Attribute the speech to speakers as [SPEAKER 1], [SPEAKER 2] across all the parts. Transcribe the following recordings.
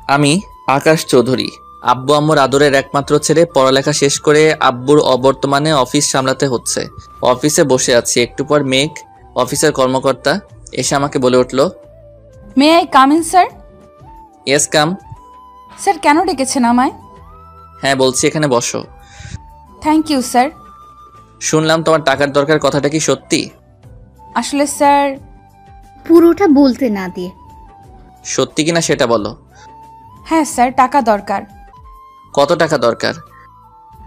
[SPEAKER 1] আমি আকাশ চৌধুরী, আব্বু আম্মুর আদরের একমাত্র ছেলে। পড়ালেখা শেষ করে আব্বুর অবর্তমানে অফিস সামলাতে হচ্ছে। অফিসে বসে আছি, একটু পর মেঘ, অফিসের কর্মকর্তা, এসে আমাকে বলে উঠল,
[SPEAKER 2] may I come in sir?
[SPEAKER 1] Yes come.
[SPEAKER 2] Sir কেন ডেকেছেন আমায়?
[SPEAKER 1] হ্যাঁ বলছি, এখানে বসো।
[SPEAKER 2] Thank you sir.
[SPEAKER 1] শুনলাম তোমার টাকার দরকার, কথাটা কি সত্যি?
[SPEAKER 2] আসলে স্যার,
[SPEAKER 3] পুরোটা বলতে না দিয়ে
[SPEAKER 1] সত্যি কিনা সেটা বলো।
[SPEAKER 2] হ্যাঁ স্যার, টাকা দরকার।
[SPEAKER 1] কত টাকা দরকার?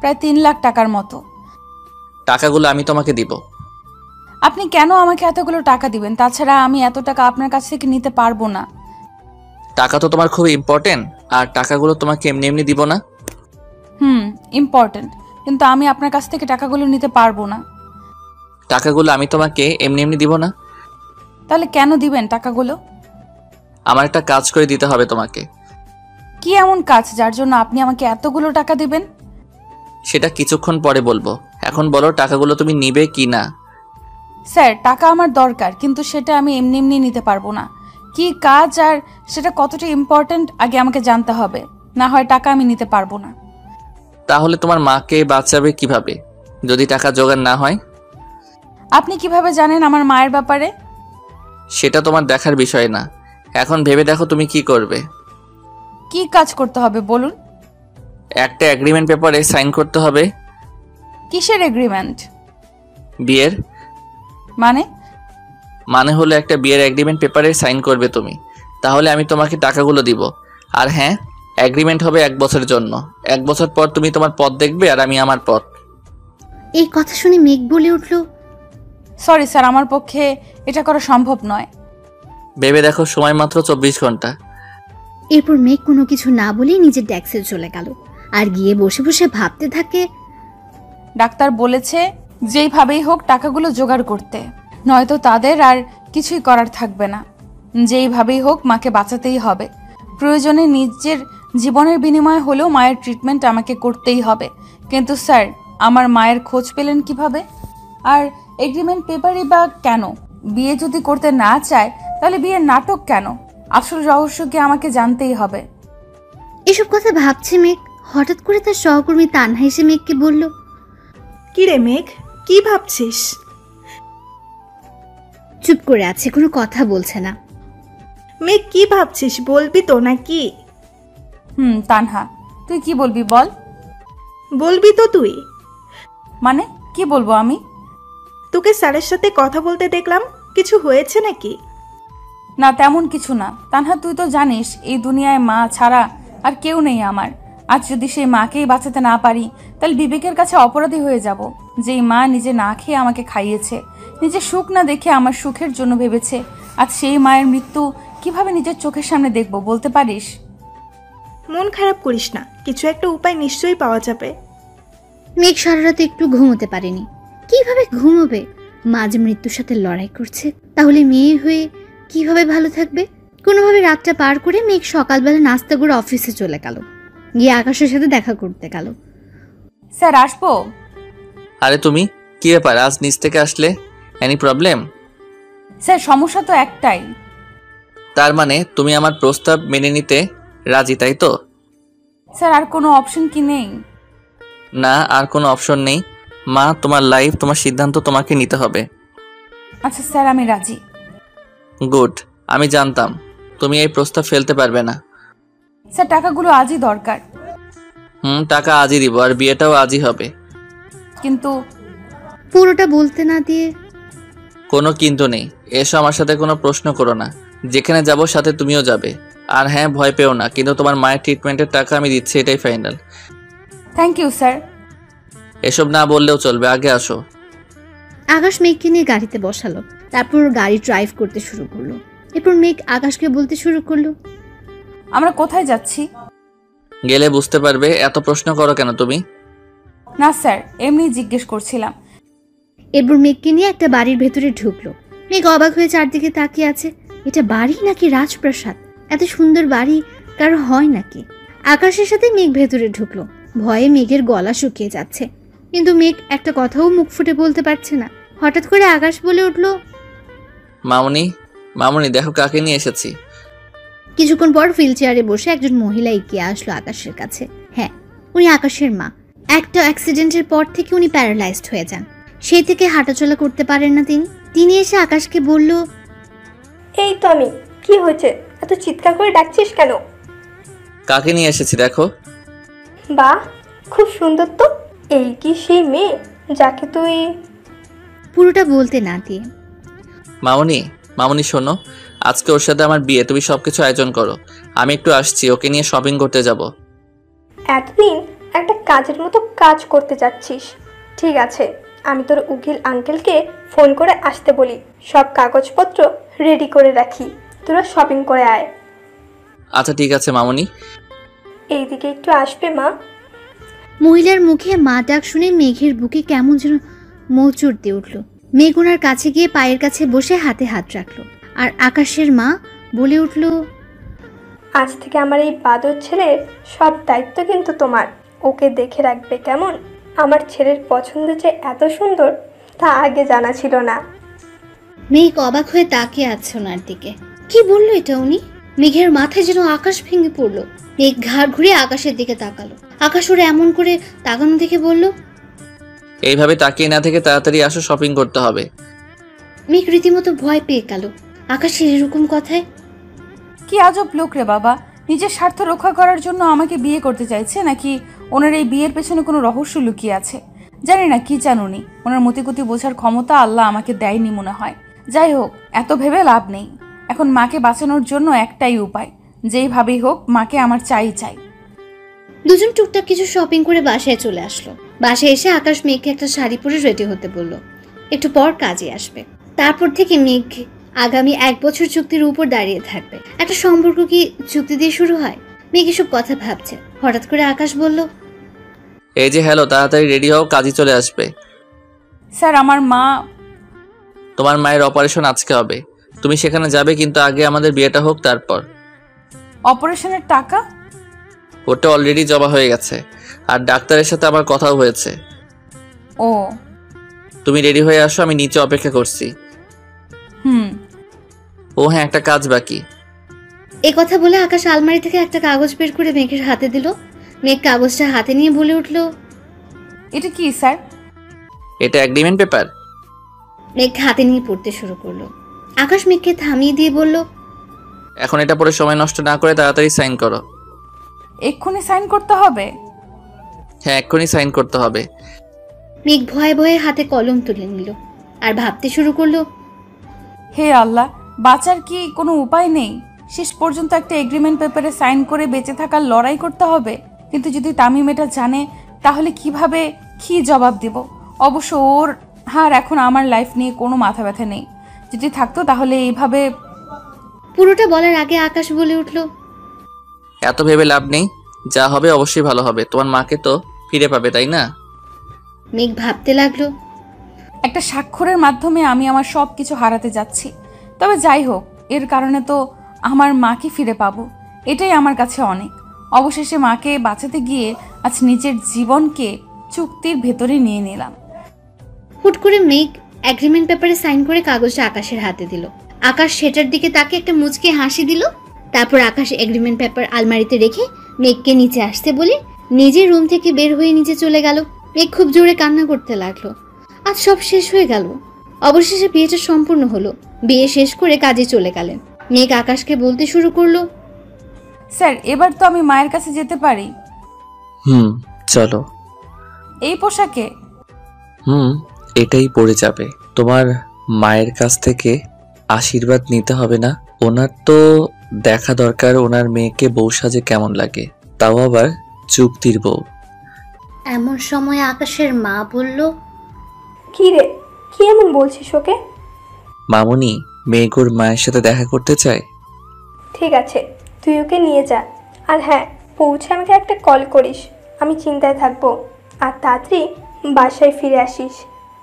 [SPEAKER 2] প্রায় 3 লাখ টাকার মতো।
[SPEAKER 1] টাকাগুলো আমি তোমাকে দিব।
[SPEAKER 2] আপনি কেন আমাকে এতগুলো টাকা দিবেন? তাছাড়া আমি এত টাকা আপনার কাছ থেকে নিতে পারবো না।
[SPEAKER 1] টাকা তো তোমার খুব ইম্পর্টেন্ট, আর টাকাগুলো তোমাকে এমনি এমনি দিব না।
[SPEAKER 2] ইম্পর্টেন্ট, কিন্তু আমি আপনার কাছ থেকে টাকাগুলো নিতে পারবো না।
[SPEAKER 1] টাকাগুলো আমি তোমাকে এমনি এমনি দিব না।
[SPEAKER 2] তাহলে কেন দিবেন টাকাগুলো?
[SPEAKER 1] আমার একটা কাজ করে দিতে হবে তোমাকে।
[SPEAKER 2] কি এমন কাজ যার জন্য আপনি আমাকে এতগুলো টাকা দিবেন?
[SPEAKER 1] সেটা কিছুক্ষণ পরে বলবো, এখন বলো টাকাগুলো তুমি নিবে কি না।
[SPEAKER 2] স্যার, টাকা আমার দরকার, কিন্তু সেটা আমি এমনি এমনি নিতে পারবো না। কি কাজ আর সেটা কতটা ইম্পর্ট্যান্ট আগে আমাকে জানতে হবে, না হয় টাকা আমি নিতে পারবো না।
[SPEAKER 1] তাহলে তোমার মাকে বাঁচাবে কিভাবে যদি টাকা জোগাড় না হয়?
[SPEAKER 2] আপনি কিভাবে জানেন আমার মায়ের ব্যাপারে?
[SPEAKER 1] সেটা তোমার দেখার বিষয় না, এখন ভেবে দেখো তুমি কি করবে।
[SPEAKER 2] কি কাজ করতে হবে বলুন?
[SPEAKER 1] একটা এগ্রিমেন্ট পেপারে সাইন করতে হবে।
[SPEAKER 2] কিসের এগ্রিমেন্ট?
[SPEAKER 1] বিয়ের।
[SPEAKER 2] মানে?
[SPEAKER 1] মানে হলো একটা বিয়ের এগ্রিমেন্ট পেপারে সাইন করবে তুমি, তাহলে আমি তোমাকে টাকাগুলো দিব। আর হ্যাঁ, এগ্রিমেন্ট হবে 1 বছরের জন্য। 1 বছর পর তুমি তোমার পথ দেখবে আর আমি আমার পথ।
[SPEAKER 3] এই কথা শুনে মেঘ বলে উঠল,
[SPEAKER 2] সরি স্যার, আমার পক্ষে এটা করা সম্ভব নয়।
[SPEAKER 1] ভেবে দেখো, সময় মাত্র 24 ঘন্টা।
[SPEAKER 3] এরপর মেঘ কোনো কিছু না বলেই নিজের ডেস্কে চলে গেল আর গিয়ে বসে বসে ভাবতে থাকে।
[SPEAKER 2] ডাক্তার বলেছে যেইভাবেই হোক টাকাগুলো জোগাড় করতে, নয়তো তাদের আর কিছুই করার থাকবে না। যেইভাবেই হোক মাকে বাঁচাতেই হবে। প্রয়োজনে নিজের জীবনের বিনিময়ে হলেও মায়ের ট্রিটমেন্ট আমাকে করতেই হবে। কিন্তু স্যার, আমার মায়ের খোঁজ পেলেন কিভাবে? আর এগ্রিমেন্ট পেপারই বা কেন? বিয়ে যদি করতে না চায় তাহলে বিয়ের নাটক কেন? আসল রহস্য কি আমাকে জানতেই হবে।
[SPEAKER 3] এসব কথা ভাবছে মেঘ, হঠাৎ করে তার সহকর্মী তানহা এসে মেঘকে বলল,
[SPEAKER 4] কি রে মেঘ, কি ভাবছিস?
[SPEAKER 3] চুপ করে আছে, কোনো কথা বলছে না।
[SPEAKER 4] মেঘ কি ভাবছিস, বলবি তো নাকি?
[SPEAKER 2] তানহা, তুই কি বলবি বল।
[SPEAKER 4] বলবি তো তুই?
[SPEAKER 2] মানে কি বলবো আমি?
[SPEAKER 4] তোকে স্যারের সাথে কথা বলতে দেখলাম, কিছু হয়েছে নাকি?
[SPEAKER 2] না, তেমন কিছু না। তানহা, তুই তো জানিস এই দুনিয়ায় মা ছাড়া আর কেউ নেই আমার। আজ যদি সেই মাকেই বাঁচাতে না পারি, তাহলে বিবেকের কাছে অপরাধী হয়ে যাব। যেই মা নিজে না খেয়ে আমাকে খাইয়েছে, নিজে সুখ না দেখে আমার সুখের জন্য ভেবেছে, আজ সেই মায়ের মৃত্যু কিভাবে নিজের চোখের সামনে দেখব বলতে পারিস?
[SPEAKER 4] মন খারাপ করিস না, কিছু একটা উপায় নিশ্চয়ই পাওয়া যাবে।
[SPEAKER 3] মেঘ সারা রাতে একটু ঘুমোতে পারেনি। কিভাবে ঘুমোবে? মা যে মৃত্যুর সাথে লড়াই করছে, তাহলে মেয়ে হয়ে কিভাবে ভালো থাকবে? কোনোভাবে রাতটা পার করে মেঘ সকালবেলা নাস্তা করে অফিসে চলে গেল, গিয়ে আকাশের সাথে দেখা করতে গেল।
[SPEAKER 2] স্যার, আসবো?
[SPEAKER 1] আরে তুমি, কি ব্যাপার আজ নিচ থেকে আসলে? Any problem?
[SPEAKER 2] স্যার, সমস্যা তো একটাই।
[SPEAKER 1] তার মানে তুমি আমার প্রস্তাব মেনে নিতে রাজি, তাই তো?
[SPEAKER 2] স্যার, আর কোনো অপশন কি নেই?
[SPEAKER 1] না, আর কোনো অপশন নেই। মা, তোমার লাইফ, তোমার সিদ্ধান্ত তোমাকে নিতে হবে।
[SPEAKER 2] আচ্ছা স্যার, আমি রাজি।
[SPEAKER 1] গুড, আমি জানতাম তুমি এই প্রস্তাব ফেলতে পারবে না।
[SPEAKER 2] স্যার, টাকাগুলো আজই দরকার।
[SPEAKER 1] টাকা আজই দিব, আর বিয়েটাও আজই হবে।
[SPEAKER 2] কিন্তু
[SPEAKER 3] পুরোটা বলতে না দিয়ে
[SPEAKER 1] কোনো কিন্তু নেই, এসো আমার সাথে, কোনো প্রশ্ন করো না। যেখানে যাব সাথে তুমিও যাবে। আর হ্যাঁ, ভয় পেও না, কিন্তু তোমার মায়ের ট্রিটমেন্টের টাকা আমি দিচ্ছি, এটাই ফাইনাল।
[SPEAKER 2] Thank you sir.
[SPEAKER 1] এসব না বললেও চলবে, আগে আসো।
[SPEAKER 3] আকাশ মেঘকে নিয়ে গাড়িতে বসালো, তারপর গাড়ি ড্রাইভ করতে শুরু করলো। এরপর মেঘ আকাশকে বলতে শুরু করলো,
[SPEAKER 2] আমরা কোথায় যাচ্ছি?
[SPEAKER 1] গেলে বুঝতে পারবে, এত প্রশ্ন করো কেন তুমি?
[SPEAKER 2] না স্যার, এমনি জিজ্ঞেস করছিলাম।
[SPEAKER 3] এরপর মেঘকে নিয়ে একটা বাড়ির ভেতরে ঢুকলো। মেঘ অবাক হয়ে চারদিকে তাকিয়ে আছে। এটা বাড়ি নাকি রাজপ্রাসাদ? এত সুন্দর বাড়ি কারো হয় নাকি? আকাশের সাথে মেঘ ভেতরে ঢুকলো। ভয়ে মেঘের গলা শুকিয়ে যাচ্ছে, কিন্তু মেঘ একটা কথাও মুখ ফুটে বলতে পারছে না। হঠাৎ করে আকাশ বলে উঠল,
[SPEAKER 1] মামুনি, মামুনি দেখো কাকে নিয়ে এসেছি।
[SPEAKER 3] কিছুক্ষণ পর হুইল চেয়ারে বসে একজন মহিলা এগিয়ে আসলো আকাশের কাছে। হ্যাঁ, উনি আকাশের মা। একটা অ্যাক্সিডেন্টের পর থেকে উনি প্যারালাইজড হয়ে যান। সেই থেকে হাঁটাচলা করতে পারেন না তিনি এসে আকাশকে বলল,
[SPEAKER 5] এই তো আমি। কি হয়েছে, এত চিৎকার করে ডাকছিস কেন?
[SPEAKER 1] কাকে নিয়ে এসেছি দেখো।
[SPEAKER 5] বাহ, খুব সুন্দর তো। এই কি সেই মেয়ে যাকে তুই?
[SPEAKER 3] পুরোটা বলতে না দিয়ে,
[SPEAKER 1] মামুনি, মামুনি শোনো, আজকে ওর সাথে আমার বিয়ে, তুমি সবকিছু আয়োজন করো। আমি একটু আসছি, ওকে নিয়ে শপিং করতে যাব।
[SPEAKER 5] এতদিন একটা কাজের মতো কাজ করতে যাচ্ছিস। ঠিক আছে, আমি তোর উকিল আঙ্কেলকে ফোন করে আসতে বলি, সব কাগজপত্র রেডি করে রাখি, তোরা শপিং করে আয়।
[SPEAKER 1] আচ্ছা ঠিক আছে মামুনি।
[SPEAKER 5] এইদিকে একটু আসবে মা?
[SPEAKER 3] মহিলার মুখে মা ডাক শুনে মেঘের বুকে কেমন যেন মোচড় দিয়ে উঠল। মেঘ ওনার কাছে গিয়ে পায়ের কাছে বসে হাতে হাত রাখলো। আর আকাশের মা বলে উঠল,
[SPEAKER 5] আজ থেকে আমার এই বাদর ছেলের সব দায়িত্ব কিন্তু তোমার। ওকে দেখে রাখবে কেমন? আমার ছেলের পছন্দ যে এত সুন্দর তা আগে জানা ছিল না।
[SPEAKER 3] মেঘ অবাক হয়ে তাকিয়ে আছে ওনার দিকে। কি বললো এটা উনি? মেঘের মাথায় যেন আকাশ ভেঙে পড়লো। মেঘ ঘাড় ঘুরিয়ে আকাশের দিকে তাকালো। আকাশ ওরা এমন করে তাকানো দেখে বলল,
[SPEAKER 1] এইভাবে তাকিয়ে না থেকে তাড়াতাড়ি আসো, শপিং করতে হবে।
[SPEAKER 3] মেঘ রীতিমতো ভয় পেয়ে গেল আকাশের এরকম কথায়।
[SPEAKER 2] কি আজব লোক রে বাবা, নিজের স্বার্থ রক্ষা করার জন্য আমাকে বিয়ে করতে চাইছে, নাকি ওনার এই বিয়ের পেছনে কোনো রহস্য লুকিয়ে আছে? জানি না কি চান উনি। ওনার মতিগতি বোঝার ক্ষমতা আল্লাহ আমাকে দেয়নি মনে হয়। যাই হোক, এত ভেবে লাভ নেই। এখন মাকে বাঁচানোর জন্য একটাই উপায়, যেইভাবেই হোক মাকে আমার চাই।
[SPEAKER 3] দুজন টুকটাক কিছু শপিং করে বাসায় চলে আসলো। বাসায় এসে আকাশ মেঘকে একটা শাড়ি পরে রেডি হতে বলল। একটু পর কাজে আসবে। তারপর থেকে মেঘ আগামী 1 বছর চুক্তির উপর দাঁড়িয়ে থাকবে। একটা সম্পর্ক কি চুক্তি দিয়ে শুরু হয়? মেঘ এসব কথা ভাবছে। হঠাৎ করে আকাশ বলল,
[SPEAKER 1] এই যে হ্যালো, তাড়াতাড়ি রেডি হও, কাজই চলে আসবে।
[SPEAKER 2] স্যার, আমার মা।
[SPEAKER 1] তোমার মায়ের অপারেশন আজকে হবে, তুমি সেখানে যাবে, কিন্তু আগে আমাদের বিয়েটা হোক তারপর।
[SPEAKER 2] অপারেশনের টাকা?
[SPEAKER 1] ওটা অলরেডি জমা হয়ে গেছে, আর ডাক্তারের সাথে আমার কথাও হয়েছে।
[SPEAKER 2] ও।
[SPEAKER 1] তুমি রেডি হয়ে আসো, আমি নিচে অপেক্ষা করছি। ও হ্যাঁ, একটা কাজ বাকি।
[SPEAKER 3] এ কথা বলে আকাশ আলমারি থেকে একটা কাগজ বের করে মেঘের হাতে দিল। মেঘ কাগজটা হাতে নিয়ে বলে উঠল,
[SPEAKER 2] এটা কি স্যার?
[SPEAKER 1] এটা এগ্রিমেন্ট পেপার।
[SPEAKER 3] মেঘ হাতে নিয়ে পড়তে শুরু করলো। আকাশ মেঘকে থামিয়ে দিয়ে বলল,
[SPEAKER 1] এখন এটা পরে সময় নষ্ট না করে তাড়াতাড়ি সাইন করো।
[SPEAKER 2] এক্ষুনি সাইন করতে হবে?
[SPEAKER 1] হ্যাঁ, এক্ষুনি সাইন করতে হবে।
[SPEAKER 3] মেঘ ভয়ে ভয়ে হাতে কলম তুলে নিল আর ভাবতে শুরু করলো,
[SPEAKER 2] হে আল্লাহ, বাঁচার কি কোনো উপায় নেই? শেষ পর্যন্ত একটা এগ্রিমেন্ট পেপারে সাইন করে বেঁচে থাকার লড়াই করতে হবে। কিন্তু যদি তামিম এটা জানে, তাহলে কিভাবে কি জবাব দেব? অবশ্য ওর আর এখন আমার লাইফ নিয়ে কোনো মাথা ব্যথা নেই। যদি থাকতো তাহলে এইভাবে।
[SPEAKER 3] পুরোটা বলার আগে আকাশ বলে উঠল,
[SPEAKER 1] এত ভেবে লাভ নেই, যা হবে অবশ্যই ভালো হবে। তোমার মাকে তো ফিরে পাবে, তাই না?
[SPEAKER 3] মেঘ ভাবতে লাগলো,
[SPEAKER 2] একটা স্বাক্ষরের মাধ্যমে আমি আমার সব কিছু হারাতে যাচ্ছি। তবে যাই হোক, এর কারণে তো আমার মাকে ফিরে পাবো, এটাই আমার কাছে অনেক। অবশেষে মাকে বাঁচাতে গিয়ে আজ নিজের জীবনকে চুক্তির ভেতরে নিয়ে নিলাম।
[SPEAKER 3] হুট করে মেঘ এগ্রিমেন্ট পেপারে সাইন করে কাগজটা আকাশের হাতে দিল। আকাশ সেটার দিকে তাকে একটা মুচকে হাসি দিল। তারপর আকাশ এগ্রিমেন্ট পেপার আলমারিতে রেখে মেঘকে নিচে আসতে বলে নিজের রুম থেকে বের হয়ে নিচে চলে গেল। মেঘ খুব জোরে কান্না করতে লাগলো। আজ সব শেষ হয়ে গেল। অবশেষে বিয়েটা সম্পূর্ণ হলো। বিয়ে শেষ করে কাজে চলে গেলেন। মেঘ আকাশকে বলতে শুরু করলো,
[SPEAKER 2] স্যার, এবার তো আমি মায়ের কাছে যেতে পারি?
[SPEAKER 1] চলো।
[SPEAKER 2] এই পোশাকে?
[SPEAKER 1] এটাই পড়ে যাবে। তোমার মায়ের কাছ থেকে আশীর্বাদ নিতে হবে না? ওনার তো দেখা দরকার ওনার মেয়েকে বউ সাজে কেমন লাগে, তাও আবার চুক্তির বউ।
[SPEAKER 3] এমন সময় আকাশের মা বলল,
[SPEAKER 5] কি রে, কি এমন বলছিস ওকে?
[SPEAKER 1] মামুনি, মেঘোর মায়ের সাথে দেখা করতে চায়।
[SPEAKER 5] ঠিক আছে, তুই ওকে নিয়ে যা। আর হ্যাঁ, পৌঁছে আমাকে একটা কল করিস, আমি চিন্তায় থাকবো। আর তাড়াতাড়ি বাসায় ফিরে আসিস,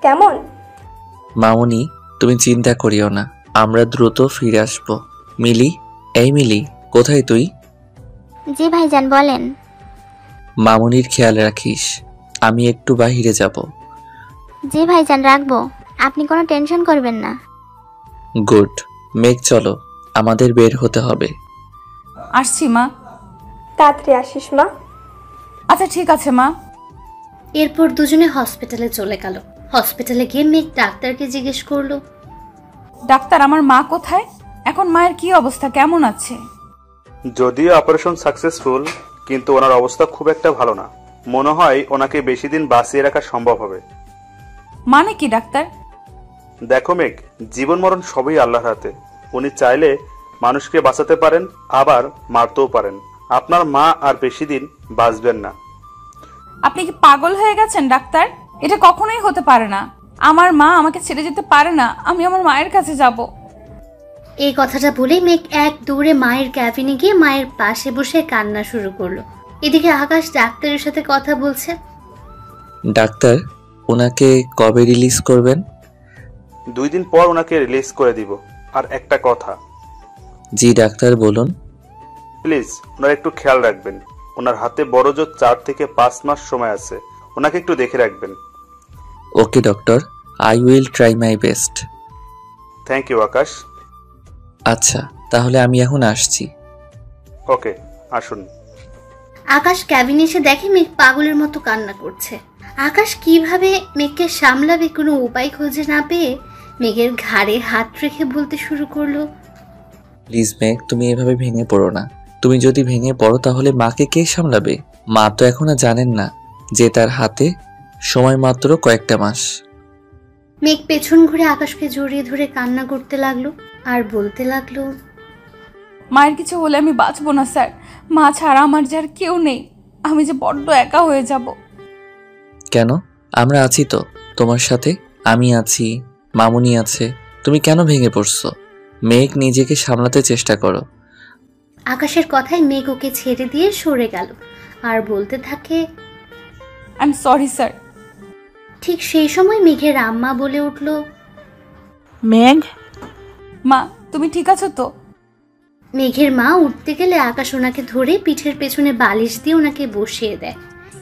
[SPEAKER 5] কেমন?
[SPEAKER 1] মামুনি, তুমি চিন্তা করিও না, আমরা দ্রুত ফিরে আসবো। মিলি, এই মিলি, কোথায় তুই?
[SPEAKER 6] জি ভাইজান, বলেন।
[SPEAKER 1] মামুনির খেয়াল রাখিস, আমি একটু বাহিরে যাব।
[SPEAKER 6] জি ভাইজান, রাখবো। আপনি কোনো টেনশন করবেন না।
[SPEAKER 1] গুড। মেঘ চলো, আমাদের বের হতে হবে।
[SPEAKER 2] আসছি মা।
[SPEAKER 5] তাড়াতাড়ি আসিস মা।
[SPEAKER 2] আচ্ছা ঠিক আছে মা।
[SPEAKER 3] এরপর দুজনে হসপিটালে চলে গেল। হসপিটালে গিয়ে মেঘ ডাক্তারকে জিজ্ঞেস করলো,
[SPEAKER 2] ডাক্তার আমার মা কোথায়? এখন মায়ের কি অবস্থা, কেমন আছে?
[SPEAKER 7] যদিও অপারেশন সাকসেসফুল, কিন্তু ওনার অবস্থা খুব একটা ভালো না। মনে হয় ওনাকে বেশি দিন বাঁচিয়ে রাখা সম্ভব হবে।
[SPEAKER 2] মানে কি ডাক্তার?
[SPEAKER 7] দেখো মেঘ, জীবন মরণ সবই আল্লাহর হাতে। উনি চাইলে মানুষকে বাঁচাতে পারেন, আবার মারতেও পারেন। আপনার মা আর বেশি দিন বাঁচবেন না।
[SPEAKER 2] আপনি কি পাগল হয়ে গেছেন ডাক্তার? এটা কখনোই হতে পারে না। আমার মা আমাকে ছেড়ে যেতে পারে না, আমি আমার মায়ের কাছে যাব।
[SPEAKER 3] এই কথাটা বলেই মেঘ এক দৌড়ে মায়ের ক্যাবিনে গিয়ে মায়ের পাশে বসে কান্না শুরু করলো। এদিকে আকাশ ডাক্তারের সাথে কথা বলছে।
[SPEAKER 1] ডাক্তার, ওনাকে কবে রিলিজ করবেন?
[SPEAKER 7] 2 দিন পর ওনাকে রিলিজ করে দিব। আর একটা কথা।
[SPEAKER 1] জি ডাক্তার, বলুন।
[SPEAKER 7] প্লিজ ওনার একটু খেয়াল রাখবেন। ওনার হাতে বড় জোর 4 থেকে 5 মাস সময় আছে। ওনাকে একটু দেখে রাখবেন।
[SPEAKER 1] Okay doctor, I will try my best.
[SPEAKER 7] Thank you Akash.
[SPEAKER 1] আচ্ছা, তাহলে আমি এখন আসছি।
[SPEAKER 7] ওকে, আসুন।
[SPEAKER 3] আকাশ ক্যাবিনে এসে দেখে মেঘ পাগলের মতো কান্না করছে। আকাশ কিভাবে মেঘকে সামলাবে কোনো উপায় খুঁজে না পেয়ে মেঘের ঘাড়ে হাত রেখে বলতে শুরু করলো,
[SPEAKER 1] প্লিজ মেঘ, তুমি এভাবে ভেঙে পড়ো না। তুমি যদি ভেঙে পড়ো তাহলে মাকে কে সামলাবে? মা তো এখনো জানেন না যে তার হাতে সময় মাত্র কয়েকটা মাস।
[SPEAKER 3] মেঘ পেছন ঘুরে আকাশকে জড়িয়ে ধরে কান্না করতে লাগলো আর বলতে লাগলো,
[SPEAKER 2] মায়ের কিছু হলে আমি বাঁচবো না স্যার। মা ছাড়া আমার যার কেউ নেই। আমি যে বড্ড একা হয়ে যাব।
[SPEAKER 1] কেন? আমরা আছি তো তোমার সাথে। আমি আছি, মামুনি আছে। তুমি কেন ভেঙে পড়ছো? মেঘ, নিজেকে সামলাতে চেষ্টা করো।
[SPEAKER 3] আকাশের কথায় মেঘ ওকে ছেড়ে দিয়ে সরে গেল আর বলতে থাকে,
[SPEAKER 2] আই এম সরি স্যার।
[SPEAKER 3] ঠিক সেই সময় মেঘের আম্মা বলে উঠল,
[SPEAKER 8] মেঘ,
[SPEAKER 2] মা তুমি ঠিক আছো তো?
[SPEAKER 3] মেঘের মা উঠতে গেলে আকাশ ওনাকে ধরে পিঠের পেছনে বালিশ দিয়ে ওনাকে বসিয়ে দেয়।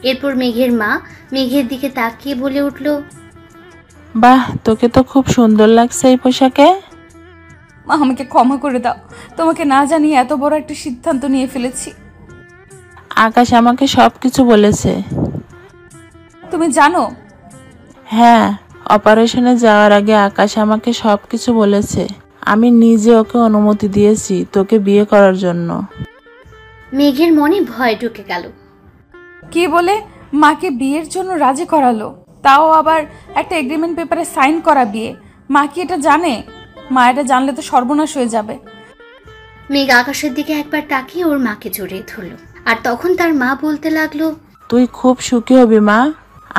[SPEAKER 3] এরপর মেঘের মা মেঘের দিকে তাকিয়ে বলে উঠল,
[SPEAKER 8] বাহ, তোকে তো খুব সুন্দর লাগছে এই পোশাকে।
[SPEAKER 2] মা আমাকে ক্ষমা করে দাও। তোমাকে না জানিয়ে এত বড় একটা সিদ্ধান্ত নিয়ে ফেলেছি।
[SPEAKER 8] আকাশ আমাকে সব কিছু বলেছে।
[SPEAKER 2] তুমি জানো?
[SPEAKER 8] হ্যাঁ, অপারেশনে যাওয়ার আগে আকাশ আমাকে সব কিছু বলেছে। আমি নিজে ওকে অনুমতি দিয়েছি তোকে বিয়ে করার জন্য।
[SPEAKER 3] মেঘের মনে ভয় ঢুকে গেল।
[SPEAKER 2] কি বলে? মাকে বিয়ের জন্য রাজি করালো, তাও আবার একটা এগ্রিমেন্ট পেপারে সাইন করা বিয়ে। মা কি এটা জানে? মা এটা জানলে তো সর্বনাশ হয়ে যাবে।
[SPEAKER 3] মেঘ আকাশের দিকে একবার তাকিয়ে ওর মাকে জড়িয়ে ধরলো। আর তখন তার মা বলতে লাগলো,
[SPEAKER 8] তুই খুব সুখী হবি মা।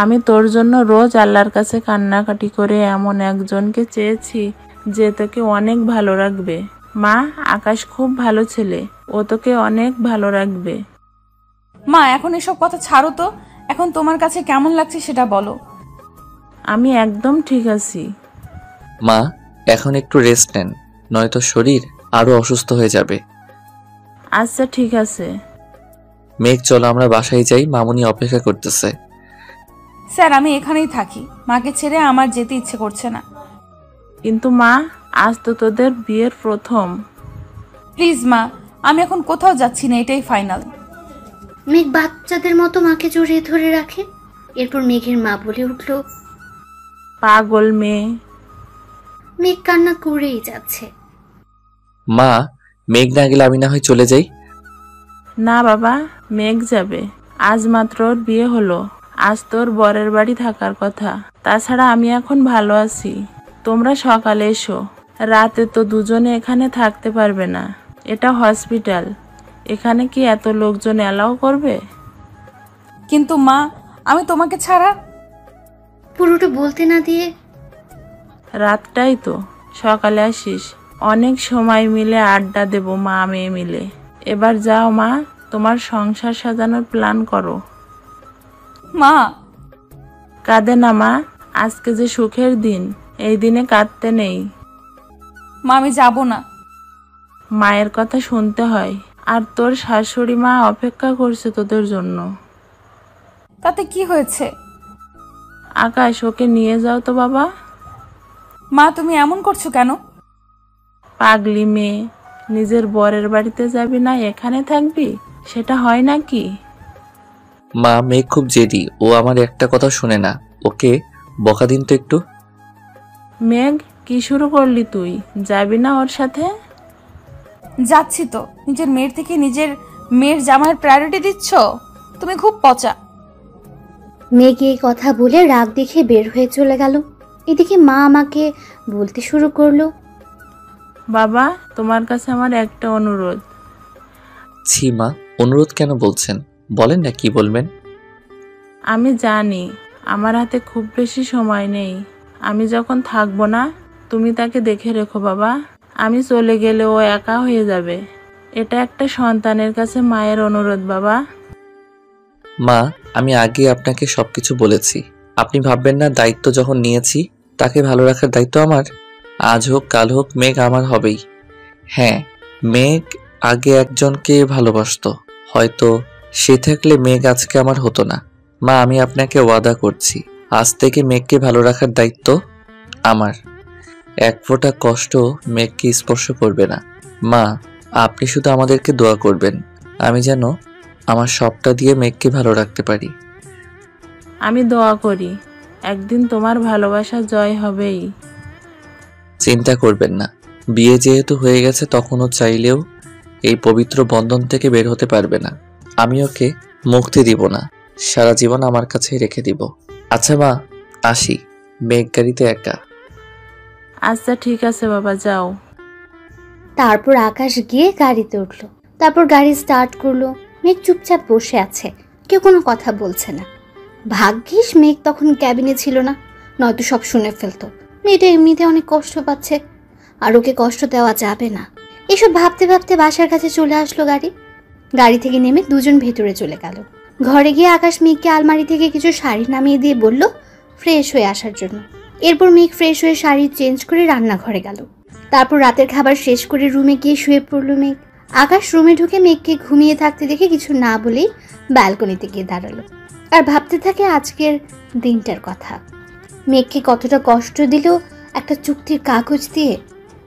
[SPEAKER 8] আমি তোর জন্য রোজ আল্লাহর কাছে কান্নাকাটি করে এমন একজনকে চেয়েছি যে তোকে অনেক ভালো রাখবে। মা, আকাশ খুব ভালো ছেলে, ও তোকে অনেক ভালো রাখবে।
[SPEAKER 2] মা এখন এসব কথা ছাড়ো তো। এখন তোমার কাছে কেমন লাগছে সেটা বলো।
[SPEAKER 8] আমি একদম ঠিক আছি।
[SPEAKER 1] মা, এখন একটু রেস্ট নেন, নয়তো শরীর আরো অসুস্থ হয়ে যাবে।
[SPEAKER 8] আচ্ছা ঠিক আছে।
[SPEAKER 1] মেঘ, চলো আমরা বাসায় যাই, মামুনি অপেক্ষা করতেছে।
[SPEAKER 2] স্যার আমি এখানেই থাকি। মাকে ছেড়ে আমার যেতে ইচ্ছে করছে না।
[SPEAKER 8] কিন্তু মা, আজ তো তোদের বিয়ের প্রথম।
[SPEAKER 2] প্লিজ মা, আমি এখন কোথাও যাচ্ছি না, এটাই ফাইনাল।
[SPEAKER 3] মেঘ বাচ্চাদের মতো মাকে জড়িয়ে ধরে রাখে। এরপর মেঘের মা বলে উঠল,
[SPEAKER 8] পাগল মেয়ে।
[SPEAKER 3] মেঘ কান্না করেই যাচ্ছে।
[SPEAKER 1] মা, মেঘ না গেলে আমি না হয় চলে যাই।
[SPEAKER 8] না বাবা, মেঘ যাবে। আজ মাত্র ওর বিয়ে হলো। আজ তোর বরের বাড়ি থাকার কথা। তাছাড়া আমি এখন ভালো আছি। তোমরা সকালে এসো। রাতে তো দুজনে এখানে থাকতে পারবে না। এটা হসপিটাল, এখানে কি এত লোকজন অ্যালাউ করবে?
[SPEAKER 2] কিন্তু মা, আমি তোমাকে ছাড়া।
[SPEAKER 3] পুরোটা বলতে না দিয়ে,
[SPEAKER 8] রাতটাই তো, সকালে আসিস। অনেক সময় মিলে আড্ডা দেব মা মেয়ে মিলে। এবার যাও মা, তোমার সংসার সাজানোর প্ল্যান করো।
[SPEAKER 2] মা,
[SPEAKER 8] কাঁদে না মা, আজকে যে সুখের দিন, এই দিনে কাঁদতে নেই।
[SPEAKER 2] মা আমি যাব না।
[SPEAKER 8] মায়ের কথা শুনতে হয়, আর তোর শাশুড়ি মা অপেক্ষা করছে তোদের জন্য।
[SPEAKER 2] তাতে কি হয়েছে?
[SPEAKER 8] আকাশ, ওকে নিয়ে যাও তো বাবা।
[SPEAKER 2] মা তুমি এমন করছো কেন?
[SPEAKER 8] পাগলি মেয়ে, নিজের বরের বাড়িতে যাবি না এখানে থাকবি? সেটা হয় নাকি?
[SPEAKER 1] মা, মেয়ে খুব জেদি, ও আমার একটা কথা শুনে না। ওকে বকা দিন তো একটু।
[SPEAKER 8] মেঘ, কি শুরু করলি তুই? যাবি না ওর সাথে?
[SPEAKER 2] যাচ্ছি তো। নিজের মেয়ের থেকে নিজের মেয়ের জামাইয়ের প্রায়োরিটি দিচ্ছ? তুমি খুব পচা।
[SPEAKER 3] মেঘ এই কথা বলে রাগ দেখে বের হয়ে চলে গেল। এদিকে মা আমাকে বলতে শুরু করলো,
[SPEAKER 8] বাবা, তোমার কাছে আমার একটা অনুরোধ।
[SPEAKER 1] ছি মা, অনুরোধ কেন বলছেন? বলেন না কি বলবেন।
[SPEAKER 8] আমি জানি আমার হাতে খুব বেশি সময় নেই। আমি যখন থাকবো না, তুমি তাকে দেখে রেখো বাবা। আমি চলে গেলে ও একা হয়ে যাবে। এটা একটা সন্তানের কাছে মায়ের অনুরোধ বাবা।
[SPEAKER 1] মা, আমি আগে আপনাকে সবকিছু বলেছি। আপনি ভাববেন না দায়িত্ব যখন নিয়েছি তাকে ভালো রাখার দায়িত্ব আমার। আজ হোক কাল হোক মেঘ আমার হবেই। হ্যাঁ, মেঘ আগে একজনকে ভালোবাসতো, হয়তো সে থাকলে মেঘ আজকে আমার হতো না। মা, আমি আপনাকে ওয়াদা করছি, আজ থেকে মেঘকে ভালো রাখার দায়িত্ব আমার। এক ফোঁটা কষ্ট মেঘকে স্পর্শ করবে না। মা, আপনি শুধু আমাদেরকে দোয়া করবেন, আমি যেন আমার সবটা দিয়ে মেঘকে ভালো রাখতে পারি।
[SPEAKER 8] আমি দোয়া করি একদিন তোমার ভালোবাসা জয় হবেই।
[SPEAKER 1] চিন্তা করবেন না, বিয়ে যেহেতু হয়ে গেছে তখনও চাইলেও এই পবিত্র বন্ধন থেকে বের হতে পারবে না। আমি ওকে মুক্তি দিব না, সারা জীবন আমার কাছেই রেখে দিব। আচ্ছা মা, আসি। মেঘ গাড়িতে একা।
[SPEAKER 8] আচ্ছা ঠিক আছে বাবা, যাও।
[SPEAKER 3] তারপর আকাশ গিয়ে গাড়িতে উঠলো। তারপর গাড়ি স্টার্ট করলো। মেঘ চুপচাপ বসে আছে, কেউ কোনো কথা বলছে না। ভাগ্যিস মেঘ তখন ক্যাবিনে ছিল না, নয়তো সব শুনে ফেলতো। মেয়েটা এমনিতে অনেক কষ্ট পাচ্ছে, আর ওকে কষ্ট দেওয়া যাবে না। এসব ভাবতে ভাবতে বাসার কাছে চলে আসলো গাড়ি। গাড়ি থেকে নেমে দুজন ভেতরে চলে গেল। ঘরে গিয়ে আকাশ মেঘকে আলমারি থেকে কিছু শাড়ি নামিয়ে দিয়ে বলল ফ্রেশ হয়ে আসার জন্য। এরপর মেঘ ফ্রেশ হয়ে শাড়ি চেঞ্জ করে রান্নাঘরে গেল। তারপর রাতের খাবার শেষ করে রুমে গিয়ে শুয়ে পড়ল মেঘ। আকাশ রুমে ঢুকে মেঘকে ঘুমিয়ে থাকতে দেখে কিছু না বলেই ব্যালকনিতে গিয়ে দাঁড়ালো আর ভাবতে থাকে আজকের দিনটার কথা। মেঘকে কতটা কষ্ট দিল একটা চুক্তির কাগজ দিয়ে।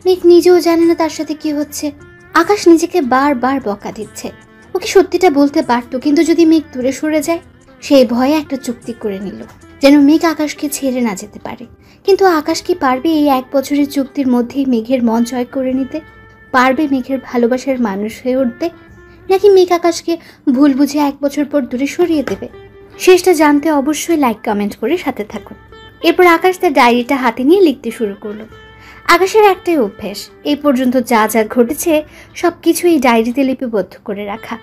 [SPEAKER 3] মেঘ নিজেও জানে না তার সাথে কি হচ্ছে। আকাশ নিজেকে বারবার বকা দিচ্ছে। ওকে সত্যিটা বলতে পারতো, কিন্তু যদি মেঘ দূরে সরে যায়, সেই ভয়ে একটা চুক্তি করে নিল যেন মেঘ আকাশকে ছেড়ে না যেতে পারে। কিন্তু আকাশ কি পারবে এই 1 বছরের চুক্তির মধ্যেই মেঘের মন জয় করে নিতে? পারবে মেঘের ভালোবাসার মানুষ হয়ে উঠতে? নাকি মেঘ আকাশকে ভুল বুঝে 1 বছর পর দূরে সরিয়ে দেবে? শেষটা জানতে অবশ্যই লাইক কমেন্ট করে সাথে থাকুন। এরপর আকাশ তার ডায়েরিটা হাতে নিয়ে লিখতে শুরু করলো। আকাশের একটাই অভ্যেস, এই পর্যন্ত যা যা ঘটেছে সব কিছু এই ডায়েরিতে লিপিবদ্ধ করে রাখা।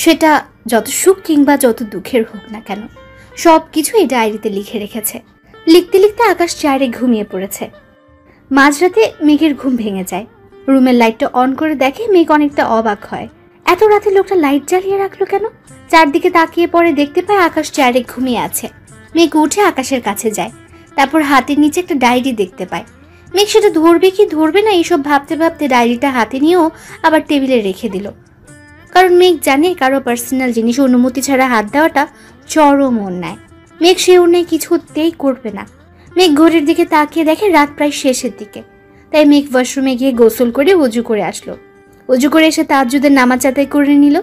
[SPEAKER 3] সেটা যত সুখ কিংবা যত দুঃখের হোক না কেন, সব কিছু এই ডায়েরিতে লিখে রেখেছে। লিখতে লিখতে আকাশ চেয়ারে ঘুমিয়ে পড়েছে। মাঝরাতে মেঘের ঘুম ভেঙে যায়। রুমের লাইটটা অন করে দেখে মেঘ অনেকটা অবাক হয়। এত রাতে লোকটা লাইট জ্বালিয়ে রাখলো কেন? চারদিকে তাকিয়ে পরে দেখতে পায় আকাশ চেয়ারে ঘুমিয়ে আছে। মেঘ উঠে আকাশের কাছে যায়। তারপর হাতের নিচে একটা ডায়েরি দেখতে পায়। মেঘ সেটা ধরবে কি ধরবে না এইসব ভাবতে ভাবতে ডায়েরিটা হাতে নিয়েও আবার টেবিলে রেখে দিল। কারণ মেঘ জানে কারো পার্সোনাল জিনিস অনুমতি ছাড়া হাত দেওয়াটা চরম অন্যায়। মেঘ সে অন্যায় কিছুতেই করবে না। মেঘ ঘড়ির দিকে তাকিয়ে দেখে রাত প্রায় শেষের দিকে। তাই মেঘ ওয়াশরুমে গিয়ে গোসল করে অজু করে আসলো। অজু করে এসে তাহাজ্জুদের নামাজ আদায় করে নিল।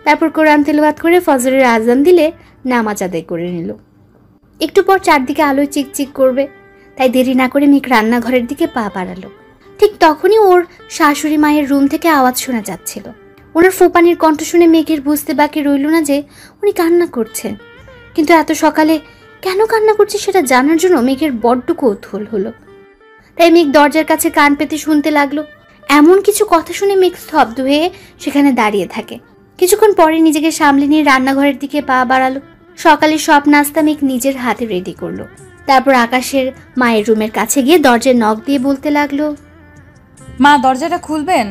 [SPEAKER 3] তারপর কোরআন তেলাওয়াত করে ফজরের আজান দিলে নামাজ আদায় করে নিল। একটু পর চারদিকে আলোয় চিকচিক করবে, তাই দেরি না করে মেঘ রান্নাঘরের দিকে পা বাড়ালো। ঠিক তখনই ওর শাশুড়ি মায়ের রুম থেকে আওয়াজ শোনা যাচ্ছিল। ওনার ফোপানির কণ্ঠ শুনে মেঘের বুঝতে বাকি রইল না যে উনি কান্না করছেন। কিন্তু এত সকালে কেন কান্না করছে সেটা জানার জন্য মেঘের বড্ড কৌতূহল হলো। তাই মেঘ দরজার কাছে কান পেতে শুনতে লাগলো। এমন কিছু কথা শুনে মেঘ স্তব্ধ হয়ে সেখানে দাঁড়িয়ে থাকে। কিছুক্ষণ পরে নিজেকে সামলে নিয়ে রান্নাঘরের দিকে পা বাড়ালো। সকালে সব নাস্তা মেঘ নিজের হাতে রেডি করলো। তারপর আকাশের মায়ের রুমের কাছে গিয়ে দরজার নক দিয়ে বলতে লাগলো,
[SPEAKER 2] মা, দরজাটা খুলবেন?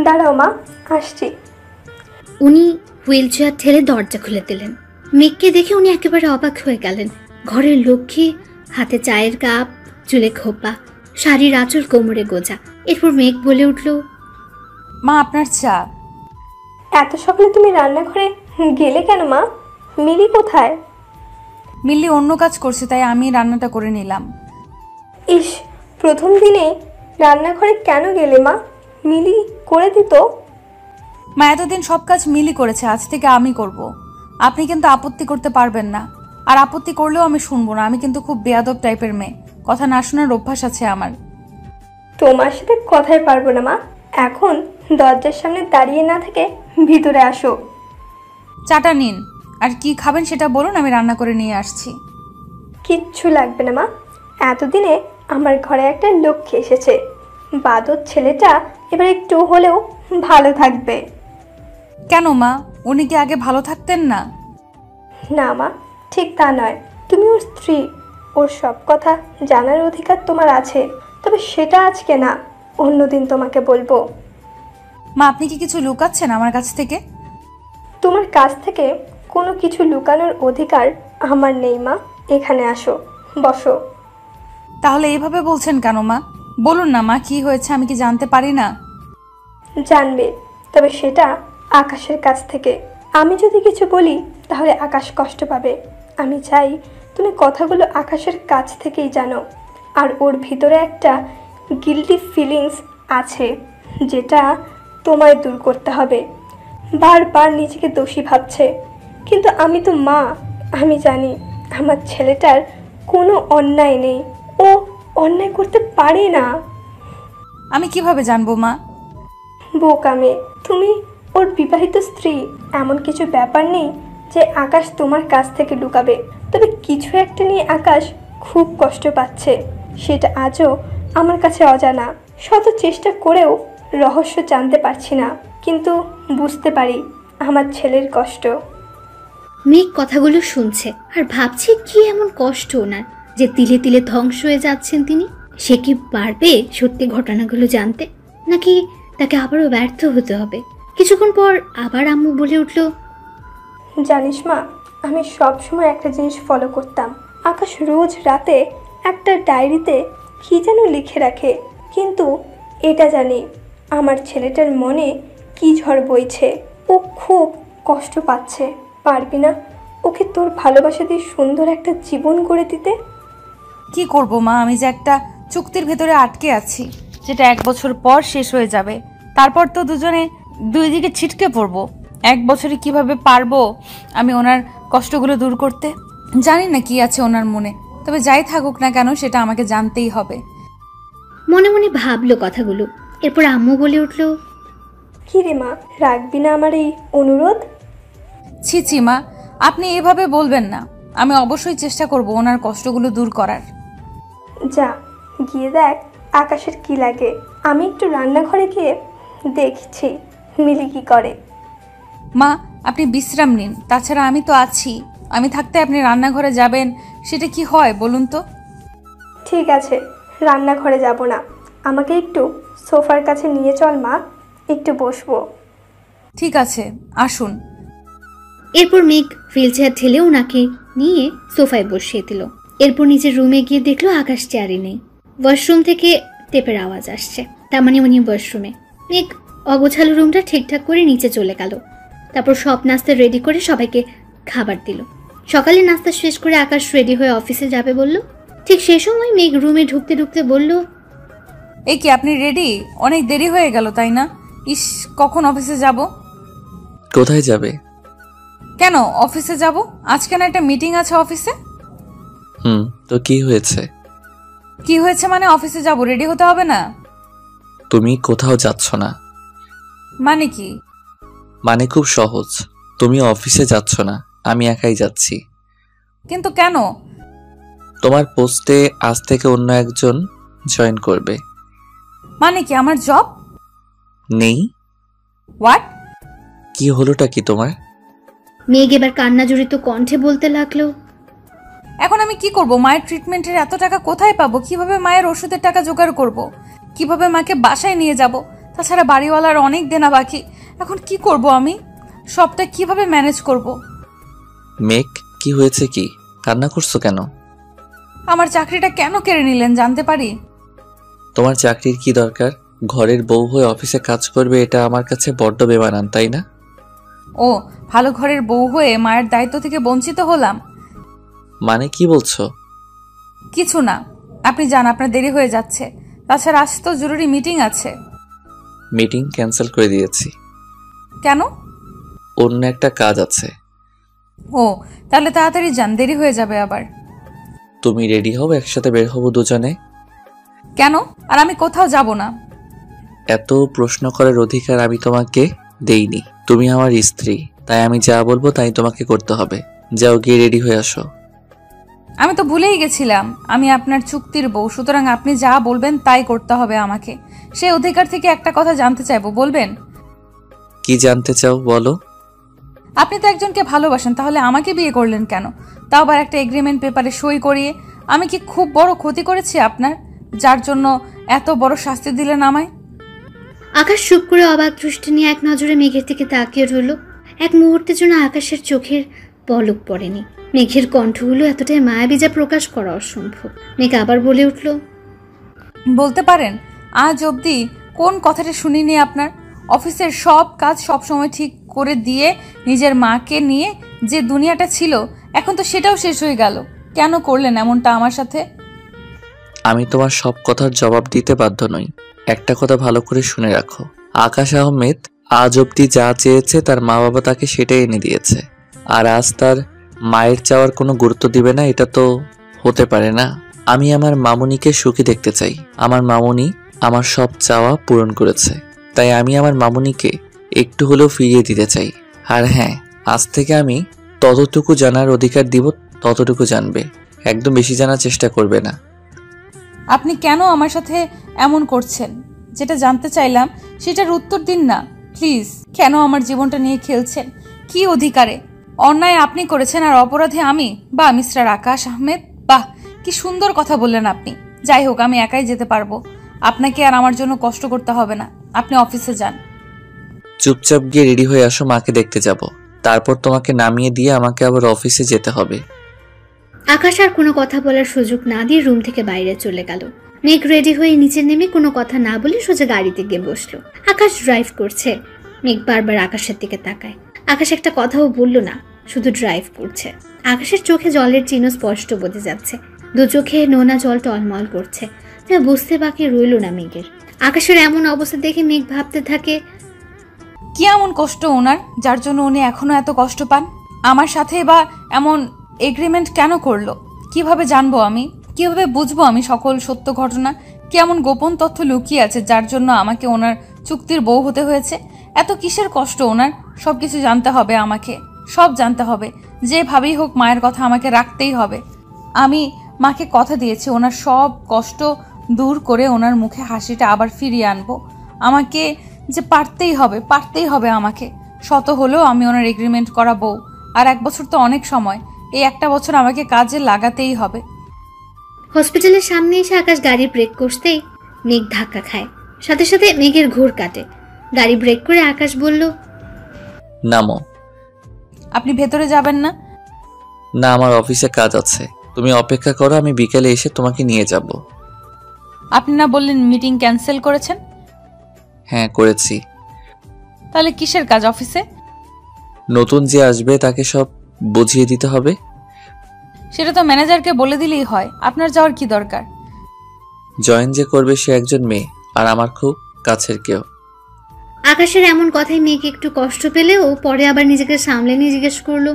[SPEAKER 5] দাঁড়াও মা, আসছি।
[SPEAKER 3] উনি হুইল চেয়ার ঠেলে দরজা খুলে দিলেন। মেঘকে দেখে উনি একেবারে অবাক হয়ে গেলেন। ঘরের লক্ষ্মী, হাতে চায়ের কাপ, চুলে খোপা, শাড়ির আঁচল কোমরে গোজা। এরপর মেঘ বলে উঠল,
[SPEAKER 2] মা, আপনার চা।
[SPEAKER 5] এত সকালে তুমি রান্নাঘরে গেলে কেন মা? মিলি কোথায়?
[SPEAKER 2] মিল্লি অন্য কাজ করছে, তাই আমি রান্নাটা করে নিলাম।
[SPEAKER 5] ইস, প্রথম দিনে রান্নাঘরে কেন গেলে মা? মিলি করে দিত।
[SPEAKER 2] মা এতদিন সব কাজ মিলি করেছে, আজ থেকে আমি করব। আপনি কিন্তু আপত্তি করতে পারবেন না, আর আপত্তি করলেও আমি শুনবো না। আমি কিন্তু খুব বেয়াদব টাইপের মেয়ে, কথা না শোনার অভ্যাস আছে আমার।
[SPEAKER 5] তোমার সাথে কথাই পারবো না মা, এখন দরজার সামনে দাঁড়িয়ে না থেকে ভিতরে আসো।
[SPEAKER 2] চাটা নিন, আর কি খাবেন সেটা বলুন, আমি রান্না করে নিয়ে আসছি।
[SPEAKER 5] কিচ্ছু লাগবে না মা, এতদিনে আমার ঘরে একটা লক্ষ্মী এসেছে, বাদর ছেলেটা এবার একটু হলেও ভালো থাকবে।
[SPEAKER 2] কেন মা, উনি কি আগে ভালো থাকতেন না?
[SPEAKER 5] না মা, ঠিক তা নয়, তুমি ওর স্ত্রী, ওর সব কথা জানার অধিকার তোমার আছে, তবে সেটা আজকে না, অন্যদিন তোমাকে বলবো।
[SPEAKER 2] মা, আপনি কি কিছু লুকাচ্ছেন আমার কাছ থেকে?
[SPEAKER 5] তোমার কাছ থেকে কোনো কিছু লুকানোর অধিকার আমার নেই মা, এখানে আসো, বসো।
[SPEAKER 2] তাহলে এইভাবে বলছেন কেন মা? বলুন না মা, কি হয়েছে, আমি কি জানতে পারি না?
[SPEAKER 5] জানবে, তবে সেটা আকাশের কাছ থেকে। আমি যদি কিছু বলি তাহলে আকাশ কষ্ট পাবে। আমি চাই তুমি কথাগুলো আকাশের কাছ থেকেই জানো। আর ওর ভিতরে একটা গিল্টি ফিলিংস আছে, যেটা তোমায় দূর করতে হবে। বারবার নিজেকে দোষী ভাবছে, কিন্তু আমি তো মা, আমি জানি আমার ছেলেটার কোনো অন্যায় নেই, ও অন্যায় করতে পারে না।
[SPEAKER 2] আমি কিভাবে জানবো মা?
[SPEAKER 5] বোকা মেয়ে তুমি, ওর বিবাহিত স্ত্রী, এমন কিছু ব্যাপার নেই যে আকাশ তোমার কাছ থেকে লুকাবে। তবে কিছু একটা নিয়ে আকাশ খুব কষ্ট পাচ্ছে, সেটা আজও আমার কাছে অজানা। শত চেষ্টা করেও রহস্য জানতে পারছি না, কিন্তু বুঝতে পারি আমার ছেলের কষ্ট।
[SPEAKER 3] মেঘ কথাগুলো শুনছে আর ভাবছে কি এমন কষ্ট ওনার যে তিলে তিলে ধ্বংস হয়ে যাচ্ছেন তিনি। সে কি পারবে সত্যি ঘটনাগুলো জানতে, নাকি তাকে আবারও ব্যর্থ হতে হবে? কিছুক্ষণ পর আবার আম্মু বলে উঠল,
[SPEAKER 5] জানিস মা, আমি সব সময় একটা জিনিস ফলো করতাম। আকাশ রোজ রাতে একটা ডায়েরিতে কি যেন লিখে রাখে, কিন্তু এটা জানি আমার ছেলেটার মনে কি ঝড় বইছে। ও খুব কষ্ট পাচ্ছে। পারবি না ওকে তোর ভালোবাসা দিয়ে সুন্দর একটা জীবন গড়ে দিতে?
[SPEAKER 2] কি করব মা, আমি যে একটা চুক্তির ভেতরে আটকে আছি, যেটা 1 বছর পর শেষ হয়ে যাবে। তারপর তো দুজনে দুই দিকে ছিটকে পড়বো। 1 বছরে কিভাবে পারবো আমি ওনার কষ্টগুলো দূর করতে? জানি না কি আছে ওনার মনে, তবে যাই থাকুক না কেন সেটা আমাকে জানতেই হবে।
[SPEAKER 3] মনে মনে ভাবলো কথাগুলো। এরপর আম্মু বলে উঠল,
[SPEAKER 5] কি রে মা, রাখবি না আমার এই অনুরোধ?
[SPEAKER 2] ছি ছি মা, আপনি এভাবে বলবেন না। আমি অবশ্যই চেষ্টা করব ওনার কষ্টগুলো দূর করার।
[SPEAKER 5] যা গিয়ে দেখ আকাশের কি লাগে। আমি একটু রান্নাঘরে গিয়ে দেখছি মিলি কি করে।
[SPEAKER 2] মা, আপনি বিশ্রাম নিন, তাছাড়া আমি তো আছি। আমি থাকতে আপনি রান্নাঘরে যাবেন, সেটা কি হয় বলুন তো?
[SPEAKER 5] ঠিক আছে, রান্নাঘরে যাব না, আমাকে একটু সোফার কাছে নিয়ে চল মা, একটু বসবো।
[SPEAKER 2] ঠিক আছে, আসুন।
[SPEAKER 3] এরপর মেঘ হুইল চেয়ার ঠেলে ওনাকে নিয়ে সোফায় বসিয়ে দিল। এরপর নিজের রুমে গিয়ে দেখলো আকাশ চেয়ারে নেই। ওয়াশরুম থেকে টেপের আওয়াজ আসছে, তার মানে উনি ওয়াশরুমে। মেঘ অগোছালো রুমটা ঠিকঠাক করে নিচে চলে গেল। তারপর সব নাস্তা রেডি করে সবাইকে খাবার দিল। সকালে নাস্তা শেষ করে আকাশ রেডি হয়ে অফিসে যাবে বলল। ঠিক সে সময় মেঘ রুমে ঢুকতে ঢুকতে বলল,
[SPEAKER 2] এই কি আপনি রেডি? অনেক দেরি হয়ে গেল তাই না? ইস, কখন অফিসে যাব?
[SPEAKER 1] কোথায় যাবে?
[SPEAKER 2] কেন অফিসে যাব? আজকে না একটা মিটিং আছে অফিসে।
[SPEAKER 1] তো কি হয়েছে?
[SPEAKER 2] কি হয়েছে মানে অফিসে যাব, রেডি হতে হবে না?
[SPEAKER 1] তুমি কোথাও যাচ্ছ না।
[SPEAKER 2] মানে কি?
[SPEAKER 1] মানে খুব সহজ, তুমি অফিসে যাচ্ছ না, আমি একাই যাচ্ছি।
[SPEAKER 2] কিন্তু কেন?
[SPEAKER 1] তোমার পোস্টে আজ থেকে অন্য একজন জয়েন করবে।
[SPEAKER 2] মানে কি, আমার জব
[SPEAKER 1] নেই?
[SPEAKER 2] হোয়াট?
[SPEAKER 1] কি হলোটা কি তোমার?
[SPEAKER 3] মেঘ এবার কান্না জড়িত কণ্ঠে বলতে লাগলো,
[SPEAKER 2] এখন আমি কি করব? মায়ের ট্রিটমেন্টের এত টাকা কোথায় পাবো? কিভাবে মায়ের ওষুধের টাকা জোগাড় করব? কিভাবে মাকে বাসায় নিয়ে যাব? তাছাড়া বাড়িওয়ালার অনেক দেনা বাকি। এখন কি করব আমি? সবটা কিভাবে ম্যানেজ করব?
[SPEAKER 1] মেঘ, কি হয়েছে? কি কান্না করছো কেন?
[SPEAKER 2] আমার চাকরিটা কেন কেড়ে নিলেন জানতে পারি?
[SPEAKER 1] তোমার চাকরির কি দরকার? ঘরের বউ হয়ে অফিসে কাজ করবে, এটা আমার কাছে বড্ড বেমানান, তাই না?
[SPEAKER 2] ও, ভালো ঘরের বউ হয়ে মায়ের দায়িত্ব থেকে বঞ্চিত হলাম?
[SPEAKER 1] মানে কি বলছো?
[SPEAKER 2] কিছু না, আপনি যান, আপনার দেরি হয়ে যাচ্ছে। তাছাড়া আজ তো জরুরি মিটিং আছে।
[SPEAKER 1] মিটিং ক্যান্সেল করে দিয়েছি।
[SPEAKER 2] কেন?
[SPEAKER 1] অন্য একটা কাজ আছে।
[SPEAKER 2] ও, তাহলে তাড়াতাড়ি যান, দেরি হয়ে যাবে আবার।
[SPEAKER 1] তুমি রেডি হও, একসাথে বের হবো দুজনে।
[SPEAKER 2] কেন? আর আমি কোথাও যাব না।
[SPEAKER 1] এত প্রশ্ন করার অধিকার আমি তোমাকে দেইনি। তুমি আমার স্ত্রী, তাই আমি যা বলবো তাই তোমাকে করতে হবে। যাও, গিয়ে রেডি হয়ে আসো।
[SPEAKER 2] আমি তো ভুলেই গেছিলাম আমি আপনার চুক্তির বউ, সুতরাং আপনি যা বলবেন তাই করতে হবে আমাকে। সেই অধিকার থেকে একটা কথা জানতে চাইবো, বলবেন?
[SPEAKER 1] কি জানতে চাও বলো।
[SPEAKER 2] আপনি তো একজনকে ভালোবাসেন, তাহলে আমাকে বিয়ে করলেন কেন? তাও আবার একটা এগ্রিমেন্ট পেপারে সই করিয়ে। আমি কি খুব বড় ক্ষতি করেছি আপনার, যার জন্য এত বড় শাস্তি দিলেন আমায়?
[SPEAKER 3] আকাশ চুপ করে অবাক দৃষ্টি নিয়ে এক নজরে মেঘের দিকে তাকিয়ে রইল। এক মুহূর্তের জন্য আকাশের চোখের পলক পড়েনি। মেঘের কণ্ঠগুলো এতটাই মায়াবী যা প্রকাশ করা অসম্ভব। মেঘ আবার বলে উঠল,
[SPEAKER 2] বলতে পারেন আজ অবধি কোন কথাটা শুনিনি আপনার? অফিসের সব কাজ সব সময় ঠিক করে দিয়ে নিজের মাকে নিয়ে যে দুনিয়াটা ছিল, এখন তো সেটাও শেষ হয়ে গেল। কেন করলেন এমনটা আমার সাথে?
[SPEAKER 1] আমি তোমার সব কথার জবাব দিতে বাধ্য নই। একটা কথা ভালো করে শুনে রাখো, আকাশ আহমেদ আজ অব্দি যা চেয়েছে তার মা বাবা তাকে সেটাই এনে দিয়েছে। আর আজ তার মায়ের চাওয়ার কোনো গুরুত্ব দিবে না, এটা তো হতে পারে না। আমি আমার মামুনিকে সুখী দেখতে চাই। আমার মামুনি আমার সব চাওয়া পূরণ করেছে, তাই আমি আমার মামুনিকে একটু হলেও ফিরিয়ে দিতে চাই। আর হ্যাঁ, আজ থেকে আমি ততটুকু জানার অধিকার দিব, ততটুকু জানবে, একদম বেশি জানার চেষ্টা করবে না।
[SPEAKER 2] আপনি কেন আমার সাথে এমন করছেন? যেটা জানতে চাইলাম সেটার উত্তর দিন না প্লিজ। কেন আমার জীবনটা নিয়ে খেলছেন? কি অধিকারে? অন্যায় আপনি করেছেন আর অপরাধী আমি? বাহ মিস্টার আকাশ আহমেদ, বাহ, কি সুন্দর কথা বললেন আপনি। যাই হোক, আমি একাই যেতে পারবো, আপনাকে আর আমার জন্য কষ্ট করতে হবে না। আপনি অফিসে যান।
[SPEAKER 1] চুপচাপ গিয়ে রেডি হয়ে আসো, মাকে দেখতে যাব। তারপর তোমাকে নামিয়ে দিয়ে আমাকে আবার অফিসে যেতে হবে।
[SPEAKER 3] আকাশ আর কোনো কথা বলার সুযোগ না দিয়ে রুম থেকে বাইরে চলে গেল। মেঘ রেডি হয়ে নিচে নেমে কোনো কথা না বলে সোজা গাড়িতে গিয়ে বসলো। আকাশ ড্রাইভ করছে। মেঘ বারবার আকাশের দিকে তাকায়। আকাশ একটা কথাও বলল না, শুধু ড্রাইভ করছে। আকাশের চোখে জলের চিহ্ন স্পষ্ট বোঝা যাচ্ছে। দু চোখে নোনা জল টলমল করছে, যা বুঝতে বাকি রইল না মেঘের। আকাশের এমন অবস্থা দেখে মেঘ ভাবতে থাকে,
[SPEAKER 2] কি এমন কষ্ট ওনার, যার জন্য উনি এখনো এত কষ্ট পান? আমার সাথে বা এমন এগ্রিমেন্ট কেন করলো? কিভাবে জানবো আমি? কিভাবে বুঝবো আমি সকল সত্য ঘটনা? কি এমন গোপন তথ্য লুকিয়ে আছে যার জন্য আমাকে ওনার চুক্তির বউ হতে হয়েছে? এত কিসের কষ্ট ওনার? সবকিছু জানতে হবে আমাকে, সব জানতে হবে। যেভাবেই হোক মায়ের কথা আমাকে রাখতেই হবে। আমি মাকে কথা দিয়েছি ওনার সব কষ্ট দূর করে ওনার মুখে হাসিটা আবার ফিরিয়ে আনবো। আমাকে যে পারতেই হবে আমাকে। শত হলেও আমি ওনার এগ্রিমেন্ট করা বউ। আর 1 বছর তো অনেক সময়, এই একটা বছর আমাকে কাজে লাগাতেই হবে।
[SPEAKER 3] হসপিটালের সামনে এসে আকাশ গাড়ি ব্রেক করতেই মেঘ ধাক্কা খায়। সাথে সাথে মেঘের ঘোর কাটে। গাড়ি ব্রেক করে আকাশ বলল,
[SPEAKER 1] নামো।
[SPEAKER 2] আপনি ভেতরে যাবেন না?
[SPEAKER 1] না, আমার অফিসে কাজ আছে, তুমি অপেক্ষা করো, আমি বিকেলে এসে তোমাকে নিয়ে যাব।
[SPEAKER 2] আপনি না বললেন মিটিং ক্যান্সেল করেছেন?
[SPEAKER 1] হ্যাঁ, করেছি।
[SPEAKER 2] তাহলে কিসের কাজ অফিসে?
[SPEAKER 1] নতুন যে আসবে তাকে সব বুঝিয়ে দিতে হবে।
[SPEAKER 2] সেটা তো ম্যানেজারকে বলে দিলেই হয়, আপনার যাওয়ার কি দরকার?
[SPEAKER 1] জয়েন যে করবে সে একজন মেয়ে, আর আমার খুব কাছের কেউ।
[SPEAKER 3] আকাশের এমন কথায় মেঘ একটু কষ্ট পেলেও পরে আবার নিজেকে সামলে নিয়ে জিজ্ঞেস করলো,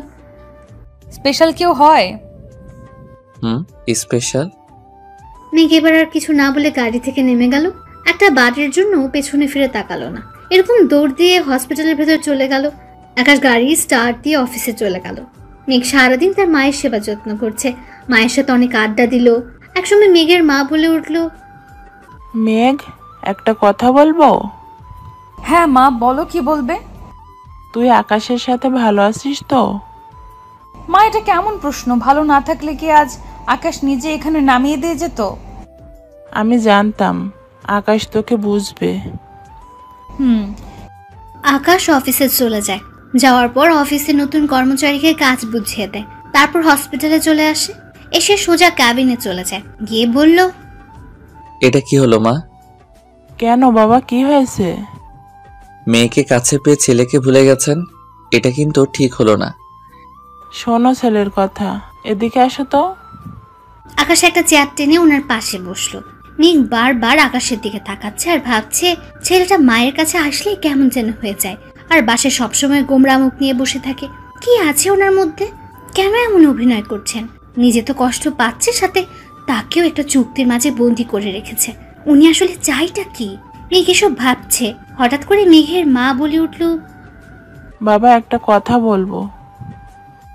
[SPEAKER 2] স্পেশাল কেউ হয়?
[SPEAKER 1] স্পেশাল?
[SPEAKER 3] মেঘ এবার আর কিছু না বলে গাড়ি থেকে নেমে গেল। একটা বাড়ির জন্য পেছনে ফিরে তাকালো না, এরকম দৌড় দিয়ে হসপিটালের ভেতর চলে গেল। আকাশ গাড়ি স্টার্ট দিয়ে অফিসে চলে গেল। মেঘ সারাদিন তার মায়ের সেবা যত্ন করছে, মায়ের সাথে অনেক আড্ডা দিল। একসময় মেঘের মা বলে উঠল,
[SPEAKER 8] মেঘ, একটা কথা বলবো?
[SPEAKER 2] হ্যাঁ মা, বলো, কি বলবে?
[SPEAKER 8] তুই আকাশের সাথে ভালো আছিস তো?
[SPEAKER 2] মা, এটা কেমন প্রশ্ন? ভালো না থাকলে কি আজ আকাশ নিজে এখানে নামিয়ে দিয়ে যেত?
[SPEAKER 8] আমি জানতাম আকাশ তোকে বুঝবে।
[SPEAKER 3] আকাশ অফিসে চলে যায়। যাওয়ার পর অফিসে নতুন কর্মচারীকে কাজ বুঝিয়ে দেয়। তারপর হসপিটালে চলে আসে। এসে সোজা ক্যাবিনে চলে যায়। গিয়ে বলল,
[SPEAKER 1] এটা কি হলো মা?
[SPEAKER 8] কেন বাবা, কি হয়েছে?
[SPEAKER 1] মেয়েকে কাছে পেয়ে ছেলেকে ভুলে গেছেন, এটা কিন্তু ঠিক হলো না।
[SPEAKER 8] শোনো ছেলের কথা, এদিকে আসো তো।
[SPEAKER 3] আকাশ একটা চেয়ার টেনে ওনার পাশে বসলো। মেঘ বারবার আকাশের দিকে তাকাচ্ছে আর ভাবছে ছেলেটা মায়ের কাছে আসলে কেমন যেন হয়ে যায়, আর বাসায় সবসময় গোমরা মুখ নিয়ে বসে থাকে। কি আছে ওনার মধ্যে? কেন এমন অভিনয় করছেন? নিজে তো কষ্ট পাচ্ছে, সাথে তাকেও একটা চুক্তির মাঝে বন্দি করে রেখেছে। উনি আসলে চাইটা কি? মেঘ এসব ভাবছে, হঠাৎ করে মেঘের মা বলে উঠল,
[SPEAKER 8] বাবা একটা কথা বলবো।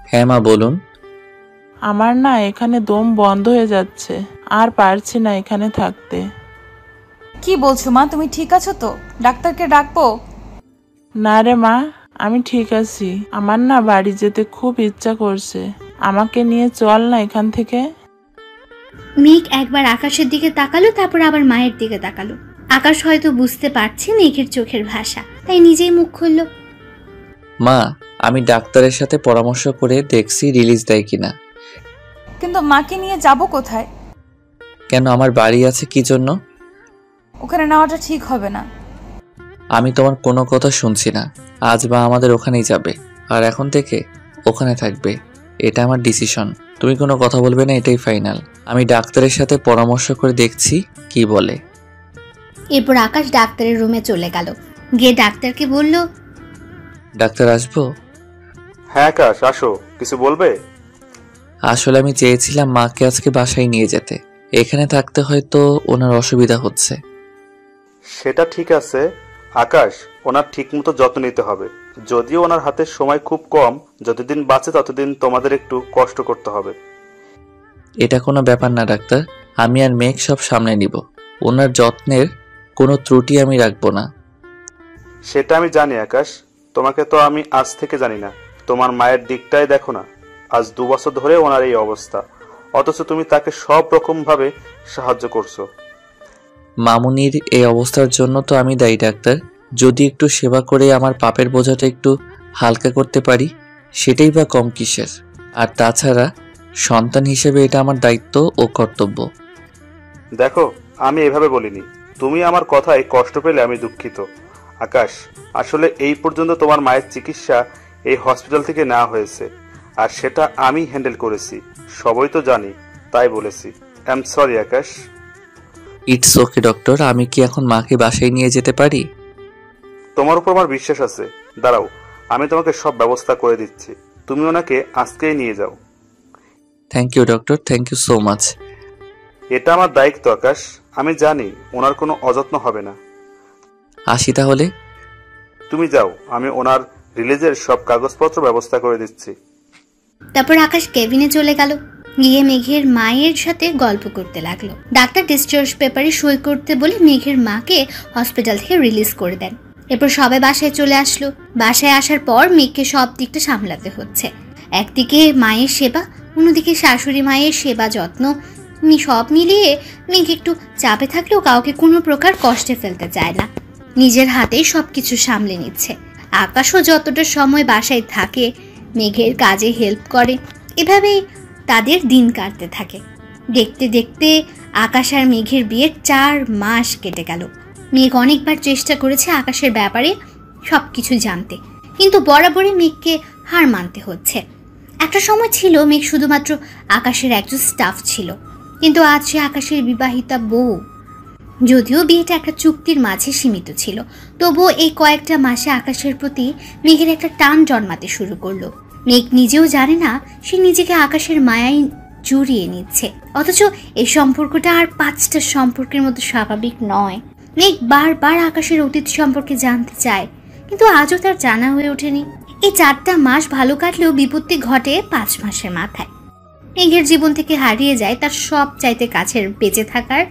[SPEAKER 1] হ্যাঁ মা বলুন।
[SPEAKER 8] আমার না এখানে দম বন্ধ হয়ে যাচ্ছে, আর পারছি না এখানে থাকতে।
[SPEAKER 2] কি বলছো মা? তুমি ঠিক আছো তো? ডাক্তারকে ডাকবো?
[SPEAKER 8] না রে মা, আমি ঠিক আছি। আমার না বাড়ি যেতে খুব ইচ্ছা করছে, আমাকে নিয়ে চল না এখান থেকে।
[SPEAKER 3] মেঘ একবার আকাশের দিকে তাকালো, তারপর আবার মায়ের দিকে তাকালো। আকাশ হয়তো বুঝতে পারছে মেঘের চোখের ভাষা, তাই নিজেই মুখ খুলল,
[SPEAKER 1] মা আমি ডাক্তারের সাথে পরামর্শ করে দেখছি রিলিজ দেয় কিনা।
[SPEAKER 2] কিন্তু মাকে নিয়ে যাব কোথায়?
[SPEAKER 1] কেন, আমার বাড়ি আছে কি জন্য?
[SPEAKER 2] ওখানে নেওয়াটা ঠিক হবে না।
[SPEAKER 1] আমি তোমার কোনো কথা শুনছি না। আজ বা আমাদের ওখানেই যাবে, আর এখন থেকে ওখানে থাকবে, এটা আমার ডিসিশন। তুমি কোনো কথা বলবে না, এটাই ফাইনাল। আমি ডাক্তারের সাথে পরামর্শ করে দেখছি কি বলে।
[SPEAKER 3] এরপর আকাশ ডাক্তারের রুমে চলে গেল। গিয়ে ডাক্তারকে বলল,
[SPEAKER 1] ডাক্তার আসবো?
[SPEAKER 7] হ্যাঁ আকাশ, আসো। কিছু বলবে?
[SPEAKER 1] আসলে আমি চেয়েছিলাম মাকে আজকে বাসায় নিয়ে যেতে, এখানে থাকতে হয়তো ওনার অসুবিধা হচ্ছে।
[SPEAKER 7] সেটা ঠিক আছে আকাশ, ওনার ঠিকমতো যত্ন নিতে হবে। যদিও ওনার হাতে সময় খুব কম, যতদিন বাঁচে ততদিন তোমাদের একটু কষ্ট করতে হবে।
[SPEAKER 1] এটা কোনো ব্যাপার না ডাক্তার, আমি আর মেঘ সব সামনে নিব। ওনার যত্নের কোনো ত্রুটি আমি রাখবো না।
[SPEAKER 7] সেটা আমি জানি আকাশ, তোমাকে তো আমি আজ থেকে জানি না। তোমার মায়ের দিকটাই দেখো না, আজ 2 বছর ধরে ওনার এই অবস্থা, অথচ তুমি তাকে সব রকম ভাবে সাহায্য করছো।
[SPEAKER 1] মামুনির এই অবস্থার জন্য তো আমি দায়ী ডাক্তার। যদি একটু সেবা করে আমার পাপের বোঝাটা একটু হালকা করতে পারি, সেটাই বা কম কিসের। আর তাছাড়া সন্তান হিসেবে এটা আমার দায়িত্ব ও কর্তব্য।
[SPEAKER 7] দেখো, আমি এভাবে বলিনি। তুমি আমার কথায় কষ্ট পেলে আমি দুঃখিত আকাশ। আসলে এই পর্যন্ত তোমার মায়ের চিকিৎসা এই হসপিটাল থেকে নেওয়া হয়েছে, আর সেটা আমি হ্যান্ডেল করেছি। সবই তো জানি, তাই বলেছি। I am sorry Akash.
[SPEAKER 1] It's okay doctor, আমি কি এখন মাকে বাসায় নিয়ে যেতে পারি?
[SPEAKER 7] তোমার উপর আমার বিশ্বাস আছে। দাঁড়াও, আমি তোমাকে সব ব্যবস্থা করে দিচ্ছি। তুমি ওনাকে আজকেই নিয়ে যাও।
[SPEAKER 1] Thank you doctor, thank you so much.
[SPEAKER 7] এটা আমার দায়িত্ব আকাশ। আমি জানি ওনার কোনো অযত্ন হবে না।
[SPEAKER 1] আসি তাহলে।
[SPEAKER 7] তুমি যাও, আমি ওনার রিলিজের সব কাগজপত্র ব্যবস্থা করে দিচ্ছি।
[SPEAKER 3] তারপর আকাশ কেবিনে চলে গেল। গিয়ে মেঘের মায়ের সাথে গল্প করতে লাগলো। ডাক্তার ডিসচার্জ পেপারে সই করতে বলে মেঘের মাকে হসপিটাল থেকে রিলিজ করে দেন। এরপর সবাই বাসায় চলে আসলো। বাসায় আসার পর মেঘকে সব দিকটা সামলাতে হচ্ছে। একদিকে মায়ের সেবা, অন্যদিকে শাশুড়ি মায়ের সেবা যত্ন, সব মিলিয়ে মেঘ একটু চাপে থাকলেও কাউকে কোনো প্রকার কষ্টে ফেলতে চায় না। নিজের হাতেই সবকিছু সামলে নিচ্ছে। আকাশও যতটা সময় বাসায় থাকে মেঘের কাজে হেল্প করে। এভাবেই তাদের দিন কাটতে থাকে। দেখতে দেখতে আকাশ আর মেঘের বিয়ের 4 মাস কেটে গেল। মেঘ অনেকবার চেষ্টা করেছে আকাশের ব্যাপারে সবকিছু জানতে, কিন্তু বরাবরই মেঘকে হার মানতে হচ্ছে। একটা সময় ছিল মেঘ শুধুমাত্র আকাশের একজন স্টাফ ছিল, কিন্তু আজ সে আকাশের বিবাহিতা বউ। যদিও বিয়েটা একটা চুক্তির মাঝে সীমিত ছিল, তবুও এই কয়েকটা মাসে আকাশের প্রতি মেঘের একটা টান জন্মাতে শুরু করলো। মেঘ নিজেও জানে না সে নিজেকে আকাশের মায়ায় জড়িয়ে নিচ্ছে, অথচ এই সম্পর্কটা আর 5টা সম্পর্কের মতো স্বাভাবিক নয়। মেঘ বারবার আকাশের অতীত সম্পর্কে জানতে চায়, কিন্তু আজও তার জানা হয়ে ওঠেনি। এই 4টা মাস ভালো কাটলেও বিপত্তি ঘটে 5 মাসের মাথায়। মেঘের জীবন থেকে হারিয়ে যায় তার সব চাইতে কাছের বেঁচে থাকার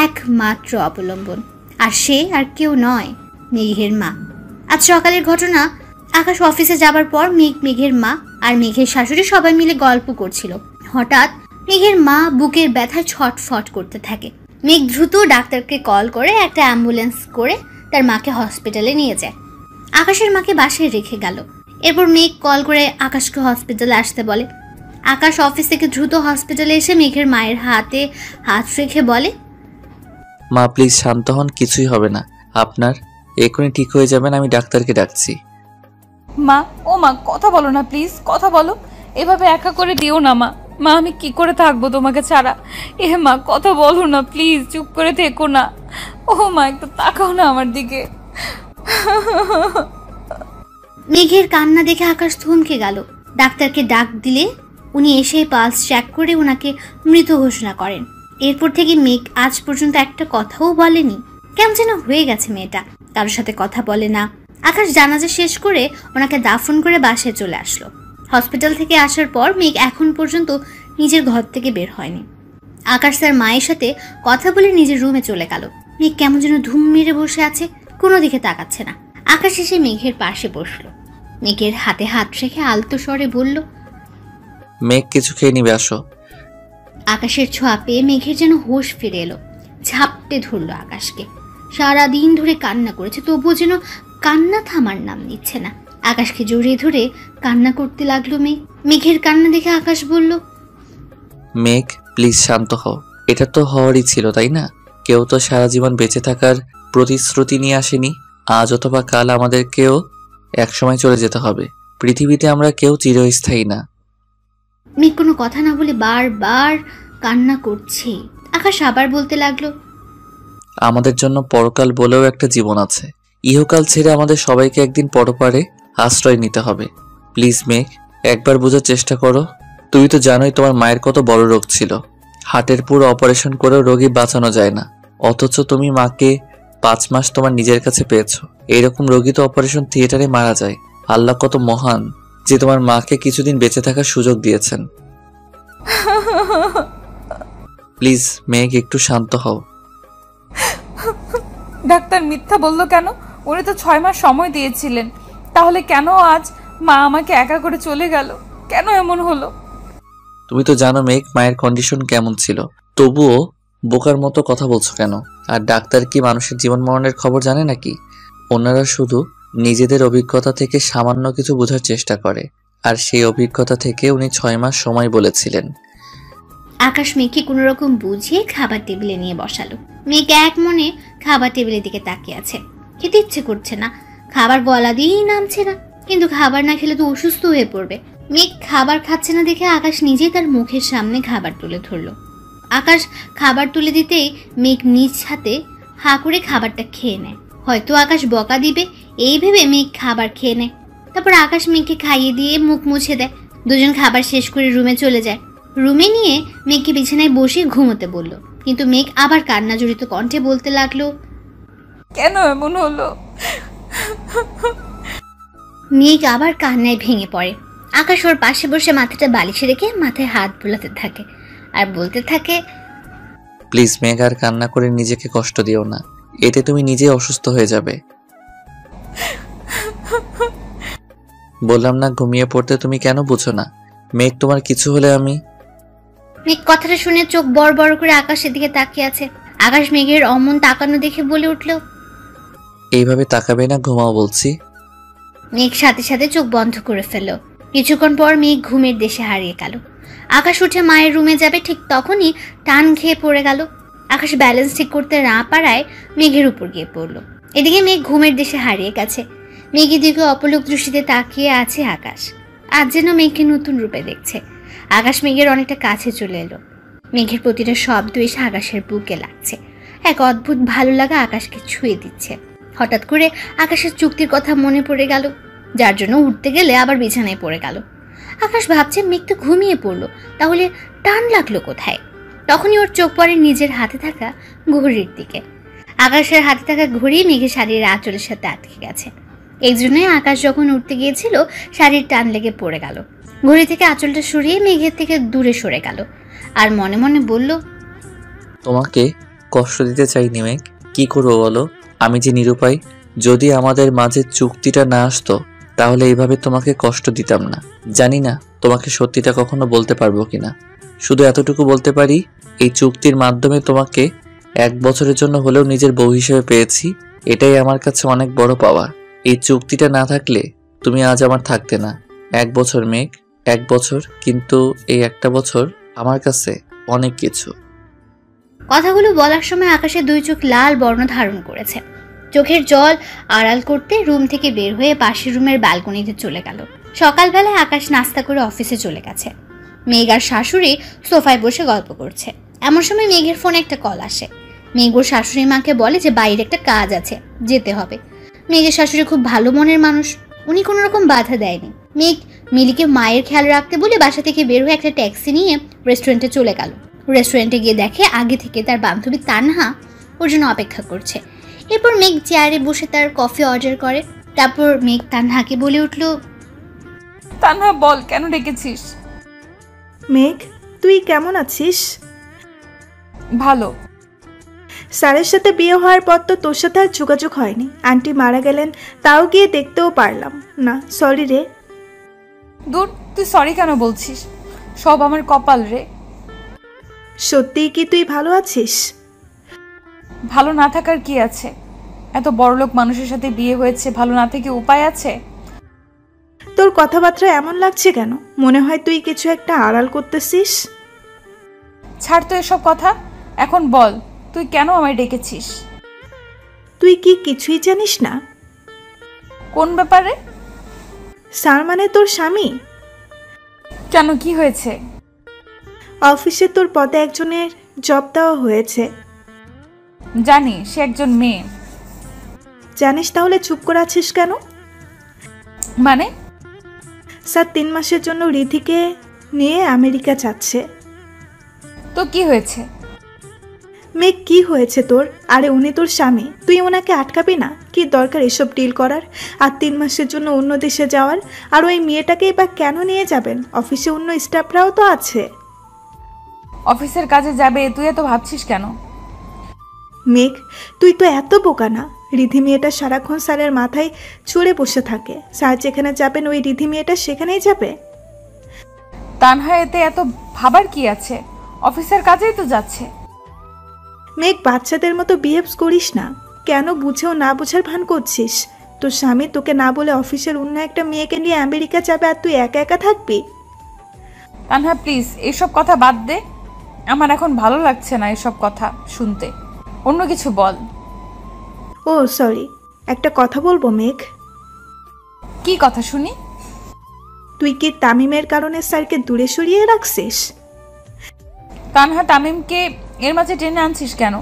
[SPEAKER 3] একমাত্র অবলম্বন, আর সে আর কেউ নয়, মেঘের মা। আজ সকালের ঘটনা। আকাশ অফিসে যাবার পর মেঘের মা আর মেঘের শাশুড়ি সবাই মিলে গল্প করছিল। হঠাৎ মেঘের মা বুকের ব্যথায় ছটফট করতে থাকে। মেঘ দ্রুত ডাক্তারকে কল করে একটা অ্যাম্বুলেন্স করে তার মাকে হসপিটালে নিয়ে যায়। আকাশের মাকে বাসায় রেখে গেল। এরপর মেঘ কল করে আকাশকে হসপিটালে আসতে বলে। আকাশ অফিস থেকে দ্রুত হসপিটালে এসে মেঘের মায়ের হাতে হাত রেখে বলে,
[SPEAKER 1] মা প্লিজ শান্ত হন, কিছুই হবে না আপনার, এখনই ঠিক হয়ে যাবেন, আমি ডাক্তারকে ডাকছি।
[SPEAKER 2] মা, ও মা, কথা বলো না প্লিজ, কথা বলো। এভাবে একা করে দিও না মা। মা আমি কি করে থাকবো তোমাকে ছাড়া? এ মা কথা বলো না প্লিজ, চুপ করে থেকো না। ও মা একটু তাকাও না আমার দিকে।
[SPEAKER 3] মেঘের কান্না দেখে আকাশ থমকে গেল। ডাক্তারকে ডাক দিলে উনি এসে পালস চেক করে ওনাকে মৃত ঘোষণা করেন। এরপর থেকে মেঘ আজ পর্যন্ত একটা কথাও বলেনি। কেমন যেন হয়ে গেছে মেয়েটা, কারোর সাথে কথা বলে না। আকাশ জানাজা শেষ করে ওনাকে দাফন করে বাসায় চলে আসলো। হসপিটাল থেকে আসার পর মেঘ এখন পর্যন্ত নিজের ঘর থেকে বের হয়নি। আকাশ তার মায়ের সাথে কথা বলে নিজের রুমে চলে গেল। মেঘ কেমন যেন ধুম মেরে বসে আছে, কোনো দিকে তাকাচ্ছে না। আকাশ এসে মেঘের পাশে বসলো। মেঘের হাতে হাত রেখে আলতো স্বরে বলল,
[SPEAKER 1] মেঘ কিছু খেয়ে নিবে, আসো।
[SPEAKER 3] আকাশের ছোঁয়া পেয়ে মেঘের যেন হোশ ফিরে এলো। ঝাপটে ধরলো আকাশকে। সারাদিন ধরে কান্না করেছে, তবুও যেন কান্না থামার নাম নিচ্ছে না। আকাশকে জড়িয়ে ধরে কান্না করতে লাগলো মেঘ। মেঘের কান্না দেখে আকাশ বলল,
[SPEAKER 1] মেঘ প্লিজ শান্ত হও। এটা তো হওয়ারই ছিল, তাই না? কেউ তো সারা জীবন বেঁচে থাকার প্রতিশ্রুতি নিয়ে আসেনি। আজ অথবা কাল আমাদেরকেও একসময় চলে যেতে হবে। পৃথিবীতে আমরা কেউ চিরস্থায়ী না।
[SPEAKER 3] মেঘ কোনো কথা না বলে বারবার কান্না করছে। আকাশ আবার বলতে লাগলো,
[SPEAKER 1] আমাদের জন্য পরকাল বলেও একটা জীবন আছে। ইহকাল ছেড়ে আমাদের সবাইকে একদিন পরপারে আশ্রয় নিতে হবে। প্লিজ মেঘ, একবার বোঝার চেষ্টা করো। তুমি তো জানোই তোমার মায়ের কত বড় রোগ ছিল। হার্টের পুরো অপারেশন করেও রোগী বাঁচানো যায় না, অথচ তুমি মাকে 5 মাস তোমার নিজের কাছে পেয়েছো। এইরকম রোগী তো অপারেশন থিয়েটারে মারা যায়। আল্লাহ কত মহান যে তোমার মাকে কিছুদিন বেঁচে থাকার সুযোগ দিয়েছেন। প্লিজ মেঘ, একটু শান্ত হও।
[SPEAKER 2] ডাক্তার মিথ্যা বললো কেন? উনি তো 6 মাস সময় দিয়েছিলেন। তাহলে কেন আজ মা আমাকে একা করে চলে গেল? কেন এমন হলো?
[SPEAKER 1] তুমি তো জানো মেঘ মায়ের কন্ডিশন কেমন ছিল, তবুও বোকার মতো কথা বলছো কেন? আর ডাক্তার কি মানুষের জীবন মরণের খবর জানে নাকি? ওনারা শুধু নিজেদের অভিজ্ঞতা থেকে সামান্য কিছু বোঝার চেষ্টা করে, আর সেই অভিজ্ঞতা থেকে উনি 6 মাস সময় বলেছিলেন।
[SPEAKER 3] আকাশ মেঘকে কোনো রকম বুঝিয়ে খাবার টেবিলে নিয়ে বসালো। মেঘ এক মনে খাবার টেবিলের দিকে তাকিয়ে আছে। খেতে ইচ্ছে করছে না, খাবার গলা দিয়েই নামছে না। কিন্তু খাবার না খেলে তো অসুস্থ হয়ে পড়বে। মেঘ খাবার খাচ্ছে না দেখে আকাশ নিজেই তার মুখের সামনে খাবার তুলে ধরলো। আকাশ খাবার তুলে দিতেই মেঘ নিজ হাতে হা করে খাবারটা খেয়ে নেয়। হয়তো আকাশ বকা দিবে এই ভেবে মেঘ খাবার খেয়ে নেয়। তারপর আকাশ মেঘকে খাইয়ে দিয়ে মুখ মুছে দেয়। দুজন খাবার শেষ করে রুমে চলে যায়। রুমে নিয়ে মেঘকে বিছানায় বসে ঘুমোতে বলল। কিন্তু মেঘ আবার কান্না জড়িত কণ্ঠে বলতে লাগলো,
[SPEAKER 2] কেন এমন হলো?
[SPEAKER 3] মেঘ আবার কান্নায় ভেঙে পড়ে। আকাশ ওর পাশে বসে মাথাটা বালিশে রেখে মাথায় হাত বুলাতে থাকে আর বলতে থাকে,
[SPEAKER 1] প্লিজ মেঘ, আর কান্না করে নিজেকে কষ্ট দিও না। এতে তুমি নিজে অসুস্থ হয়ে যাবে। বললাম না ঘুমিয়ে পড়তে, তুমি কেন বুঝো না? মেঘ, তোমার কিছু হলে আমি।
[SPEAKER 3] মেঘ কথাটা শুনে চোখ বড় বড় করে আকাশের দিকে তাকিয়ে আছে। আকাশ মেঘের অমন তাকানো দেখে বলে উঠল,
[SPEAKER 1] এইভাবে তাকাবে না, ঘুমাও বলছি।
[SPEAKER 3] মেঘ সাথে সাথে চোখ বন্ধ করে ফেলল। কিছুক্ষণ পর মেঘ ঘুমের দেশে হারিয়ে গেল। আকাশ উঠে মায়ের রুমে যাবে, ঠিক তখনই টান খেয়ে পড়ে গেল। আকাশ ব্যালেন্স ঠিক করতে না পারায় মেঘের উপর গিয়ে পড়ল। এদিকে মেঘ ঘুমের দেশে হারিয়ে গেছে। মেঘের দিকে অপলক দৃষ্টিতে তাকিয়ে আছে আকাশ। আজ যেন মেঘকে নতুন রূপে দেখছে। আকাশ মেঘের অনেকটা কাছে চলে এলো। মেঘের প্রতিটা শব্দ এসে আকাশের বুকে লাগছে। এক অদ্ভুত ভালো লাগা আকাশকে ছুঁয়ে দিচ্ছে। হঠাৎ করে আকাশের চুক্তির কথা মনে পড়ে গেল, যার জন্য উঠতে গেলে আবার বিছানায় পড়ে গেল। আকাশ ভাবছে মেঘ তো ঘুমিয়ে পড়লো, তাহলে টান লাগলো কোথায়? তখনই ওর চোখ পড়ে নিজের হাতে থাকা ঘড়ির দিকে। আকাশের হাতে থাকা ঘড়ি মেঘের শাড়ির আঁচলের সাথে আটকে গেছে। এই জন্যই আকাশ যখন উঠতে গিয়েছিল শাড়ির টান লেগে পড়ে গেল। ঘড়ি থেকে আঁচলটা সরিয়ে মেঘের থেকে দূরে সরে গেল আর মনে মনে বলল,
[SPEAKER 1] তোমাকে কষ্ট দিতে চাইনি মেঘ, কি করবো বলো? আমি যে নিরুপায়। যদি আমাদের মাঝে চুক্তিটা না আসতো তাহলে এইভাবে তোমাকে কষ্ট দিতাম না। জানি না তোমাকে সত্যিটা কখনো বলতে পারবো কিনা। শুধু এতটুকু বলতে পারি, এই চুক্তির মাধ্যমে তোমাকে 1 বছরের জন্য হলেও নিজের বউ হিসেবে পেয়েছি। এটাই আমার কাছে অনেক বড় পাওয়া। এই চুক্তিটা না থাকলে তুমি আজ আমার থাকতে না। 1 বছর মেঘ, 1 বছর, কিন্তু এই একটা বছর আমার কাছে অনেক কিছু।
[SPEAKER 3] কথাগুলো বলার সময় আকাশের 2 চোখ লাল বর্ণ ধারণ করেছে। চোখের জল আড়াল করতে রুম থেকে বের হয়ে পাশের রুমের ব্যালকনিতে চলে গেল। সকালবেলায় আকাশ নাস্তা করে অফিসে চলে গেছে। মেঘ আর শাশুড়ি সোফায় বসে গল্প করছে। এমন সময় মেঘের ফোনে একটা কল আসে। মেঘ ওর শাশুড়ি মাকে বলে যে বাইরে একটা কাজ আছে, যেতে হবে। মেঘের শাশুড়ি খুব ভালো মনের মানুষ, উনি কোনো রকম বাধা দেয়নি। মেঘ মিলিকে মায়ের খেয়াল রাখতে বলে বাসা থেকে বের হয়ে একটা ট্যাক্সি নিয়ে রেস্টুরেন্টে চলে গেল। রেস্টুরেন্টে গিয়ে দেখে আগে থেকে তার বান্ধবী তানহা ওর জন্য অপেক্ষা করছে। এরপর মেঘ চেয়ারে বসে তার কফি অর্ডার করে। তারপর মেঘ তানহাকে বলে উঠল,
[SPEAKER 2] তানহা বল, কেন ডেকেছিস?
[SPEAKER 4] মেঘ, তুই কেমন আছিস?
[SPEAKER 2] ভালো।
[SPEAKER 4] স্যারের সাথে বিয়ে হওয়ার পর তো তোর সাথে আর যোগাযোগ হয়নি। আন্টি মারা গেলেন, তাও গিয়ে দেখতেও পারলাম না। সরি রে।
[SPEAKER 2] দূর, তুই সরি কেন বলছিস? সব আমার কপাল রে।
[SPEAKER 4] সত্যিই কি তুই ভালো আছিস?
[SPEAKER 2] ভালো না থাকার কি আছে? এত বড়লোক মানুষের সাথে বিয়ে হয়েছে, ভালো না থেকে উপায় আছে?
[SPEAKER 4] তোর কথাবার্তা এমন লাগছে কেন? মনে হয় তুই কিছু একটা আড়াল করতেছিস।
[SPEAKER 2] ছাড় তো এসব কথা, এখন বল তুই কেন আমায় ডেকেছিস?
[SPEAKER 4] তুই কি কিছুই জানিস না?
[SPEAKER 2] কোন ব্যাপারে?
[SPEAKER 4] স্যার মানে তোর স্বামী।
[SPEAKER 2] কেন, কি হয়েছে?
[SPEAKER 4] অফিসে তোর পদে একজনের জব দেওয়া হয়েছে।
[SPEAKER 2] জানি, সে একজন মেয়ে।
[SPEAKER 4] জানিস, তাহলে চুপ করে আছিস কেন?
[SPEAKER 2] মানে?
[SPEAKER 4] স্যার 3 মাসের জন্য রিধিকে নিয়ে আমেরিকা যাচ্ছে।
[SPEAKER 2] তো কি হয়েছে?
[SPEAKER 4] মেঘ, কি হয়েছে তোর? আরে উনি তোর স্বামী, তুই ওনাকে আটকাবি না? কি দরকার এসব ডিল করার? আর 3 মাসের জন্য অন্য দেশে যাওয়ার? আর ওই মেয়েটাকেই বা কেন নিয়ে যাবেন? অফিসে অন্য স্টাফরাও তো আছে।
[SPEAKER 2] অফিসের কাজে যাবে, তুই এত ভাবছিস কেন?
[SPEAKER 4] মেঘ, তুই তো এত বোকা না। রিধি মেয়েটা সারাক্ষণ স্যারের মাথায় চড়ে বসে থাকে। স্যার যেখানে যাবেন ওই রিধি মেয়েটা সেখানেই যাবে।
[SPEAKER 2] তানহা এতে এত ভাবার কি আছে? অফিসের কাজেই তো যাচ্ছে।
[SPEAKER 4] মেঘ, বাচ্চাদের মতো বিহেভস করিস না। কেন বুঝেও না বোঝার ভান করছিস? তোর স্বামী তোকে না বলে অফিসের অন্য একটা মেয়েকে নিয়ে আমেরিকা যাবে, আর তুই একা একা থাকবি?
[SPEAKER 2] তানহা প্লিজ এসব কথা বাদ দে, আমার এখন ভালো লাগছে না এসব কথা শুনতে। অন্য কিছু বল।
[SPEAKER 4] ও সরি, একটা কথা বলবো মেঘ?
[SPEAKER 2] কি কথা শুনি?
[SPEAKER 4] তুই কি তামিমের কারণে স্যারকে দূরে সরিয়ে রাখছিস?
[SPEAKER 2] তানহা, তামিমকে এর মাঝে টেনে আনছিস কেন?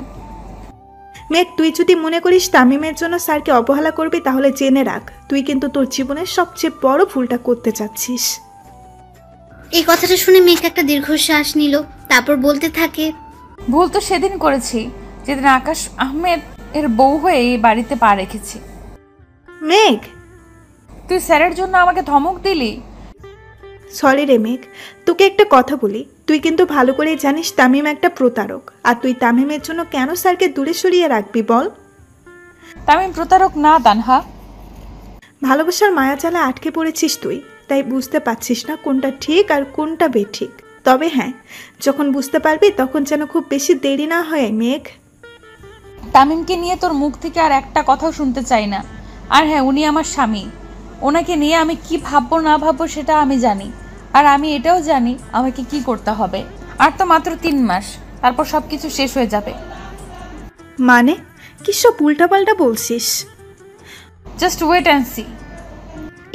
[SPEAKER 4] মেঘ, তুই যদি মনে করিস তামিমের জন্য স্যারকে অবহেলা করবি, তাহলে জেনে রাখ তুই কিন্তু তোর জীবনের সবচেয়ে বড় ভুলটা করতে চাচ্ছিস।
[SPEAKER 3] এই কথাটা শুনে মেঘ একটা দীর্ঘশ্বাস নিল। তারপর বলতে থাকে,
[SPEAKER 2] ভুল তো সেদিন করেছি যেদিন আকাশ আহমেদ এর বউ হয়ে এই বাড়িতে পা রেখেছি।
[SPEAKER 4] মেঘ,
[SPEAKER 2] তুই স্যারের জন্য আমাকে ধমক দিলি।
[SPEAKER 4] সরি রে মেঘ, তোকে একটা কথা বলি। তুই কিন্তু ভালো করেই জানিস তামিম একটা প্রতারক। আর তুই তামিমের জন্য কেন স্যারকে দূরে সরিয়ে রাখবি বল?
[SPEAKER 2] তামিম প্রতারক না তানহা।
[SPEAKER 4] ভালোবাসার মায়াজালে আটকে পড়েছিস তুই, তাই বুঝতে পারছিস না কোনটা ঠিক আর কোনটা বেঠিক। তবে হ্যাঁ, যখন বুঝতে পারবি তখন যেন খুব বেশি দেরি না হয় মেঘ।
[SPEAKER 2] তামিমকে নিয়ে তোর মুখ থেকে আর একটা কথাও শুনতে চাই না। আর হ্যাঁ, উনি আমার স্বামী। ওনাকে নিয়ে আমি কি ভাববো না ভাববো সেটা আমি জানি। আর আমি এটাও জানি আমাকে কি করতে হবে। আর তো মাত্র 3 মাস, তারপর সবকিছু শেষ হয়ে যাবে।
[SPEAKER 4] মানে কি সব উল্টাপাল্টা বলছিস?
[SPEAKER 2] Just wait and see.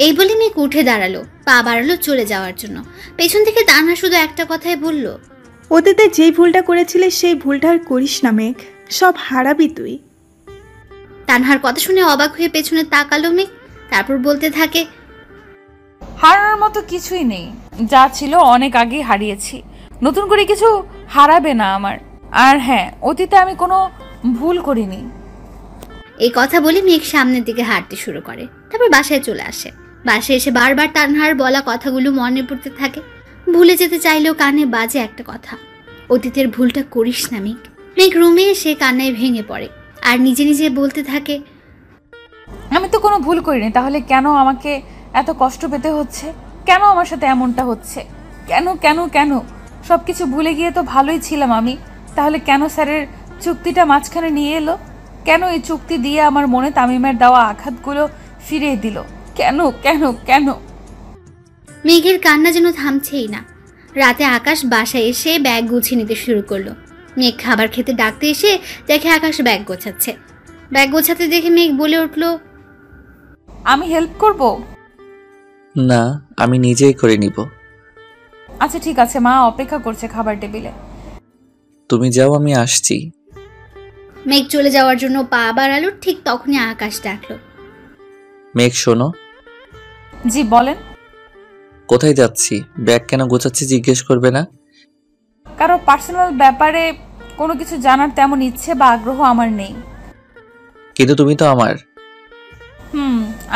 [SPEAKER 3] এই বলে মেঘ উঠে দাঁড়ালো, পা বাড়ালো চলে যাওয়ার জন্য। পেছন থেকে তানহা শুধু একটা কথাই বলল,
[SPEAKER 4] অতীতে যেই ভুলটা করেছিলিস সেই ভুলটা আর করিস না মেঘ, সব হারাবি তুই।
[SPEAKER 3] তানহার কথা শুনে অবাক হয়ে পেছনে তাকালো মেঘ। তারপর বলতে থাকে,
[SPEAKER 2] হারানোর মতো কিছুই নেই, যা ছিল অনেক আগে হারিয়েছি। নতুন করে কিছু হারাবে না আমার। আর হ্যাঁ, অতীতে আমি কোনো ভুল করিনি।
[SPEAKER 3] এই কথা বলে মেঘ সামনের দিকে হাঁটতে শুরু করে। তারপর বাসায় চলে আসে। বাসায় এসে বারবার তানহার বলা কথাগুলো মনে পড়তে থাকে। ভুলে যেতে চাইলেও কানে বাজে একটা কথা, অতীতের ভুলটা করিস না মেঘ। মেঘ রুমে এসে কান্নায় ভেঙে পড়ে আর নিজে নিজে বলতে থাকে,
[SPEAKER 2] আমি তো কোনো ভুল করিনি, তাহলে কেন আমাকে এত কষ্ট পেতে হচ্ছে? কেন আমার সাথে এমনটা হচ্ছে? কেন কেন কেন? সব কিছু ভুলে গিয়ে তো ভালোই ছিলাম আমি। তাহলে কেন স্যারের চুক্তিটা মাঝখানে নিয়ে এলো? কেন এই চুক্তি দিয়ে আমার মনে তামিমের দেওয়া আঘাতগুলো ফিরিয়ে দিল? কেন কেন কেন?
[SPEAKER 3] মেঘের কান্না যেন থামছেই না। রাতে আকাশ বাসায় এসে ব্যাগ গুছিয়ে নিতে শুরু করলো। মেঘ খাবার খেতে ডাকতে এসে দেখে আকাশ ব্যাগ গোছাচ্ছে। ব্যাগ গোছাতে দেখে মেঘ বলে উঠল,
[SPEAKER 2] আমি হেল্প করব?
[SPEAKER 1] না, আমি নিজেই করে নিব।
[SPEAKER 2] আচ্ছা ঠিক আছে, মা অপেক্ষা করছে খাবার টেবিলে।
[SPEAKER 1] তুমি যাও, আমি আসছি।
[SPEAKER 3] মেঘ চলে যাওয়ার জন্য পা বাড়ালো, ঠিক তখনই আকাশ ডাকলো।
[SPEAKER 1] মেঘ শোনো।
[SPEAKER 2] জি বলেন।
[SPEAKER 1] কোথায় যাচ্ছি, ব্যাগ কেন গোছাচ্ছি জিজ্ঞেস করবে না?
[SPEAKER 2] কারো পার্সোনাল ব্যাপারে কোনো কিছু জানার তেমন ইচ্ছে বা আগ্রহ আমার নেই।
[SPEAKER 1] কিন্তু তুমি তো আমার।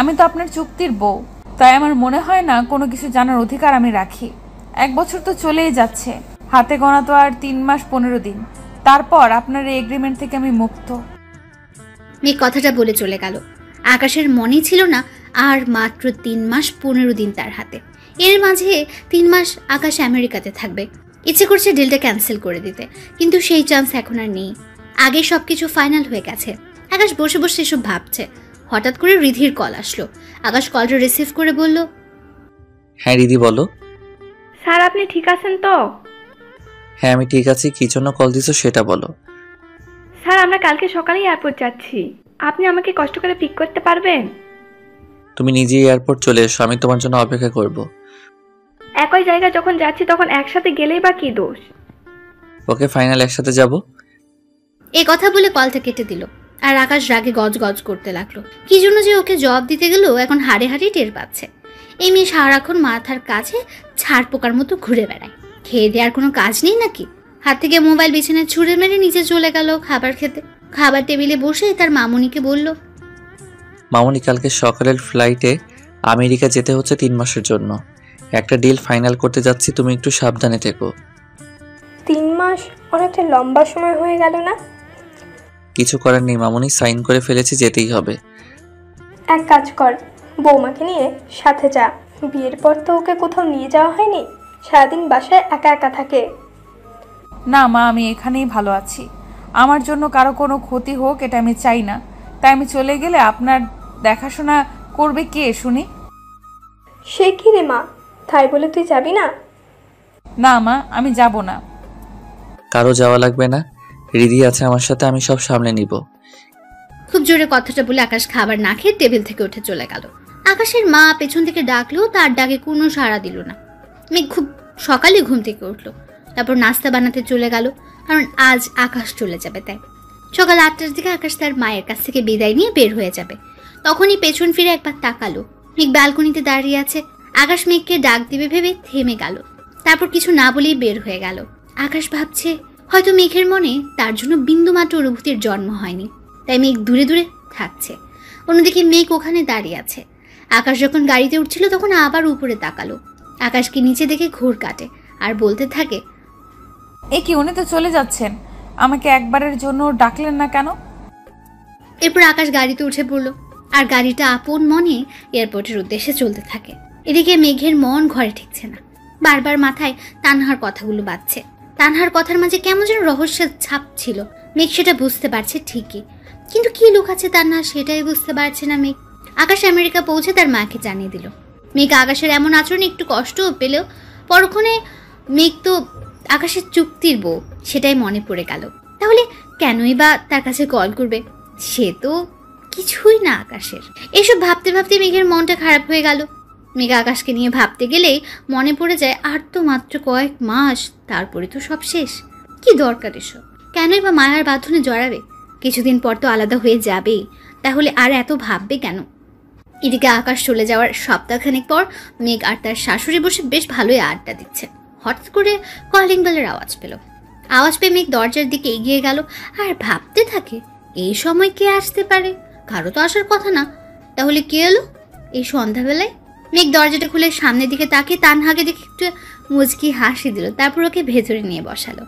[SPEAKER 2] আমি তো আপনার চুক্তির বউ, তাই আমার মনে হয় না কোনো কিছু জানার অধিকার আমি রাখি। 1 বছর তো চলেই যাচ্ছে, হাতে গোনা তো আর 3 মাস 15 দিন। তারপর আপনার এই এগ্রিমেন্ট থেকে আমি মুক্ত।
[SPEAKER 3] মেঘ কথাটা বলে চলে গেল। আকাশের মনেই ছিল না আর মাত্র 3 মাস 15 দিন তার হাতে। এর মাঝে 3 মাস আকাশ আমেরিকাতে থাকবে। ইচ্ছে করছে ডিলটা ক্যান্সেল করে দিতে, কিন্তু সেই চান্স এখন আর নেই। আগে সবকিছু ফাইনাল হয়ে গেছে। আকাশ বসে বসে এসব ভাবছে। হঠাৎ করে রিধির কল আসলো। আকাশ কলটা রিসিভ করে বলল,
[SPEAKER 1] হ্যাঁ রিধি বলো।
[SPEAKER 5] স্যার আপনি ঠিক আছেন তো?
[SPEAKER 1] হ্যাঁ আমি ঠিক আছি, কি জন্য কল দিছো সেটা বলো।
[SPEAKER 5] স্যার আমরা কালকে সকালেই এয়ারপোর্ট যাচ্ছি, আপনি আমাকে কষ্ট করে পিক করতে পারবেন?
[SPEAKER 1] তুমি নিজেই এয়ারপোর্ট চলে এসো, আমি তোমার জন্য অপেক্ষা করব।
[SPEAKER 5] একই জায়গায় যখন যাচ্ছি তখন একসাথে গেলেই বা কি দোষ?
[SPEAKER 1] ওকে ফাইনাল একসাথে যাব।
[SPEAKER 3] এই কথা বলে কলটা কেটে দিল। আর আকাশ রাগে গজ গজ করতে লাগলো। কি জন্য যে ওকে জবাব দিতে গেল এখন হাড়ে হাড়ে টের পাচ্ছে। এই মেয়ে সারাক্ষণ মাথার কাছে ছাড় পোকার মতো ঘুরে বেড়ায়। খেয়ে দেওয়ার কোনো কাজ নেই নাকি? হাত থেকে মোবাইল বিছানায় ছুঁড়ে মেরে নিচে চলে গেল খাবার খেতে। খাবার টেবিলে বসে তার মামুনিকে বলল,
[SPEAKER 1] মামুনি কালকে সকালের ফ্লাইটে আমেরিকা যেতে হচ্ছে 3 মাসের জন্য। একটা ডিল ফাইনাল করতে যাচ্ছি, তুমি একটু সাবধানে থেকো।
[SPEAKER 5] 3 মাস অনেকটা লম্বা সময় হয়ে গেল না?
[SPEAKER 1] কিছু করার নেই মামুনি, সাইন করে ফেলেছি, যেতেই হবে।
[SPEAKER 5] এক কাজ কর, বৌমাকে নিয়ে সাথে যা। বিয়ের পর তো ওকে কোথাও নিয়ে যাওয়া হয়নি, সারাদিন বাসায় একা একা থাকে।
[SPEAKER 2] না মা, আমি এখানেই ভালো আছি। আমার জন্য কারো কোনো ক্ষতি হোক এটা আমি চাই না। তাই আমি চলে গেলে আপনার দেখাশোনা করবে কে শুনি?
[SPEAKER 5] সে কি রে মা, তাই বলে তুই যাবি না?
[SPEAKER 2] না মা, আমি যাব না।
[SPEAKER 1] কারো যাওয়া লাগবে না, রিধি আছে আমার সাথে, আমি সব সামলে নিব।
[SPEAKER 3] খুব জোরে কথাটা বলে আকাশ খাবার না খেয়ে টেবিল থেকে উঠে চলে গেল। আকাশের মা পেছন থেকে ডাকলেও তার ডাকে কোনো সাড়া দিল না। মেঘ খুব সকালে ঘুম থেকে উঠলো, তারপর নাস্তা বানাতে চলে গেল, কারণ আজ আকাশ চলে যাবে তাই। সকাল 8টার দিকে আকাশ তার মায়ের কাছ থেকে বিদায় নিয়ে বের হয়ে যাবে। তখনই পেছন ফিরে একবার তাকালো। মেঘ ব্যালকনিতে দাঁড়িয়ে আছে। আকাশ মেঘকে ডাক দিবে ভেবে থেমে গেল, তারপর কিছু না বলেই বের হয়ে গেল। আকাশ ভাবছে হয়তো মেঘের মনে তার জন্য বিন্দুমাত্র অনুভূতির জন্ম হয়নি, তাই মেঘ দূরে দূরে থাকছে। অন্যদিকে মেঘ ওখানে দাঁড়িয়ে আছে। আকাশ যখন গাড়িতে উঠছিল তখন আবার উপরে তাকালো। আকাশকে নিচে দেখে ঘোর কাটে আর বলতে থাকে,
[SPEAKER 2] এ কি, উনি তো চলে যাচ্ছেন, আমাকে একবারের জন্য ডাকলেন না কেন?
[SPEAKER 3] এরপর আকাশ গাড়িতে উঠে পড়লো আর গাড়িটা আপন মনে এয়ারপোর্টের উদ্দেশ্যে চলতে থাকে। এদিকে মেঘের মন ঘরে ঠেকছে না, বারবার মাথায় তানহার কথাগুলো বাজছে। তানহার কথার মাঝে কেমন যেন রহস্যের ছাপ ছিল। মেঘ সেটা বুঝতে পারছে ঠিকই, কিন্তু কি লুকাচ্ছে তানহা সেটাই বুঝতে পারছে না মেঘ। আকাশ আমেরিকা পৌঁছে তার মাকে জানিয়ে দিল। মেঘ আকাশের এমন আচরণে একটু কষ্টও পেলেও পরক্ষণে মেঘ তো আকাশের চুক্তির বউ, সেটাই মনে পড়ে গেল। তাহলে কেনই বা তার কাছে কল করবে? সে তো কিছুই না আকাশের। এসব ভাবতে ভাবতে মেঘের মনটা খারাপ হয়ে গেল। মেঘ আকাশকে নিয়ে ভাবতে গেলেই মনে পড়ে যায় আর তো মাত্র কয়েক মাস, তারপরে তো সব শেষ। কি দরকার এসব? কেনই বা মায়ার বাঁধনে জড়াবে? কিছুদিন পর তো আলাদা হয়ে যাবেই, তাহলে আর এত ভাববে কেন? এদিকে আকাশ চলে যাওয়ার সপ্তাহখানেক পর মেঘ আর তার শাশুড়ি বসে বেশ ভালোই আড্ডা দিচ্ছে। হঠাৎ করে কলিং বেলের আওয়াজ পেল। আওয়াজ পেয়ে মেঘ দরজার দিকে এগিয়ে গেল আর ভাবতে থাকে, এই সময় কে আসতে পারে? কারো তো আসার কথা না, তাহলে কে এলো এই সন্ধ্যাবেলায়? মেঘ দরজাটা খুলে সামনের দিকে তাকিয়ে তানহাকে দেখে একটু মুচকি হাসি দিল, তারপর ওকে ভেতরে নিয়ে বসালো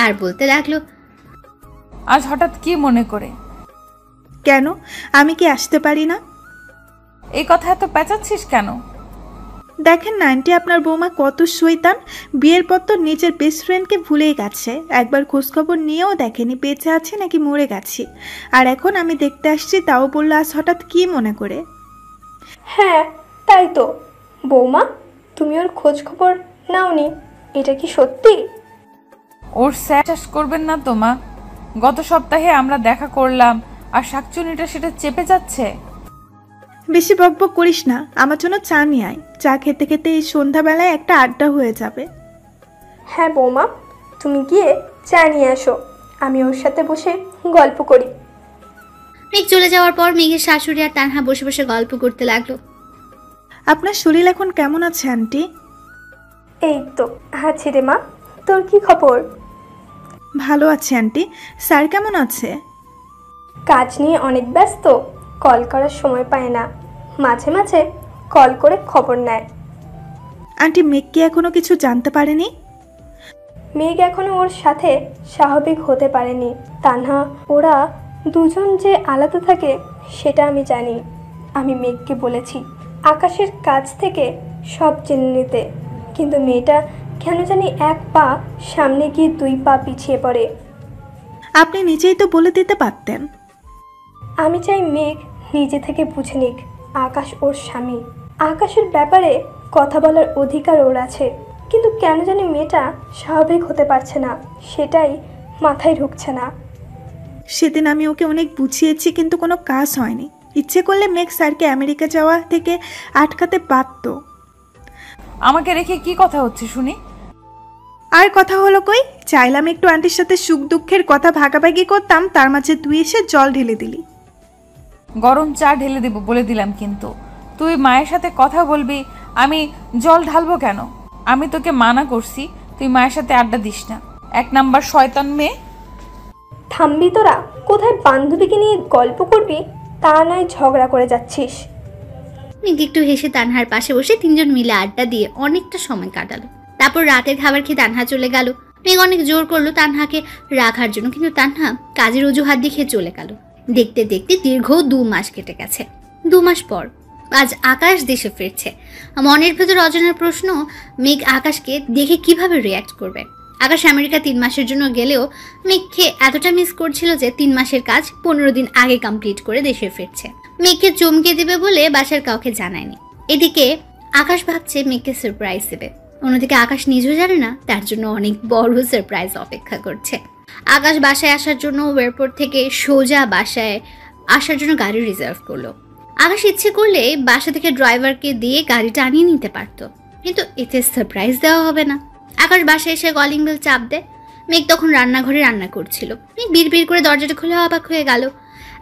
[SPEAKER 3] আর বলতে লাগলো,
[SPEAKER 2] আজ হঠাৎ কি মনে করে?
[SPEAKER 4] কেন, আমি কি আসতে পারি না?
[SPEAKER 2] এই কথা এত পেঁচাচ্ছিস কেন?
[SPEAKER 4] দেখেন না আন্টি, আপনার বৌমা কত শয়তান। বিয়ের পর তো নিজের বেস্ট ফ্রেন্ডকে ভুলেই গেছে, একবার খোঁজখবর নিয়েও দেখেনি বেঁচে আছে নাকি মরে গেছি। আর এখন আমি দেখতে আসছি, তাও বললো আজ হঠাৎ কি মনে করে?
[SPEAKER 5] হ্যাঁ তাই তো। বৌমা, তুমি ওর খোঁজ খবর নাওনি, এটা কি সত্যি?
[SPEAKER 2] ওর স্যাটাস করবেন না তো মা, গত সপ্তাহে আমরা দেখা করলাম আর শাকচুনিটা সেটা চেপে যাচ্ছে।
[SPEAKER 4] বেশি বকবক করিস না, আমার জন্য চা নিয়ে আয়। চা খেতে খেতে এই সন্ধ্যাবেলায় একটা আড্ডা হয়ে যাবে।
[SPEAKER 5] হ্যাঁ বৌমা, তুমি গিয়ে চা নিয়ে আসো, আমি ওর সাথে বসে গল্প করি।
[SPEAKER 3] মেঘ চলে যাওয়ার পর মেঘের শাশুড়ি আর তানহা বসে বসে গল্প করতে লাগলো।
[SPEAKER 4] আপনার শরীর এখন কেমন আছে আন্টি?
[SPEAKER 5] এই তো আছি রে মা, তোর কি খবর?
[SPEAKER 4] ভালো আছে আন্টি। স্যার কেমন আছে?
[SPEAKER 5] কাজ নিয়ে অনেক ব্যস্ত, কল করার সময় পায় না, মাঝে মাঝে কল করে খবর নেয়।
[SPEAKER 4] আন্টি মেঘ কি এখনো কিছু জানতে পারেনি?
[SPEAKER 5] মেঘ এখনো ওর সাথে স্বাভাবিক হতে পারেনি। তানহা ওরা দুজন যে আলাদা থাকে সেটা আমি জানি। আমি মেঘকে বলেছি আকাশের কাছ থেকে সব জেনে নিতে, কিন্তু মেয়েটা কেন জানি এক পা সামনে গিয়ে 2 পা পিছিয়ে পড়ে।
[SPEAKER 4] আপনি নিজেই তো বলে দিতে পারতেন।
[SPEAKER 5] আমি চাই মেঘ নিজে থেকে বুঝে নিক আকাশ ওর স্বামী। আকাশের ব্যাপারে কথা বলার অধিকার ওর আছে, কিন্তু কেন জানি মেয়েটা স্বাভাবিক হতে পারছে না, সেটাই মাথায় ঢুকছে না।
[SPEAKER 4] সেদিন আমি ওকে অনেক বুঝিয়েছি, কিন্তু কোনো কাজ হয়নি। ইচ্ছে করলে মেঘ স্যারকে আমেরিকা যাওয়া থেকে আটকাতে পারত।
[SPEAKER 2] আমাকে রেখে কি কথা হচ্ছে শুনি?
[SPEAKER 4] আর কথা হলো কই? চাইলাম একটু আন্টির সাথে সুখ দুঃখের কথা ভাগাভাগি করতাম, তার মাঝে তুই এসে জল ঢেলে দিলি।
[SPEAKER 2] গরম চা ঢেলে দেবো বলে দিলাম, কিন্তু তুই মায়ের সাথে কথা বলবি, আমি জল ঢালবো কেন? আমি তোকে মানা করছি তুই মায়ের সাথে আড্ডা দিস না। 1 নাম্বার শয়তান মেয়ে।
[SPEAKER 5] থামবি তোরা? কোথায় বান্ধবীকে নিয়ে গল্প করবি, তা নয় ঝগড়া করে যাচ্ছিস।
[SPEAKER 3] মেঘ একটু হেসে তানহার পাশে বসে 3 জন মিলে আড্ডা দিয়ে অনেকটা সময় কাটালো। তারপর রাতের খাবার খেয়ে তানহা চলে গেল। মেঘ অনেক জোর করলো তানহাকে রাখার জন্য, কিন্তু তানহা কাজের অজুহাত দেখিয়ে চলে গেল। দেখতে দেখতে দীর্ঘ 2 মাস কেটে গেছে। 2 মাস পর আজ আকাশ দেশে ফিরছে। মনের ভেতর অজানার প্রশ্ন, মেঘ আকাশকে দেখে কিভাবে রিয়্যাক্ট করবে। আকাশ আমেরিকা 3 মাসের জন্য গেলেও মেঘকে এতটা মিস করছিল যে 3 মাসের কাজ 15 দিন আগে কমপ্লিট করে দেশে ফিরছে। মেঘকে চমকে দেবে বলে বাসার কাউকে জানায়নি। এদিকে আকাশ ভাবছে মেঘকে সারপ্রাইজ দেবে, অন্যদিকে আকাশ নিজেও জানে না তার জন্য অনেক বড় সারপ্রাইজ অপেক্ষা করছে। আকাশ বাসায় আসার জন্য এয়ারপোর্ট থেকে সোজা বাসায় আসার জন্য গাড়ি রিজার্ভ করলো। আকাশ ইচ্ছে করলে বাসা থেকে ড্রাইভারকে দিয়ে গাড়িটা আনিয়ে নিতে পারতো, কিন্তু এতে সারপ্রাইজ দেওয়া হবে না। আকাশ বাসায় এসে কলিং বেল চাপ দেয়। মেঘ তখন রান্নাঘরে রান্না করছিল। মেঘ বিড় করে দরজাটা খুলে অবাক হয়ে গেল।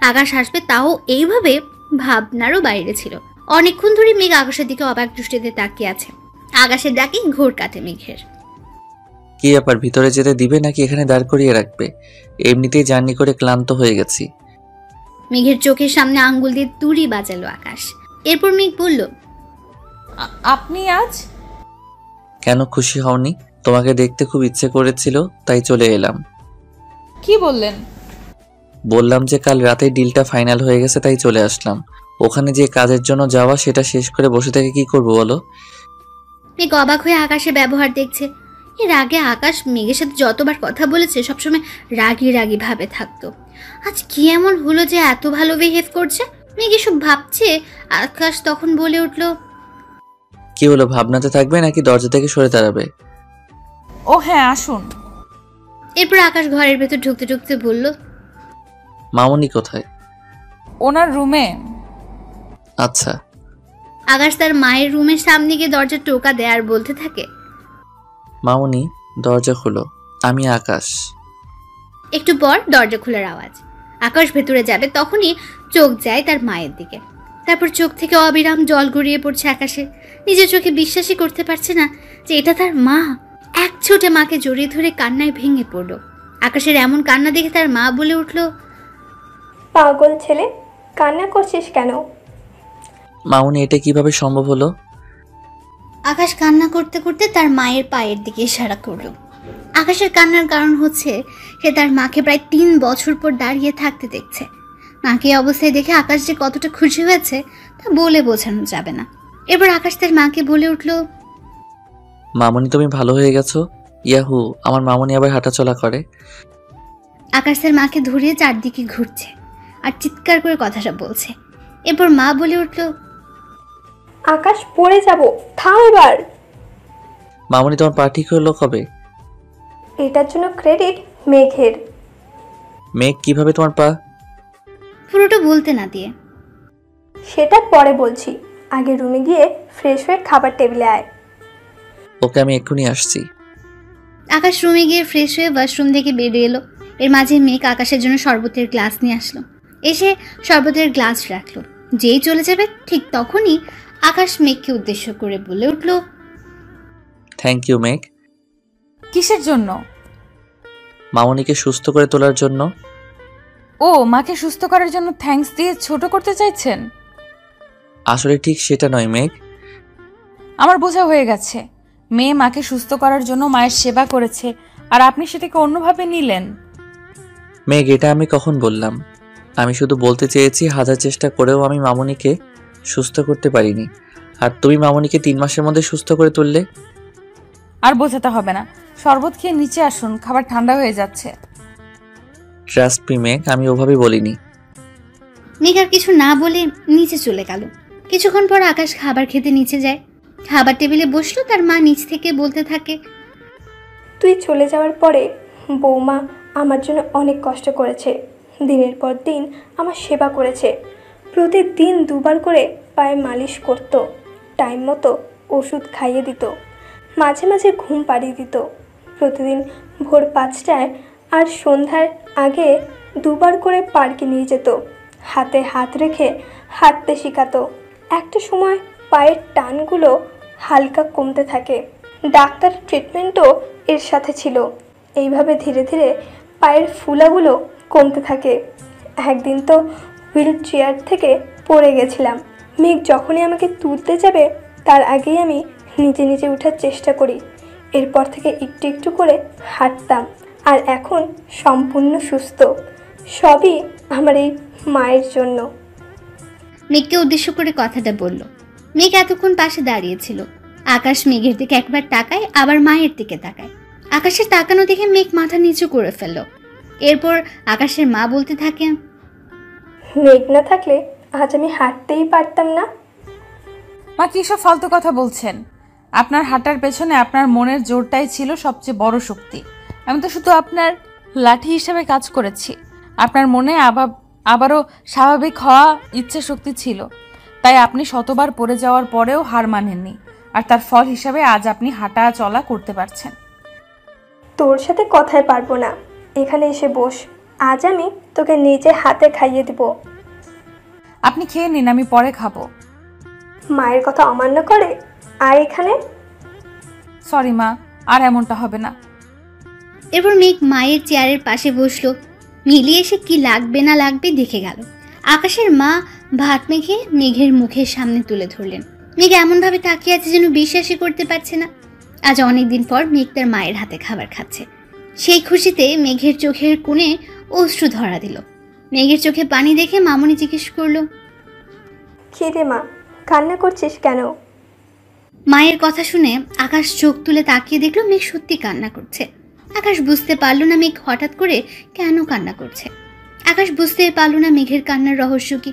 [SPEAKER 3] আকাশ আসবে তাও এইভাবে ভাবনারও বাইরে ছিল। অনেকক্ষণ ধরে মেঘ আকাশের দিকে অবাক দৃষ্টিতে তাকিয়ে আছে। আকাশের ডাকে ঘোর কাটে মেঘের।
[SPEAKER 1] কি ব্যাপার, ভিতরে যেতে দিবে নাকি এখানে দাঁড় করিয়ে রাখবে? এমনিতেই জার্নি করে ক্লান্ত হয়ে গেছি।
[SPEAKER 3] মেঘের চোখের সামনে আঙ্গুল দিয়ে তুড়ি বাজালো আকাশ। এরপর মেঘ বলল,
[SPEAKER 2] আপনি আজ?
[SPEAKER 1] কেন খুশি হওনি? তোমাকে দেখতে খুব ইচ্ছে করেছিল, তাই চলে এলাম।
[SPEAKER 2] কি বললেন?
[SPEAKER 1] বললাম যে কাল রাতে ডিলটা ফাইনাল হয়ে গেছে, তাই চলে আসলাম। ওখানে যে কাজের জন্য যাওয়া সেটা শেষ করে বসে থেকে কি করবো বলো?
[SPEAKER 3] মেঘ অবাক হয়ে আকাশের ব্যবহার দেখছে। এর আগে আকাশ মেঘের সাথে যতবার কথা বলেছে সবসময় রাগি রাগি ভাবে থাকতো। আজ কি এমন হলো যে এত ভালো বিহেভ করছে? মেঘ এসব ভাবছে। আকাশ তখন বলে উঠল,
[SPEAKER 1] কি হলো, ভাবনাতে থাকবে নাকি দরজা থেকে সরে দাঁড়াবে?
[SPEAKER 2] ও হ্যাঁ আসুন।
[SPEAKER 3] এরপর আকাশ ঘরের ভেতর ঢুকতে ঢুকতে বলল,
[SPEAKER 1] মামুনি কোথায়?
[SPEAKER 2] ওনার রুমে।
[SPEAKER 1] আচ্ছা।
[SPEAKER 3] আকাশ তার মায়ের রুমের সামনে গিয়ে দরজা টোকা দেয় আর বলতে থাকে,
[SPEAKER 1] মামুনি দরজা খুলো, আমি আকাশ।
[SPEAKER 3] একটু পর দরজা খোলার আওয়াজ। আকাশ ভেতরে যাবে তখনই চোখ যায় তার মায়ের দিকে। তারপর চোখ থেকে অবিরাম জল গড়িয়ে পড়ছে আকাশের। নিজের চোখে বিশ্বাসই করতে পারছে না যে এটা তার মা। এক ছোটে মাকে জড়িয়ে ধরে কান্নায় ভেঙে পড়ল। আকাশের এমন কান্না দেখে তার মা বলে উঠল,
[SPEAKER 5] পাগল ছেলে, কান্না করছিস কেন?
[SPEAKER 1] মামুনি এটা কিভাবে সম্ভব হলো?
[SPEAKER 3] আকাশ কান্না করতে করতে তার মায়ের পায়ের দিকে ইশারা করল। আকাশের কান্নার কারণ হচ্ছে সে তার মাকে প্রায় 3 বছর পর দাঁড়িয়ে থাকতে দেখছে। মাকে অবস্থায় দেখে আকাশ যে কতটা খুশি হয়েছে তা বলে বোঝানো যাবে না। এবার আকাশ তার মাকে বলে উঠল,
[SPEAKER 1] মামুনি তুমি ভালো হয়ে গেছো? ইয়াহু, আমার মামুনি আবার হাঁটাচলা করে।
[SPEAKER 3] আকাশ তার মাকে ধরিয়ে চারদিকে ঘুরছে আর চিৎকার করে কথাটা বলছে। এরপর মা বলে উঠল,
[SPEAKER 5] আকাশ পড়ে যাব, থাম এবার।
[SPEAKER 1] মামুনি তোমার পা ঠিক হলো কবে?
[SPEAKER 5] এটার জন্য ক্রেডিট মেঘের।
[SPEAKER 1] মেঘ কিভাবে তোমার পা?
[SPEAKER 3] পুরোটা বলতে না দিয়ে,
[SPEAKER 5] সেটা পরে বলছি, আগে রুমে গিয়ে ফ্রেশ হয়ে খাবার টেবিলে আয়।
[SPEAKER 1] ওকে, আমি এক্ষুনি আসছি।
[SPEAKER 3] আকাশ রুমে গিয়ে ফ্রেশ হয়ে ওয়াশরুম থেকে বেরিয়ে এলো। এর মাঝে মেঘ আকাশের জন্য শরবতের গ্লাস নিয়ে আসলো। এসে শরবতের গ্লাস রাখলো। যেই চলে যাবে ঠিক তখনই আকাশ মেঘকে উদ্দেশ্য করে বলে উঠল,
[SPEAKER 1] থ্যাংক ইউ মেঘ।
[SPEAKER 2] কিসের জন্য?
[SPEAKER 1] মামনিকে সুস্থ করে তোলার জন্য।
[SPEAKER 2] ও, মাকে সুস্থ করার জন্য থ্যাঙ্কস দিয়ে ছোট করতে চাইছেন?
[SPEAKER 1] আসলে ঠিক সেটা নয় মেঘ।
[SPEAKER 2] আমার বোঝা হয়ে গেছে। মেয়ে মাকে সুস্থ করার জন্য মায়ের সেবা করেছে, আর আপনি সেটাকে অন্যভাবে নিলেন।
[SPEAKER 1] মেঘ, এটা আমি কখন বললাম? আমি শুধু বলতে চেয়েছি হাজার চেষ্টা করেও আমি মামনিকে সুস্থ করতে পারিনি, আর তুমি মামনিকে 3 মাসের মধ্যে সুস্থ করে তুললে।
[SPEAKER 2] আর বোঝাতে হবে না, শরবত খেয়ে নিচে আসুন, খাবার ঠান্ডা হয়ে যাচ্ছে।
[SPEAKER 1] ট্রাস্ট মি মেঘ, আমি ওভাবে বলিনি।
[SPEAKER 3] মেঘ আর কিছু না বলে নিচে চলে গেল। কিছুক্ষণ পর আকাশ খাবার খেতে নিচে যায়। খাবার টেবিলে বসলো। তার মা নিচ থেকে বলতে থাকে,
[SPEAKER 5] তুই চলে যাওয়ার পরে বৌমা আমার জন্য অনেক কষ্ট করেছে। দিনের পর দিন আমার সেবা করেছে। প্রতিদিন 2 বার করে পায়ে মালিশ করত, টাইম মতো ওষুধ খাইয়ে দিত, মাঝে মাঝে ঘুম পাড়িয়ে দিত। প্রতিদিন ভোর 5টায় আর সন্ধ্যার আগে 2 বার করে পার্কে নিয়ে যেত, হাতে হাত রেখে হাঁটতে শেখাতো। একটা সময় পায়ের টানগুলো হালকা কমতে থাকে। ডাক্তার ট্রিটমেন্টও এর সাথে ছিল। এইভাবে ধীরে ধীরে পায়ের ফুলাগুলো কমতে থাকে। একদিন তো হুইল চেয়ার থেকে পড়ে গেছিলাম। মেঘ যখনই আমাকে তুলতে যাবে তার আগেই আমি নিজে নিজে ওঠার চেষ্টা করি। এরপর থেকে একটু একটু করে হাঁটতাম, আর এখন সম্পূর্ণ সুস্থ। সবই আমার এই মায়ের জন্য।
[SPEAKER 3] মেঘকে উদ্দেশ্য করে কথাটা বলল। মেঘ এতক্ষণ পাশে দাঁড়িয়েছিল। আকাশ মেঘের দিকে একবার তাকায়, আবার মায়ের দিকে তাকায়। আকাশের তাকানো দেখে মেঘ মাথা নিচু করে ফেলল। এরপর আকাশের মা বলতে থাকে,
[SPEAKER 5] মেঘ না থাকলে আজ আমি হাঁটতেই পারতাম না।
[SPEAKER 2] মা, কি সব ফালতু কথা বলছেন? আপনার হাঁটার পেছনে আপনার মনের জোরটাই ছিল সবচেয়ে বড় শক্তি। আমি তো শুধু আপনার লাঠি হিসেবে কাজ করেছি। আপনার মনে আবারও স্বাভাবিক হওয়া ইচ্ছে শক্তি ছিল, তাই আপনি শতবার পড়ে যাওয়ার পরেও হার মানেননি, আর তার ফল হিসাবে আজ আপনি হাঁটা চলা করতে পারছেন।
[SPEAKER 5] তোর সাথে কথায় পারবো না, এখানে এসে বস। আজ আমি তোকে নিজে হাতে খাইয়ে দিব।
[SPEAKER 2] আপনি খেয়ে নিন, আমি পরে খাবো।
[SPEAKER 5] মায়ের কথা অমান্য করে? আয় এখানে।
[SPEAKER 2] সরি মা, আর এমনটা হবে না।
[SPEAKER 3] এরপর মেঘ মায়ের চেয়ারের পাশে বসলো। মিলি এসে কি লাগবে না লাগবে দেখে গেল। আকাশের মা ভাত মেখে মেঘের মুখের সামনে তুলে ধরলেন। মেঘ এমনভাবে তাকিয়ে আছে যেন বিশ্বাসই করতে পারছে না। আজ অনেকদিন পর মেঘ তার মায়ের হাতে খাবার খাচ্ছে। সেই খুশিতে মেঘের চোখের কোণে অশ্রু ধরা দিল। মেঘের চোখে পানি দেখে মামনি জিজ্ঞেস করলো,
[SPEAKER 5] কি রে মা, কান্না করছিস কেন?
[SPEAKER 3] মায়ের কথা শুনে আকাশ চোখ তুলে তাকিয়ে দেখলো মেঘ সত্যি কান্না করছে। আকাশ বুঝতে পারলো না মেঘ হঠাৎ করে কেন কান্না করছে। আকাশ বুঝতে পারলো না মেঘের কান্নার রহস্য কি।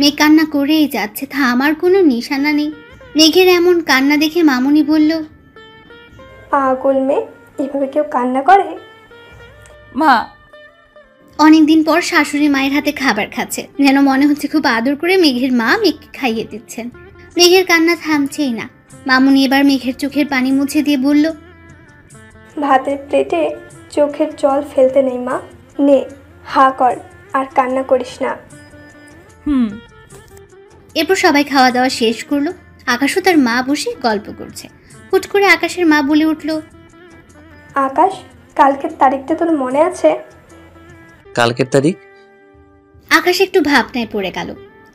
[SPEAKER 3] মেঘ কান্না করেই যাচ্ছে, থামার কোনো নিশানা নেই। মেঘের এমন কান্না দেখে মামনি বলল,
[SPEAKER 5] পাগল মেয়ে, এভাবে কেউ কান্না করে?
[SPEAKER 2] মা,
[SPEAKER 3] অনেকদিন পর শাশুড়ি মায়ের হাতে খাবার খাচ্ছে, যেন মনে হচ্ছে খুব আদর করে মেঘের মা মেঘকে খাইয়ে দিচ্ছেন। মেঘের কান্না থামছেই না। মামুনি এবার মেঘের চোখের পানি মুছে দিয়ে বলল,
[SPEAKER 5] ভাতের প্লেটে চোখের জল ফেলতে নেই মা, নে হা কর আর কান্না করিস না।
[SPEAKER 3] এরপর সবাই খাওয়া দাওয়া শেষ করলো। আকাশও তার মা বসে গল্প করছে। হুট করে আকাশের মা বলে উঠল,
[SPEAKER 5] আকাশ, কালকের তারিখটা তোর মনে আছে?
[SPEAKER 1] কালকের তারিখ?
[SPEAKER 3] আকাশ একটু ভাবনায় পড়ে গেল।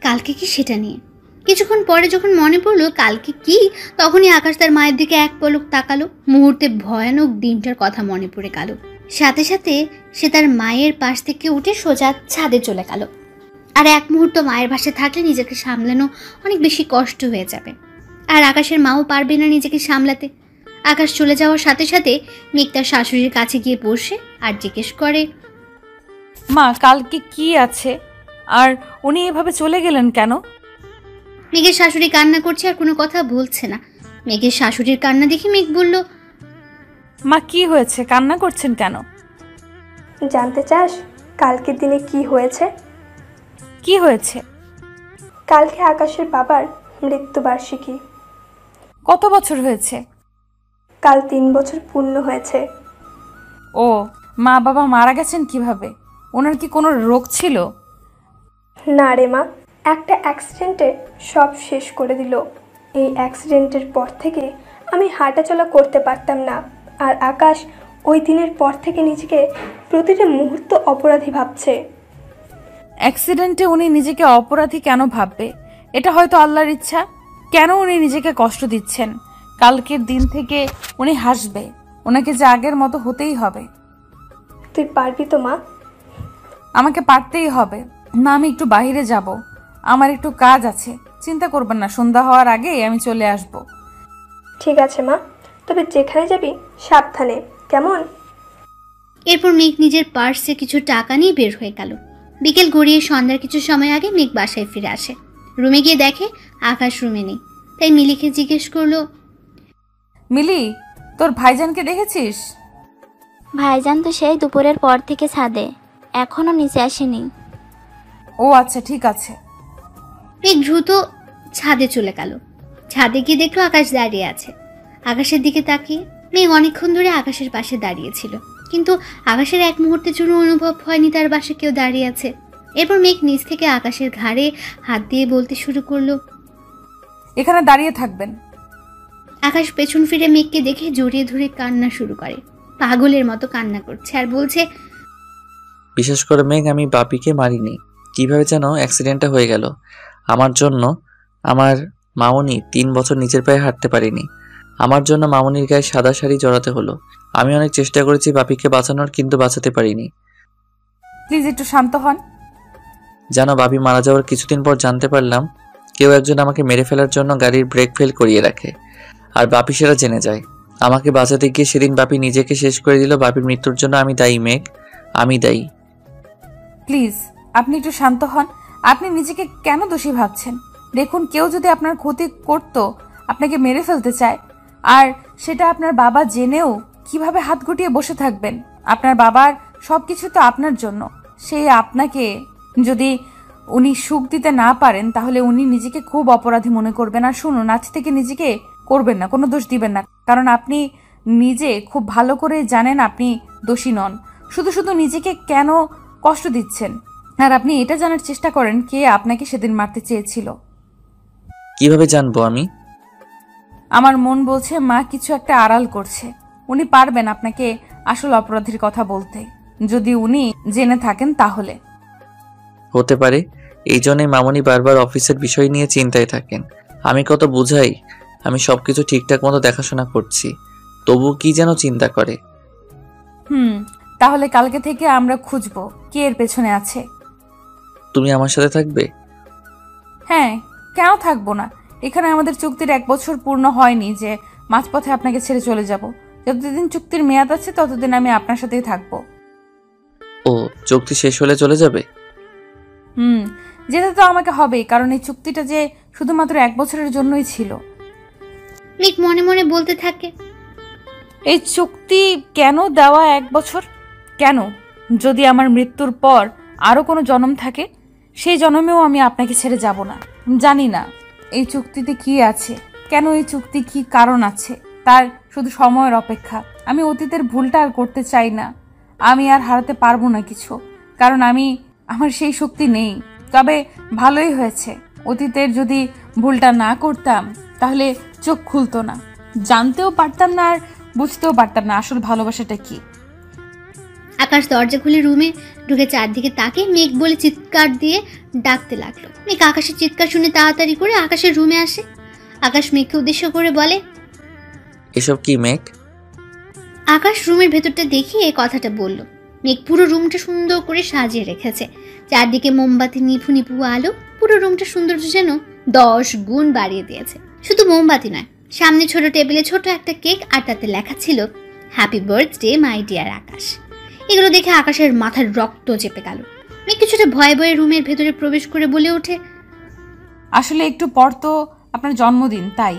[SPEAKER 3] কালকে কি সেটা নিয়ে। কিছুক্ষণ পরে যখন মনে পড়লো কালকে কি, তখনই আকাশ তার মায়ের দিকে এক পলক তাকালো। মুহূর্তে ভয়ানক দিনটার কথা মনে পড়ে গেল। সাথে সাথে সে তার মায়ের পাশ থেকে উঠে সোজা ছাদে চলে গেল। আর এক মুহূর্ত মায়ের পাশে থাকলে নিজেকে সামলানো অনেক বেশি কষ্ট হয়ে যাবে, আর আকাশের মাও পারবে না নিজেকে সামলাতে। আকাশ চলে যাওয়ার সাথে সাথে মেঘ তার শাশুড়ির কাছে গিয়ে বসে আর জিজ্ঞেস করে,
[SPEAKER 2] মা, কালকে কি আছে? আর উনি এভাবে চলে গেলেন কেন?
[SPEAKER 3] মেঘের শাশুড়ি কান্না করছে আর কোনো কথা বলছে না। মেঘের শাশুড়ির কান্না দেখে মেঘ বলল,
[SPEAKER 2] মা, কি হয়েছে? কান্না করছেন কেন?
[SPEAKER 5] জানতে চাস কালকের দিনে কি হয়েছে?
[SPEAKER 2] কি হয়েছে?
[SPEAKER 5] কালকে আকাশের বাবার মৃত্যুবার্ষিকী।
[SPEAKER 2] কত বছর হয়েছে?
[SPEAKER 5] কাল 3 বছর পূর্ণ হয়েছে।
[SPEAKER 2] ও, মা বাবা মারা গেছেন কিভাবে? ওনার কি কোনো রোগ ছিল?
[SPEAKER 5] না রে মা, একটা অ্যাক্সিডেন্টে সব শেষ করে দিল। এই অ্যাক্সিডেন্টের পর থেকে আমি হাঁটাচলা করতে পারতাম না। আর আকাশ ওই দিনের পর থেকে নিজেকে প্রতিটা মুহূর্ত অপরাধী ভাবছে।
[SPEAKER 2] অ্যাক্সিডেন্টে উনি নিজেকে অপরাধী কেন ভাববে? এটা হয়তো আল্লাহর ইচ্ছা। কেন উনি নিজেকে কষ্ট দিচ্ছেন? কালকের দিন থেকে উনি হাসবে। ওনাকে যে আগের মতো হতেই হবে।
[SPEAKER 5] তুই পারবি তো মা?
[SPEAKER 2] আমাকে পারতেই হবে। মা, আমি একটু বাইরে যাব, আমার একটু কাজ আছে। চিন্তা করবেন না, সন্ধ্যা হওয়ার আগেই আমি চলে আসব।
[SPEAKER 5] ঠিক আছে মা, তবে যেখানে যাবি সাবধানে, কেমন?
[SPEAKER 3] এরপর মেঘ নিজের পার্সে কিছু টাকা নিয়ে বের হয়ে গেল। বিকেল গড়িয়ে সন্ধ্যার কিছু সময় আগে মেঘ বাসায় ফিরে আসে। রুমে গিয়ে দেখে আকাশ রুমে নেই। তাই মিলিকে জিজ্ঞেস করলো,
[SPEAKER 2] মিলি, তোর ভাইজানকে দেখেছিস?
[SPEAKER 6] ভাইজান তো সেই দুপুরের পর থেকে ছাদে, এখনো নিচে আসেনি।
[SPEAKER 2] ও আচ্ছা, ঠিক আছে।
[SPEAKER 3] মেঘ দ্রুত ছাদে চলে গেল। ছাদে গিয়ে দেখলো আকাশ দাঁড়িয়ে আছে। আকাশের দিকে তাকিয়ে মেঘ অনেকক্ষণ ধরে আকাশের পাশে দাঁড়িয়েছিল, কিন্তু আকাশের এক মুহূর্তের জন্য অনুভব হয়নি তার পাশে কেউ দাঁড়িয়ে আছে। এরপর মেঘ নিচ থেকে আকাশের ঘাড়ে হাত দিয়ে বলতে শুরু করলো,
[SPEAKER 2] এখানে দাঁড়িয়ে থাকবেন।
[SPEAKER 3] আকাশ পেছন ফিরে মেঘকে দেখে জড়িয়ে ধরে কান্না শুরু করে। পাগলের মতো কান্না করছে আর বলছে,
[SPEAKER 1] বিশেষ করে মেঘ, আমি বাপিকে মারিনি। কিভাবে যেন অ্যাক্সিডেন্টটা হয়ে গেল আমার জন্য। আমার মামনি 3 বছর নিজের পায়ে হাঁটতে পারিনি। আমার জন্য মামনির গায়ে সাদা শাড়ি জড়াতে হলো। আমি অনেক চেষ্টা করেছি বাপিকে বাঁচানোর, কিন্তু বাঁচাতে পারিনি।
[SPEAKER 2] প্লিজ একটু শান্ত হন।
[SPEAKER 1] জানো, বাপি মারা যাওয়ার কিছুদিন পর জানতে পারলাম কেউ একজন আমাকে মেরে ফেলার জন্য গাড়ির ব্রেক ফেল করিয়ে রাখে, আর বাপি সেটা জেনে যায়। আমাকে বাঁচাতে গিয়ে সেদিন বাপি নিজেকে শেষ করে দিল। বাপির মৃত্যুর জন্য আমি দায়ী মেঘ, আমি দায়ী।
[SPEAKER 2] প্লিজ আপনি একটু শান্ত হন। আপনি নিজেকে কেন দোষী ভাবছেন? দেখুন, কেউ যদি আপনার ক্ষতি করত, আপনাকে মেরে ফেলতে চায়, আর সেটা আপনার বাবা জেনেও কিভাবে হাত গুটিয়ে বসে থাকবেন? আপনার বাবার সবকিছু তো আপনার জন্য। সেই আপনাকে যদি উনি সুখ দিতে না পারেন, তাহলে উনি নিজেকে খুব অপরাধী মনে করবেন। আর শুনুন, আজ থেকে নিজেকে করবেন না, কোনো দোষ দিবেন না, কারণ আপনি নিজে খুব ভালো করে জানেন আপনি দোষী নন। শুধু শুধু নিজেকে কেন কষ্ট দিচ্ছেন? আর আপনি এটা জানার চেষ্টা করেন কে আপনাকে সেদিন মারতে চেয়েছিল।
[SPEAKER 1] কিভাবে জানবো আমি?
[SPEAKER 2] আমার মন বলছে মা কিছু একটা আড়াল করছে। উনি পারবেন আপনাকে আসল অপরাধীর কথা বলতে, যদি উনি জেনে থাকেন তাহলে।
[SPEAKER 1] হতে পারে, এই জন্যই মামনি বারবার অফিসের বিষয় নিয়ে চিন্তায় থাকেন। আমি কত বুঝাই, আমি সবকিছু ঠিকঠাক মতো দেখাশোনা করছি, তবু কি যেন চিন্তা করে।
[SPEAKER 2] তাহলে কালকে থেকে আমরা খুঁজবো কে এর পেছনে আছে।
[SPEAKER 1] তুমি আমার সাথে থাকবে?
[SPEAKER 2] হ্যাঁ, কেন থাকবো না? এখানে আমাদের চুক্তির 1 বছর পূর্ণ হয়নি যে মাঝপথে আপনাকে ছেড়ে চলে যাব। যতদিন চুক্তির মেয়াদ আছে ততদিন আমি আপনার সাথেই থাকবো।
[SPEAKER 1] ও, চুক্তি শেষ হলে চলে যাবে?
[SPEAKER 2] যেতে তো আমাকে হবেই, কারণ এই চুক্তিটা যে শুধুমাত্র 1 বছরের জন্যই ছিল।
[SPEAKER 3] মেঘ মনে মনে বলতে থাকে,
[SPEAKER 2] এই চুক্তি কেন দেওয়া 1 বছর? কেন? যদি আমার মৃত্যুর পর আরো কোনো জন্ম থাকে, সেই জন্মেও আমি আপনাকে ছেড়ে যাব না। জানি না এই চুক্তিতে কি আছে, কেন এই চুক্তি, কি কারণ আছে, তার শুধু সময়ের অপেক্ষা। আমি অতীতের ভুলটা আর করতে চাই না। আমি আর হারাতে পারবো না কিছু, কারণ আমার সেই শক্তি নেই। তবে ভালোই হয়েছে, অতীতের যদি ভুলটা না করতাম তাহলে চোখ খুলতো না, জানতেও পারতাম না আর বুঝতেও পারতাম না আসল ভালোবাসাটা কি।
[SPEAKER 3] আকাশ দরজা খুলে রুমে ঢুকে চারদিকে তাকে মেঘ বলে চিৎকার দিয়ে ডাকতে লাগলো। মেঘ আকাশের চিৎকার শুনে তাড়াতাড়ি করে আকাশের রুমে আসে। আকাশ মেঘকে উদ্দেশ্য করে বলে,
[SPEAKER 1] এসব কি মেঘ?
[SPEAKER 3] আকাশ রুমের ভেতরটা দেখিয়ে কথাটা বলল। মেঘ পুরো রুমটা সুন্দর করে সাজিয়ে রেখেছে। চারদিকে মোমবাতি নিভু নিভু আলো পুরো রুমটা সৌন্দর্য যেন 10 গুণ বাড়িয়ে দিয়েছে। শুধু মোমবাতি নয়, সামনে ছোট টেবিলে ছোট একটা কেক, আর তাতে লেখা ছিল হ্যাপি বার্থডে মাই ডিয়ার আকাশ। এগুলো দেখে আকাশের মাথার রক্ত চেপে গেল। মেঘ কিছুটা ভয়ে ভয়ে রুমের ভেতরে প্রবেশ করে বলে ওঠে,
[SPEAKER 2] আসলে একটু পর তো আপনার জন্মদিন, তাই।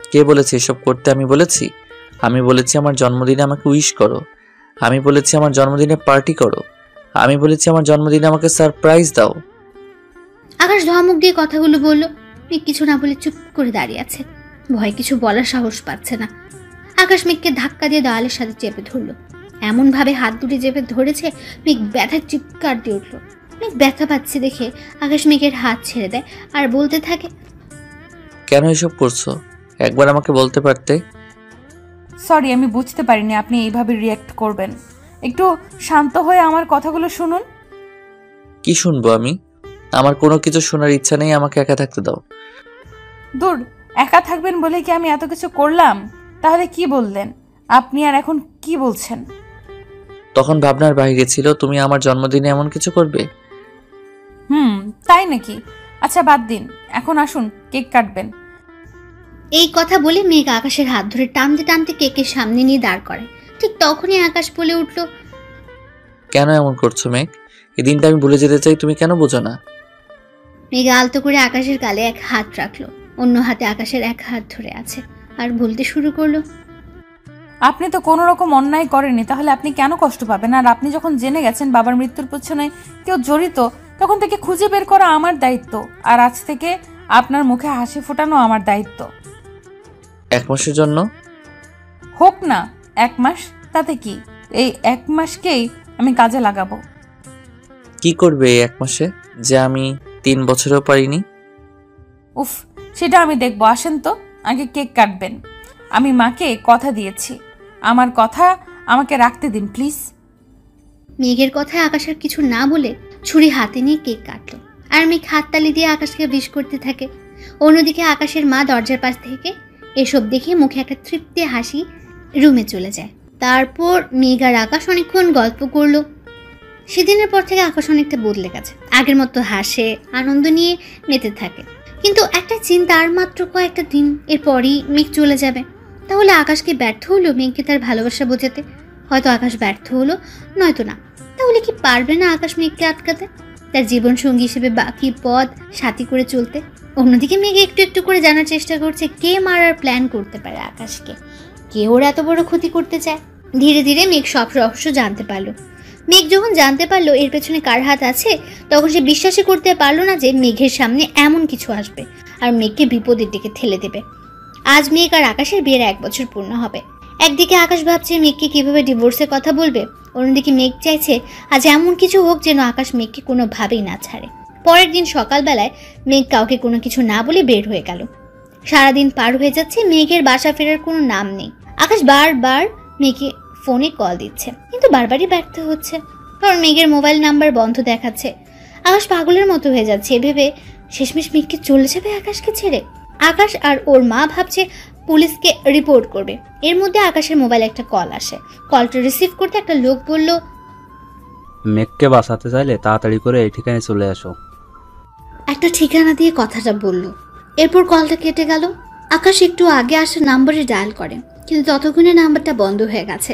[SPEAKER 1] কে বলেছে এসব করতে? আমি বলেছি? আমি বলেছি আমার জন্মদিনে আমাকে উইশ করো। আমি বলেছি আমার জন্মদিনে পার্টি করো। আমি বলেছি আমার জন্মদিনে আমাকে সারপ্রাইজ দাও।
[SPEAKER 3] আকাশ ধমক দিয়ে কথাগুলো বলল। মেঘ কিছু না বলে চুপ করে দাঁড়িয়ে আছে, ভয় কিছু বলার সাহস পাচ্ছে না। আকাশ মেঘকে ধাক্কা দিয়ে দেওয়ালের সাথে চেপে ধরল। এমনভাবে হাত দুটি চেপে ধরেছে, মেঘ ব্যথার চিৎকার দিয়ে উঠল। মেঘ ব্যথা পাচ্ছে দেখে আকাশ মেঘের হাত ছেড়ে দেয় আর বলতে থাকে,
[SPEAKER 1] কেন এসব করছো? একবার আমাকে বলতে পারতে।
[SPEAKER 2] সরি, আমি বুঝতে পারিনি আপনি এইভাবে রিয়্যাক্ট করবেন। একটু শান্ত হয়ে আমার কথাগুলো শুনুন।
[SPEAKER 1] কি শুনবো আমি? আমার কোনো কিছু শোনার ইচ্ছা নেই, আমাকে একা থাকতে দাও।
[SPEAKER 2] দূর, একা থাকবেন বলে কি আমি এত কিছু করলাম? তাহলে কি বললেন আপনি, আর এখন কি বলছেন?
[SPEAKER 1] তখন ভাবনার বাইরে ছিল তুমি আমার জন্মদিনে এমন কিছু করবে।
[SPEAKER 2] তাই নাকি? আচ্ছা বাদ দিন, এখন আসুন কেক কাটবেন।
[SPEAKER 3] এই কথা বলে মেঘ আকাশের হাত ধরে টানতে টানতে কেকের সামনে নিয়ে দাঁড় করে। ঠিক তখনই আকাশ বলে উঠল,
[SPEAKER 1] কেন এমন করছো মেঘ? এই দিনটা আমি ভুলে যেতে চাই, তুমি কেন বোঝো না?
[SPEAKER 3] মেঘ আলতো করে আকাশের গালে এক হাত রাখলো, অন্য হাতে আকাশের এক হাত ধরে আছে আর বলতে শুরু করলো,
[SPEAKER 2] আপনি তো কোনো রকম অন্যায় করেননি, তাহলে আপনি কেন কষ্ট পাবেন? আর আপনি যখন জেনে গেছেন বাবার মৃত্যুর পেছনে কেউ জড়িত, তখন থেকে খুঁজে বের করা আমার দায়িত্ব, আর আজ থেকে আপনার মুখে হাসি ফোটানো আমার দায়িত্ব।
[SPEAKER 1] 1 মাসের জন্য
[SPEAKER 2] হোক না 1 মাস, তাতে কি? এই 1 মাসকেই আমি কাজে লাগাবো।
[SPEAKER 1] কি করবে এই 1 মাসে যে আমি 3 বছরেও পারিনি?
[SPEAKER 2] উফ, সেটা আমি দেখবো। আসেন তো, আগে কেক কাটবেন। আমি মাকে কথা দিয়েছি, আমার কথা আমাকে রাখতে দিন প্লিজ।
[SPEAKER 3] মেঘের কথায় আকাশ আর কিছু না বলে ছুরি হাতে নিয়ে কেক কাটলো, আর মেঘ হাততালি দিয়ে আকাশকে উইশ করতে থাকে। অন্যদিকে আকাশের মা দরজার পাশ থেকে এসব দেখে মুখে একটা তৃপ্তি হাসি রুমে চলে যায়। তারপর মেঘ আর আকাশ অনেকক্ষণ গল্প করলো। সেদিনের পর থেকে আকাশ অনেকটা বদলে গেছে, আগের মতো হাসে, আনন্দ নিয়ে মেতে থাকে। কিন্তু একটা চিন্তা, আর মাত্র কয়েকটা দিন, এরপরই মেঘ চলে যাবে। তাহলে আকাশকে ব্যর্থ হলো মেঘকে তার ভালোবাসা বোঝাতে? হয়তো আকাশ ব্যর্থ হলো, নয়তো না। তাহলে কি পারবে না আকাশ মেঘকে আটকাতে, তার জীবন সঙ্গী হিসেবে বাকি পথ সাথী করে চলতে? অন্যদিকে মেঘ একটু একটু করে জানার চেষ্টা করছে কে মারার প্ল্যান করতে পারে আকাশকে, কে ওর এত বড় ক্ষতি করতে চায়। ধীরে ধীরে মেঘ সব রহস্য জানতে পারলো। মেঘ যখন জানতে পারলো এর পেছনে কার হাত আছে, তখন সে বিশ্বাসই করতে পারলো না যে মেঘের সামনে এমন কিছু আসবে আর মেঘকে বিপদের দিকে ঠেলে দেবে। আজ মেঘ আর আকাশের বিয়ের 1 বছর পূর্ণ হবে। একদিকে আকাশ ভাবছে মেঘকে কিভাবে ডিভোর্সের কথা বলবে, অন্যদিকে মেঘ চাইছে আজ এমন কিছু হোক যেন আকাশ মেঘকে কোনোভাবেই না ছাড়ে। পরের দিন সকালবেলায় মেঘ কাউকে কোনো কিছু না বলে বের হয়ে গেল। সারাদিন পার হয়ে যাচ্ছে, মেঘের বাসা ফেরার কোনো নাম নেই। আকাশ বারবার মেঘে ফোনে কল দিচ্ছে, কিন্তু বারবারই ব্যর্থ হচ্ছে, কারণ মেঘের মোবাইল নাম্বার বন্ধ দেখাচ্ছে। আকাশ পাগলের মতো হয়ে যাচ্ছে, ভেবে শেষমেশ মেঘকে চলে যাবে আকাশকে ছেড়ে। আকাশ আর ওর মা ভাবছে পুলিশকে রিপোর্ট করবে। এর মধ্যে আকাশের মোবাইলে একটা কল আসে। কলটা রিসিভ করতে একটা লোক বলল,
[SPEAKER 9] মেঘকে বাঁচাতে চাইলে তাড়াতাড়ি করে এই ঠিকানায় চলে আসো।
[SPEAKER 3] একটা ঠিকানা দিয়ে কথাটা বলল। এরপর কলটা কেটে গেল। আকাশ একটু আগে আসা নাম্বারে ডায়াল করে, কিন্তু ততক্ষণে নাম্বারটা বন্ধ হয়ে গেছে।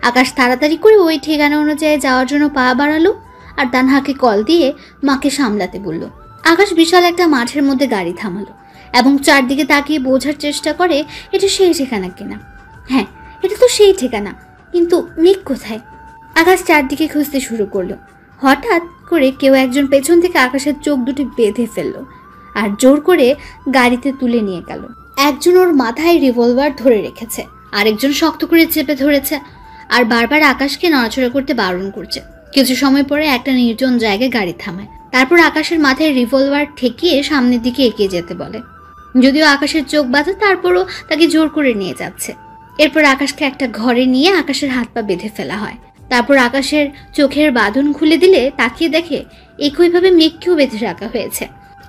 [SPEAKER 3] আকাশ তাড়াতাড়ি করে ওই ঠিকানা অনুযায়ী যাওয়ার জন্য পা বাড়ালো আর তানহাকে কল দিয়ে মাকে সামলাতে বলল। আকাশ বিশাল একটা মাঠের মধ্যে গাড়ি থামালো এবং চারদিকে তাকিয়ে বোঝার চেষ্টা করে এটা সেই ঠিকানা কিনা। হ্যাঁ, এটা তো সেই ঠিকানা, কিন্তু মেঘ কোথায়? আকাশ চারদিকে খুঁজতে শুরু করলো। হঠাৎ করে কেউ একজন পেছন থেকে আকাশের চোখ দুটি বেঁধে ফেললো আর জোর করে গাড়িতে তুলে নিয়ে গেল। একজন ওর মাথায় রিভলভার ধরে রেখেছে, আরেকজন শক্ত করে চেপে ধরেছে আর বারবার আকাশকে নড়াচড়া করতে বারণ করছে। কিছু সময় পরে একটা নির্জন জায়গায় গাড়ি থামায়। তারপর আকাশের মাথায় রিভলভার ঠেকিয়ে সামনের দিকে এগিয়ে যেতে বলে। যদিও আকাশের চোখ বাঁধা, তারপরও তাকে জোর করে নিয়ে যাচ্ছে। এরপর আকাশকে একটা ঘরে নিয়ে আকাশের হাত পা বেঁধে ফেলা হয়। তারপর আকাশের চোখের বাঁধন খুলে দিলে তাকিয়ে দেখে একইভাবে মেঘকেও বেঁধে রাখা হয়েছে।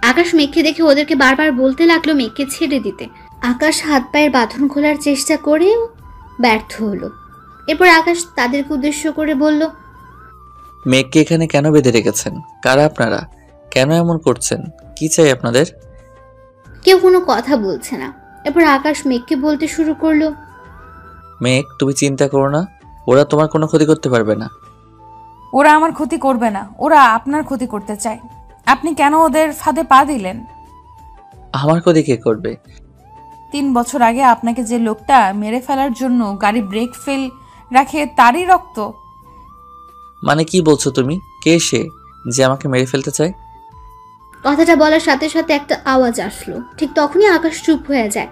[SPEAKER 3] আকাশ মেঘকে দেখে ওদেরকে বারবার বলতে লাগলো মেঘকে ছেড়ে দিতে। আকাশ হাত পায়ের বাঁধন খোলার চেষ্টা করেও ব্যর্থ হলো। এরপর আকাশ তাদেরকে উদ্দেশ্য করে বলল,
[SPEAKER 1] মেঘকে এখানে কেন বেঁধে রেখেছেন? কারা আপনারা? কেন এমন করছেন? কি চাই আপনাদের?
[SPEAKER 3] কেউ কোনো কথা বলছে না। এরপর আকাশ মেঘকে বলতে শুরু করলো,
[SPEAKER 1] মেঘ, তুমি চিন্তা করো না, ওরা তোমার কোনো ক্ষতি করতে পারবে না।
[SPEAKER 2] ওরা আমার ক্ষতি করবে না, ওরা আপনার ক্ষতি করতে চায়। আপনি কেন ওদের ফাঁদে পা দিলেন?
[SPEAKER 1] আমার ক্ষতি কে করবে?
[SPEAKER 2] 3 বছর আগে আপনাকে যে লোকটা মেরে ফেলার জন্য গাড়ি ব্রেক ফেল রাখে, তারই রক্ত।
[SPEAKER 1] মানে কি বলছো তুমি? কে সে যে আমাকে মেরে ফেলতে চায়?
[SPEAKER 3] কথাটা বলার সাথে সাথে একটা আওয়াজ আসলো। ঠিক তখনই আকাশ চুপ হয়ে যায়,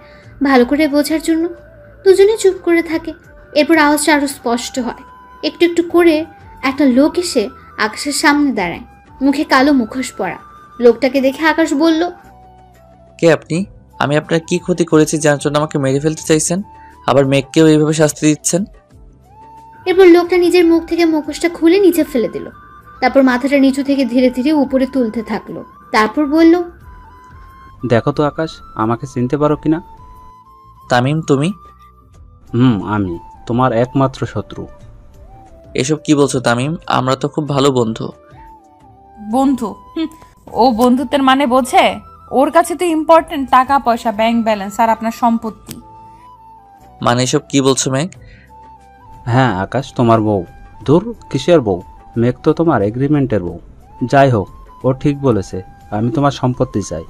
[SPEAKER 3] ভালো করে বোঝার জন্য। দুজনে চুপ করে থাকে। এরপর আওয়াজটা আরো স্পষ্ট হয়। একটু একটু করে একটা লোক এসে আকাশের সামনে দাঁড়ায়, মুখে কালো মুখোশ পরা। লোকটাকে দেখে আকাশ বলল,
[SPEAKER 1] কে আপনি? আমি আপনার কি ক্ষতি করেছি যার জন্য আমাকে মেরে ফেলতে চাইছেন, আবার মেঘকেও এইভাবে শাস্তি দিচ্ছেন?
[SPEAKER 3] এরপর লোকটা নিজের মুখ থেকে মুখোশটা খুলে নিচে ফেলে দিল। তারপর মাথাটা নিচু থেকে ধীরে ধীরে উপরে তুলতে থাকলো। তারপর বলল,
[SPEAKER 9] দেখো তো আকাশ, আমাকে চিনতে পারো কিনা?
[SPEAKER 1] তামিম তুমি?
[SPEAKER 9] আমি তোমার একমাত্র শত্রু।
[SPEAKER 1] এসব কি বলছো তামিম? আমরা তো খুব ভালো বন্ধু।
[SPEAKER 2] বন্ধু? ও বন্ধুত্বের মানে বোঝে? ওর কাছে তো ইম্পর্টেন্ট টাকা পয়সা, ব্যাংক ব্যালেন্স আর আপনার সম্পত্তি।
[SPEAKER 1] মানে এসব কি বলছো মেঘ?
[SPEAKER 9] হ্যাঁ আকাশ, তোমার বউ। দূর, কিসের বউ? মেঘ তো তোমার এগ্রিমেন্টের বউ। যাই হোক, ও ঠিক বলেছে, আমি তোমার সম্পত্তি চাই।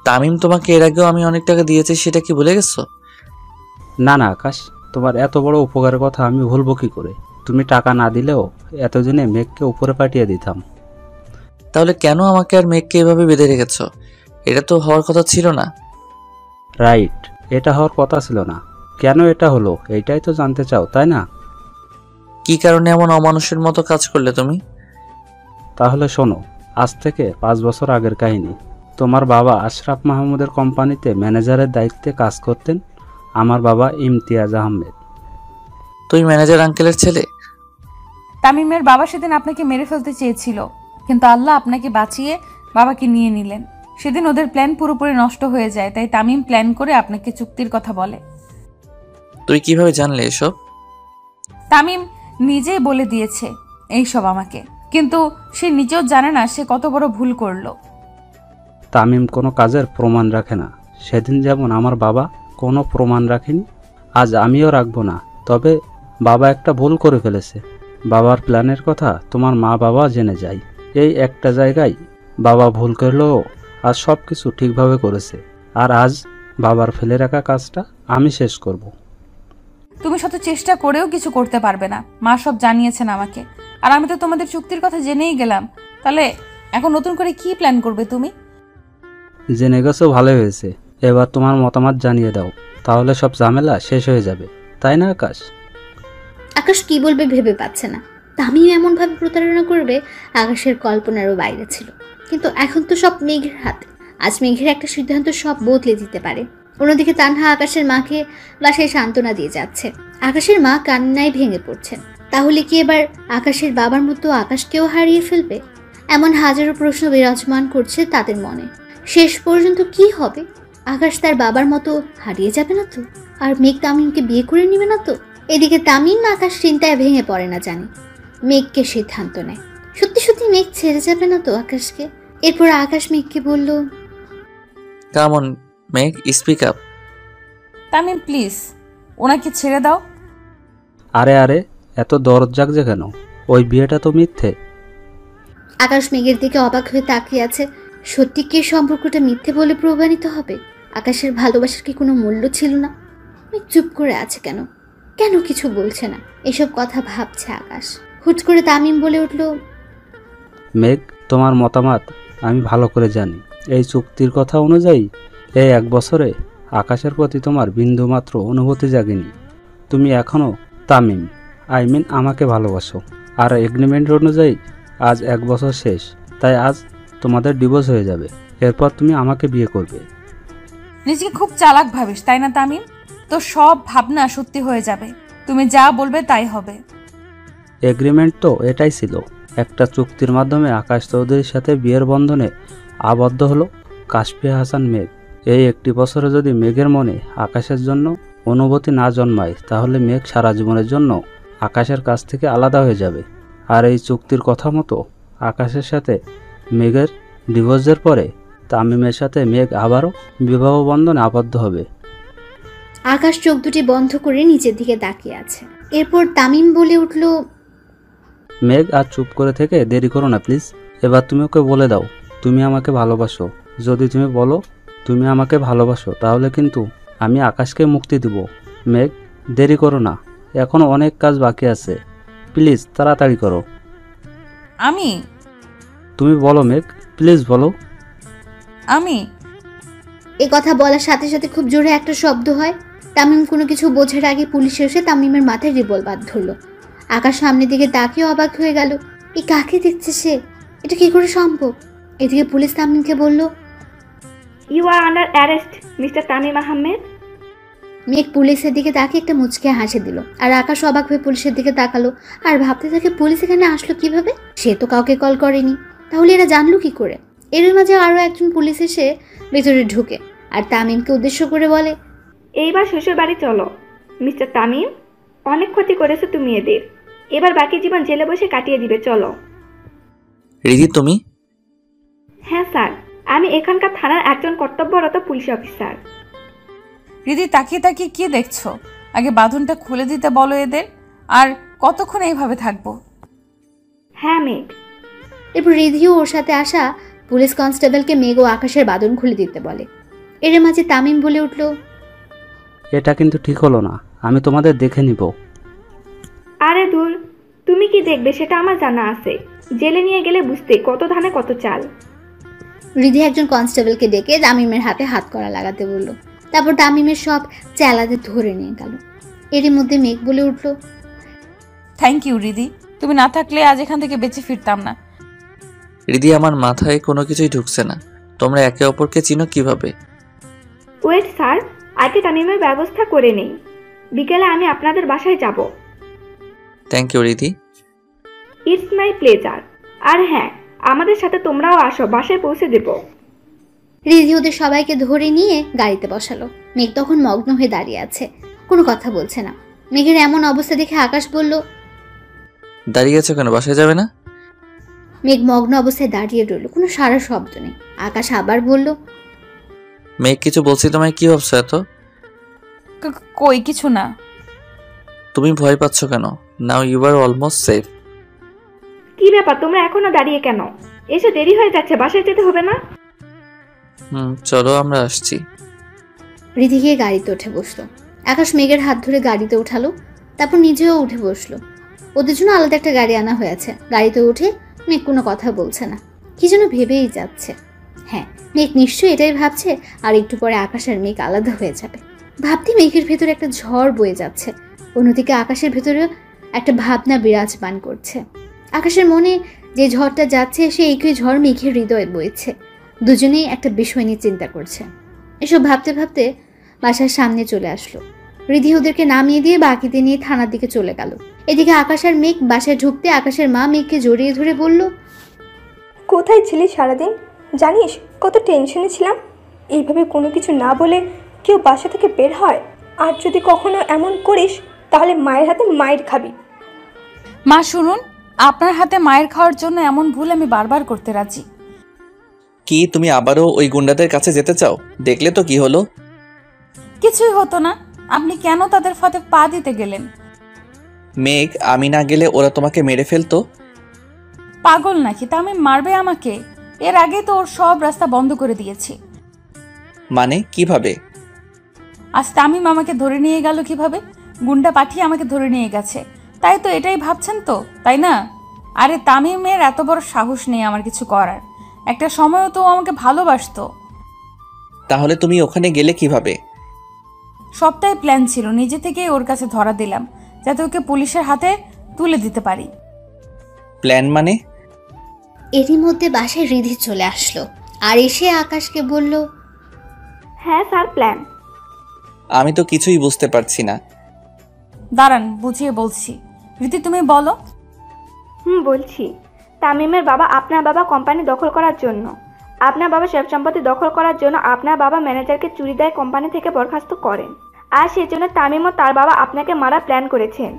[SPEAKER 1] তামিম, তোমাকে এর আগেও আমি অনেক টাকা দিয়েছি, সেটা কি ভুলে গেছো?
[SPEAKER 9] না না আকাশ, তোমার এত বড় উপকারের কথা আমি ভুলবো কি করে? তুমি টাকা না দিলেও এতদিনে মেঘকে উপরে পাঠিয়ে দিতাম।
[SPEAKER 1] তাহলে কেন আমাকে আর মেঘকে এভাবে বেঁধে রেখেছো? এটা তো হওয়ার কথা ছিল না।
[SPEAKER 9] রাইট, এটা হওয়ার কথা ছিল না। কেন এটা হলো, এইটাই তো জানতে চাও, তাই না?
[SPEAKER 1] কি কারণে এমন অমানুষের মতো কাজ করলে তুমি?
[SPEAKER 9] তাহলে শোনো, আজ থেকে 5 বছর আগের কাহিনী। তোমার বাবা আশরাফ মাহমুদের কোম্পানিতে ম্যানেজারের দায়িত্বে কাজ করতেন। আমার বাবা ইমতিয়াজ আহমেদ।
[SPEAKER 1] তুই ম্যানেজার আঙ্কেলের ছেলে?
[SPEAKER 2] তামিমের বাবা সেদিন আপনাকে মেরে ফেলতে চেয়েছিল, কিন্তু আল্লাহ আপনাকে বাঁচিয়ে বাবাকে নিয়ে নিলেন। সেদিন ওদের প্ল্যান পুরোপুরি নষ্ট হয়ে যায়, তাই তামিম প্ল্যান করে আপনাকে চুক্তির কথা বলে।
[SPEAKER 1] তুই কিভাবে জানলে এসব?
[SPEAKER 2] তামিম নিজেই বলে দিয়েছে এইসব আমাকে, কিন্তু সে নিজেও জানে না সে কত বড় ভুল করলো।
[SPEAKER 9] তামিম কোনো কাজের প্রমাণ রাখে না। সেদিন যেমন আমার বাবা কোনো প্রমাণ রাখেনি, আজ আমিও রাখবো না। তবে বাবা একটা ভুল করে ফেলেছে। বাবার প্ল্যানের কথা তোমার মা বাবা জেনে যায়। এই একটা জায়গায় বাবা ভুল করলেও আজ সব কিছু ঠিকভাবে করেছে। আর আজ বাবার ফেলে রাখা কাজটা আমি শেষ করব।
[SPEAKER 2] তুমি শত চেষ্টা করেও কিছু করতে পারবে না। মা সব জানিয়েছেন আমাকে, আর আমি তো তোমাদের চুক্তির কথা জেনেই গেলাম। তাহলে এখন নতুন করে কি প্ল্যান করবে তুমি?
[SPEAKER 9] জেনে গেছো, ভালো হয়েছে। এবার তোমার মতামত জানিয়ে দাও, তাহলে সব ঝামেলা শেষ হয়ে যাবে, তাই না আকাশ?
[SPEAKER 3] আকাশ কি বলবে ভেবে পাচ্ছে না। তামিম এমন ভাবে প্রতারণা করবে আকাশের কল্পনারও বাইরে ছিল। কিন্তু এখন তো সব মেঘের হাতে। আজ মেঘের একটা সিদ্ধান্ত সব বদলে দিতে পারে। অন্যদিকে তানহা আকাশের মাকে বাসায় সান্ত্বনা দিয়ে যাচ্ছে। আকাশের মা কান্নায় ভেঙে পড়ছেন। তাহলে কি এবার আকাশের বাবার মতো আকাশকেও হারিয়ে ফেলবে? এমন হাজারো প্রশ্ন বিরাজমান করছে তাদের মনে। শেষ পর্যন্ত কি হবে? আকাশ তার বাবার মতো হারিয়ে যাবে না তো? আর মেঘ তামিমকে বিয়ে করে নেবে না তো? এদিকে তামিম আকাশ চিন্তায় ভেঙে পড়ে না জানে। মেঘকে সিদ্ধান্ত নেয়। সত্যি সত্যি মেঘ ছেড়ে যাবে না তো আকাশকে? এরপর আকাশ মেঘকে বলল,
[SPEAKER 1] কাম অন মেঘ, স্পিক আপ।
[SPEAKER 2] তামিম প্লিজ, ওনাকে ছেড়ে দাও।
[SPEAKER 9] আরে আরে, এত দরদ জাগছে কেন? ওই বিয়েটা তো মিথ্যে।
[SPEAKER 3] আকাশ মেঘের দিকে অবাক হয়ে তাকিয়ে আছে। সত্যি কি সম্পর্কটা মিথ্যে বলে প্রমাণিত হবে? আকাশের ভালোবাসার কি কোনো মূল্য ছিল না? মেঘ চুপ করে আছে কেন? কেন কিছু বলছে না? এসব কথা ভাবছে আকাশ। হুট করে তামিম বলে উঠল,
[SPEAKER 9] মেঘ, তোমার মতামত আমি ভালো করে জানি। এই চুক্তির কথা অনুযায়ী এই 1 বছরে আকাশের প্রতি তোমার বিন্দুমাত্র অনুভূতি জাগেনি। তুমি এখনও তামিম, আমাকে ভালোবাসো। আর এগ্রিমেন্ট অনুযায়ী আজ 1 বছর শেষ, তাই আজ তোমাদের ডিভোর্স হয়ে যাবে। এরপর তুমি আমাকে বিয়ে করবে।
[SPEAKER 2] নিজেকে খুব চালাক ভাবিস, তাই না তামিম? তো সব ভাবনা সত্যি হয়ে যাবে। তুমি যা বলবে তাই হবে।
[SPEAKER 9] এগ্রিমেন্ট তো এটাই ছিল। একটা চুক্তির মাধ্যমে আকাশ চৌধুরীর সাথে বিয়ের বন্ধনে আবদ্ধ হলো কাশফিয়া হাসান মেঘ। এই 1 বছরে যদি মেঘের মনে আকাশের জন্য অনুভূতি না জন্মায়, তাহলে মেঘ সারা জীবনের জন্য আকাশের কাছ থেকে আলাদা হয়ে যাবে। আর এই চুক্তির কথা মতো আকাশের সাথে মেঘের ডিভোর্সের পরে তামিমের সাথে মেঘ আবারও বিবাহ বন্ধনে আবদ্ধ হবে।
[SPEAKER 3] আকাশ চোখ দুটি বন্ধ করে নিচের দিকে তাকিয়ে আছে। এরপর তামিম বলে উঠল,
[SPEAKER 9] মেঘ, আর চুপ করে থেকে দেরি করো না প্লিজ। এবার তুমি ওকে বলে দাও তুমি আমাকে ভালোবাসো। যদি তুমি বলো তুমি আমাকে ভালোবাসো, তাহলে কিন্তু আমি আকাশকে মুক্তি দিব। মেঘ, দেরি করো না, এখনো অনেক কাজ বাকি আছে। প্লিজ তাড়াতাড়ি করো। তুমি বলো মেঘ, প্লিজ বলো।
[SPEAKER 3] এ কথা বলার সাথে সাথে খুব জোরে একটা শব্দ হয়। তামিম কোনো কিছু বোঝার আগে পুলিশ এসে তামিমের মাথায় রিভলভার ধরল। আকাশ সামনের দিকে তাকিয়ে অবাক হয়ে গেল। এই কাকে দেখছে সে? এটা কি করে সম্ভব? এদিকে পুলিশ তামিমকে বলল,
[SPEAKER 10] you are under arrest mister Tamim Ahmed.
[SPEAKER 3] Megh পুলিশের দিকে তাকিয়ে একটা মুচকে হাসি দিল, আর আকাশ অবাক হয়ে পুলিশের দিকে তাকালো আর ভাবতে থাকে পুলিশ এখানে আসলো কিভাবে? সে তো কাউকে কল করেনি, তাহলে এরা জানলো কি করে? এর মাঝে আরো একজন পুলিশ এসে ভেতরে ঢুকে আর তামিমকে উদ্দেশ্য করে বলে,
[SPEAKER 10] এইবার শ্বশুর বাড়ি চলো মিস্টার তামিম, অনেক ক্ষতি করেছো তুমি এদের, এবার বাকি জীবন জেলে বসে কাটিয়ে দিবে, চলো।
[SPEAKER 1] রিধি তুমি?
[SPEAKER 10] হ্যাঁ স্যার, আমি এখানকার থানার একজন কর্তব্যরত পুলিশ অফিসার।
[SPEAKER 2] রিদি তাকিয়ে তাকিয়ে কি দেখছো? আগে বাঁধনটা খুলে দিতে বলো এদের। আর কতক্ষণ এইভাবে থাকবো?
[SPEAKER 10] হ্যাঁ মেঘ।
[SPEAKER 3] এরপর রিধিও ওর সাথে আসা পুলিশ কনস্টেবলকে মেঘ ও আকাশের বাঁধন খুলে দিতে বলে। এর মাঝে তামিম বলে উঠল,
[SPEAKER 9] এটা কিন্তু ঠিক হলো না, আমি তোমাদের দেখে নিব।
[SPEAKER 10] আরে দূর, তুমি কি দেখবে সেটা আমার জানা আছে, জেলে নিয়ে গেলে বুঝতে কত ধানে কত চাল।
[SPEAKER 3] রিধি একজন কনস্টেবলকে ডেকে তামিমের হাতে হাত করা লাগাতে বলল। তারপর তামিমের সব চেলাদের ধরে নিয়ে গেল। এরই মধ্যে মেঘ বলে উঠল,
[SPEAKER 2] থ্যাংক ইউ রিদি, তুমি না থাকলে আজ এখান থেকে বেঁচে ফিরতাম না।
[SPEAKER 1] রিধি আমার মাথায় কোনো কিছুই ঢুকছে না, তোমরা একে অপরকে চিনো কিভাবে?
[SPEAKER 10] ওয়েট স্যার, আগে তামিমের ব্যবস্থা করে নেই, বিকেলে আমি আপনাদের বাসায় যাব।
[SPEAKER 1] Thank you Riddhi.
[SPEAKER 10] It's my pleasure. আর হ্যাঁ, আমাদের সাথে তোমরাও আসো, বাসায় পৌঁছে দেব।
[SPEAKER 3] রিধি ওদের সবাইকে ধরে নিয়ে গাড়িতে বসালো। মেঘ তখন মগ্ন হয়ে দাঁড়িয়ে আছে, কোনো কথা বলছে না। মেঘের এমন অবস্থা দেখে আকাশ বলল,
[SPEAKER 1] দাঁড়িয়ে আছো কেন, বাসায় যাবে না?
[SPEAKER 3] মেঘ মগ্ন অবস্থায় দাঁড়িয়ে রইল, কোনো সারা শব্দ নেই। আকাশ আবার বলল,
[SPEAKER 1] মেঘ কিছু বলছি তোমায়, কি ভাবছো এত?
[SPEAKER 2] কই কিছু না।
[SPEAKER 1] তুমি ভয় পাচ্ছ কেন? Now you are almost safe.
[SPEAKER 10] কি ব্যাপার, তোমরা এখনো দাঁড়িয়ে কেন? এসে দেরি হয়ে যাচ্ছে, বাসায় যেতে হবে না?
[SPEAKER 1] চলো আমরা আসছি।
[SPEAKER 3] রিধি গিয়ে গাড়িতে উঠে বসলো। আকাশ মেঘের হাত ধরে গাড়িতে উঠালো, তারপর নিজেও উঠে বসলো। ওদের জন্য আলাদা একটা গাড়ি আনা হয়েছে। গাড়িতে উঠে মেঘ কোনো কথা বলছে না, কি যেন ভেবেই যাচ্ছে। হ্যাঁ, মেঘ নিশ্চয়ই এটাই ভাবছে, আর একটু পরে আকাশ আর মেঘ আলাদা হয়ে যাবে। ভাবতে মেঘের ভেতরে একটা ঝড় বয়ে যাচ্ছে, অন্যদিকে আকাশের ভেতরে একটা ভাবনা বিরাজমান করছে। আকাশের মনে যে ঝড়টা যাচ্ছে, সে একই ঝড় মেঘের হৃদয়ে বইছে। দুজনেই একটা বিষয় নিয়ে চিন্তা করছে। এসব ভাবতে ভাবতে বাসার সামনে চলে আসলো। রিধি ওদেরকে নামিয়ে দিয়ে বাকিদের নিয়ে থানার দিকে চলে গেল। এদিকে আকাশ আর মেঘ বাসায় ঢুকতে আকাশের মা মেঘকে জড়িয়ে ধরে বলল,
[SPEAKER 5] কোথায় ছিলি সারাদিন? জানিস কত টেনশনে ছিলাম। এইভাবে কোনো কিছু না বলে কেউ বাসা থেকে বের হয়? আর যদি কখনো এমন করিস তাহলে মায়ের হাতে মায়ের খাবি।
[SPEAKER 2] মা শুনুন, আপনার হাতে মায়ের খাওয়ার জন্য এমন ভুল আমি বারবার করতে রাজি।
[SPEAKER 1] কি তুমি আবারও ওই গুন্ডাদের কাছে যেতে চাও? দেখলে তো কি হলো।
[SPEAKER 2] কিছুই হতো না, আপনি কেন তাদের ফাঁদে পা দিতে গেলেন?
[SPEAKER 1] মেঘ, আমি না গেলে ওরা তোমাকে মেরে ফেলতো।
[SPEAKER 2] পাগল নাকি? তামিম মারবে আমাকে? এর আগে তো ওর সব রাস্তা বন্ধ করে দিয়েছি।
[SPEAKER 1] মানে কিভাবে?
[SPEAKER 2] আজ তামিম আমাকে ধরে নিয়ে গেল কিভাবে? গুন্ডা পাঠিয়ে আমাকে ধরে নিয়ে গেছে, তাই তো এটাই ভাবছেন তো, তাই না? আরে তামিমের এত বড় সাহস নেই আমার কিছু করার। একটা সময়ও তো আমাকে ভালোবাসতো।
[SPEAKER 1] তাহলে তুমি ওখানে গেলে কিভাবে?
[SPEAKER 2] সবটাই প্ল্যান ছিল, নিজে থেকেই ওর কাছে ধরা দিলাম যাতে ওকে পুলিশের হাতে তুলে দিতে পারি।
[SPEAKER 1] প্ল্যান মানে?
[SPEAKER 3] এরই মধ্যে বাসায় রিধি চলে আসলো আর এসে আকাশকে বলল,
[SPEAKER 10] হ্যাঁ স্যার, প্ল্যান।
[SPEAKER 1] আমি তো কিছুই বুঝতে পারছি না।
[SPEAKER 2] দাঁড়ান, বুঝিয়ে বলছি। রীতি তুমি বলো।
[SPEAKER 10] বলছি। তামিমের বাবা আপনার বাবা কোম্পানি দখল করার জন্য, আপনার বাবা সব সম্পত্তি দখল করার জন্য আপনার বাবা ম্যানেজারকে চুরি দেয় কোম্পানি থেকে বরখাস্ত করেন। আর সেজন্য তামিম ও তার বাবা আপনাকে মারার প্ল্যান করেছেন।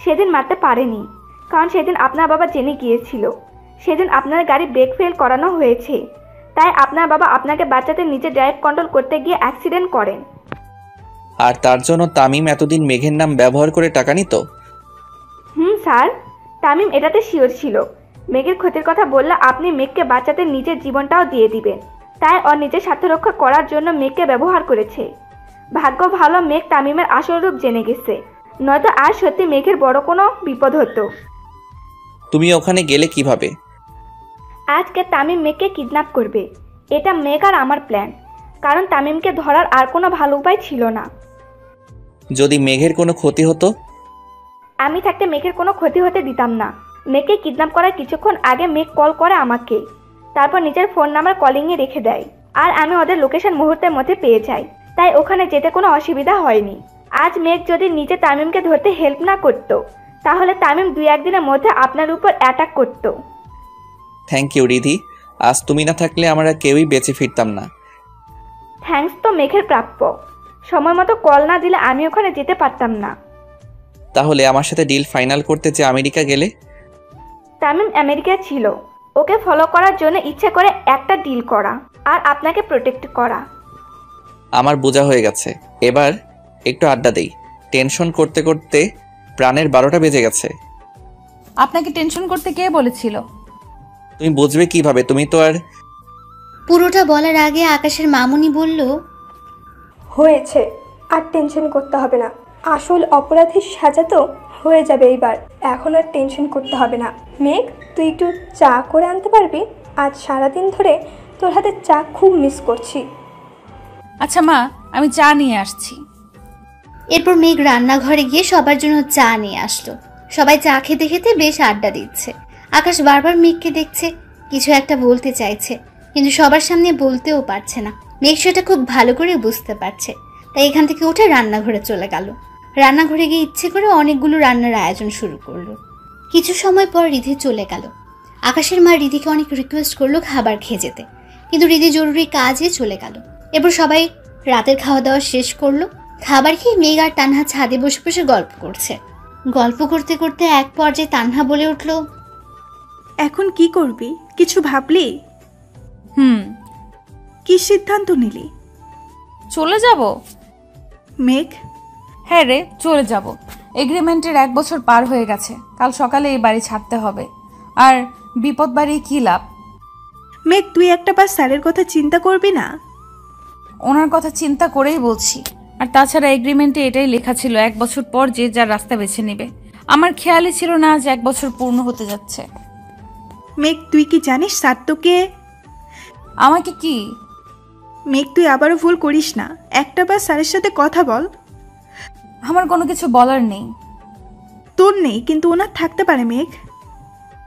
[SPEAKER 10] সেদিন মারতে পারেনি, কারণ সেদিন আপনার বাবা জেনে গিয়েছিল। সেদিন আপনার গাড়ি ব্রেক ফেল করানো হয়েছে, তাই আপনার বাবা আপনাকে বাঁচাতে নিজে ড্রাইভ কন্ট্রোল করতে গিয়ে অ্যাক্সিডেন্ট করেন।
[SPEAKER 1] আর তার জন্য তামিম এতদিন মেঘের নাম ব্যবহার করে টাকা নিত?
[SPEAKER 10] স্যার, তামিম এটাতে শিওর ছিল মেঘের ক্ষতির কথা বললে আপনি মেঘকে বাঁচাতে নিজের জীবনটাও দিয়ে দিবেন, তাই ওর নিজের স্বার্থ রক্ষা করার জন্য মেঘকে ব্যবহার করেছে। ভাগ্য ভালো মেঘ তামিমের আসল রূপ জেনে গেছে, নয়তো আর সত্যি মেঘের বড় কোনো বিপদ হতো।
[SPEAKER 1] তুমি ওখানে গেলে কিভাবে?
[SPEAKER 10] আজকে তামিম মেঘকে কিডন্যাপ করবে, এটা মেঘ আর আমার প্ল্যান, কারণ তামিমকে ধরার আর কোনো ভালো উপায় ছিল না।
[SPEAKER 1] যদি মেঘের কোনো ক্ষতি হতো?
[SPEAKER 10] আমি থাকতে মেঘের কোনো ক্ষতি হতে দিতাম না। মেঘকে কিডন্যাপ করার কিছুক্ষণ আগে মেঘ কল করে আমাকে, তারপর নিজের ফোন নাম্বার কলিংয়ে রেখে দেয়, আর আমি ওদের লোকেশন মুহূর্তের মধ্যে পেয়ে যাই, তাই ওখানে যেতে কোনো অসুবিধা হয়নি। আজ মেঘ যদি নিজে তামিমকে ধরতে হেল্প না করতো, তাহলে তামিম 2-1 দিনের মধ্যে আপনার উপর অ্যাটাক করতো।
[SPEAKER 1] থ্যাংক ইউ রিধি, আজ তুমি না থাকলে আমরা কেউই বেঁচে ফিরতাম না।
[SPEAKER 10] থ্যাঙ্কস তো মেঘের প্রাপ্য। সময় মতো কল না দিলে আমি ওখানে যেতে পারতাম না।
[SPEAKER 1] তাহলে আমার সাথে ডিল ফাইনাল করতে যে আমেরিকা গেলে?
[SPEAKER 10] তামিম আমেরিকায় ছিল, ওকে ফলো করার জন্য ইচ্ছে করে একটা ডিল করা আর আপনাকে প্রোটেক্ট করা।
[SPEAKER 1] আমার বোঝা হয়ে গেছে, এবার একটু আড্ডা দেই। টেনশন করতে করতে প্রাণের 12টা বেজে গেছে।
[SPEAKER 2] আপনাকে টেনশন করতে কে বলেছিল?
[SPEAKER 1] তুমি বুঝবে কিভাবে? তুমি তো আর।
[SPEAKER 3] পুরোটা বলার আগে আকাশের মামুনি বলল,
[SPEAKER 5] হয়েছে, আর টেনশন করতে হবে না। আসল অপরাধীর সাজা তো হয়ে যাবে এইবার, এখন আর টেনশন করতে হবে না। মেঘ, তুই একটু চা করে আনতে পারবি? আজ সারাদিন ধরে তোর হাতে চা খুব মিস করছি।
[SPEAKER 2] আচ্ছা মা, আমি চা নিয়ে আসছি।
[SPEAKER 3] এরপর মেঘ রান্নাঘরে গিয়ে সবার জন্য চা নিয়ে আসলো। সবাই চা খেতে খেতে বেশ আড্ডা দিচ্ছে। আকাশ বারবার মেঘকে দেখছে, কিছু একটা বলতে চাইছে, কিন্তু সবার সামনে বলতেও পারছে না। মেঘ সেটা খুব ভালো করে বুঝতে পারছে, তাই এখান থেকে উঠে রান্নাঘরে চলে গেল। রান্নাঘরে গিয়ে ইচ্ছে করে অনেকগুলো রান্নার আয়োজন শুরু করলো। কিছু সময় পর রিধি চলে গেল। আকাশের মা রিধিকে অনেক রিকোয়েস্ট করলো খাবার খেয়ে যেতে, কিন্তু রিধি জরুরি কাজে চলে গেল। এরপর সবাই রাতের খাওয়া দাওয়া শেষ করলো। খাবার খেয়ে মেঘ আর তানহা ছাদে বসে বসে গল্প করছে। গল্প করতে করতে এক পর্যায়ে তানহা বলে উঠল,
[SPEAKER 4] এখন কি করবি? কিছু ভাবলি? কি সিদ্ধান্ত নিলি?
[SPEAKER 2] চলে যাব।
[SPEAKER 4] মেঘ,
[SPEAKER 2] হ্যাঁ রে, চলে যাব। এগ্রিমেন্টের 1 বছর পার হয়ে গেছে, কাল সকালে এই বাড়ি ছাড়তে হবে। আর বিপদ বাড়িয়ে কি লাভ?
[SPEAKER 4] মেঘ, তুই একটা বার স্যারের কথা চিন্তা করবি না?
[SPEAKER 2] ওনার কথা চিন্তা করেই বলছি। আর তাছাড়া এগ্রিমেন্টে এটাই লেখা ছিল 1 বছর পর যে যার রাস্তা বেছে নেবে। আমার খেয়ালই ছিল না আজ 1 বছর পূর্ণ হতে যাচ্ছে।
[SPEAKER 4] মেঘ, তুই কি জানিস স্যার তোকে?
[SPEAKER 2] আমাকে কি?
[SPEAKER 4] মেঘ, তুই আবারও ভুল করিস না। একটা বার স্যারের সাথে কথা বল।
[SPEAKER 2] আমার কোনো কিছু বলার নেই।
[SPEAKER 4] তোর নেই, কিন্তু ওনার থাকতে পারে মেঘ।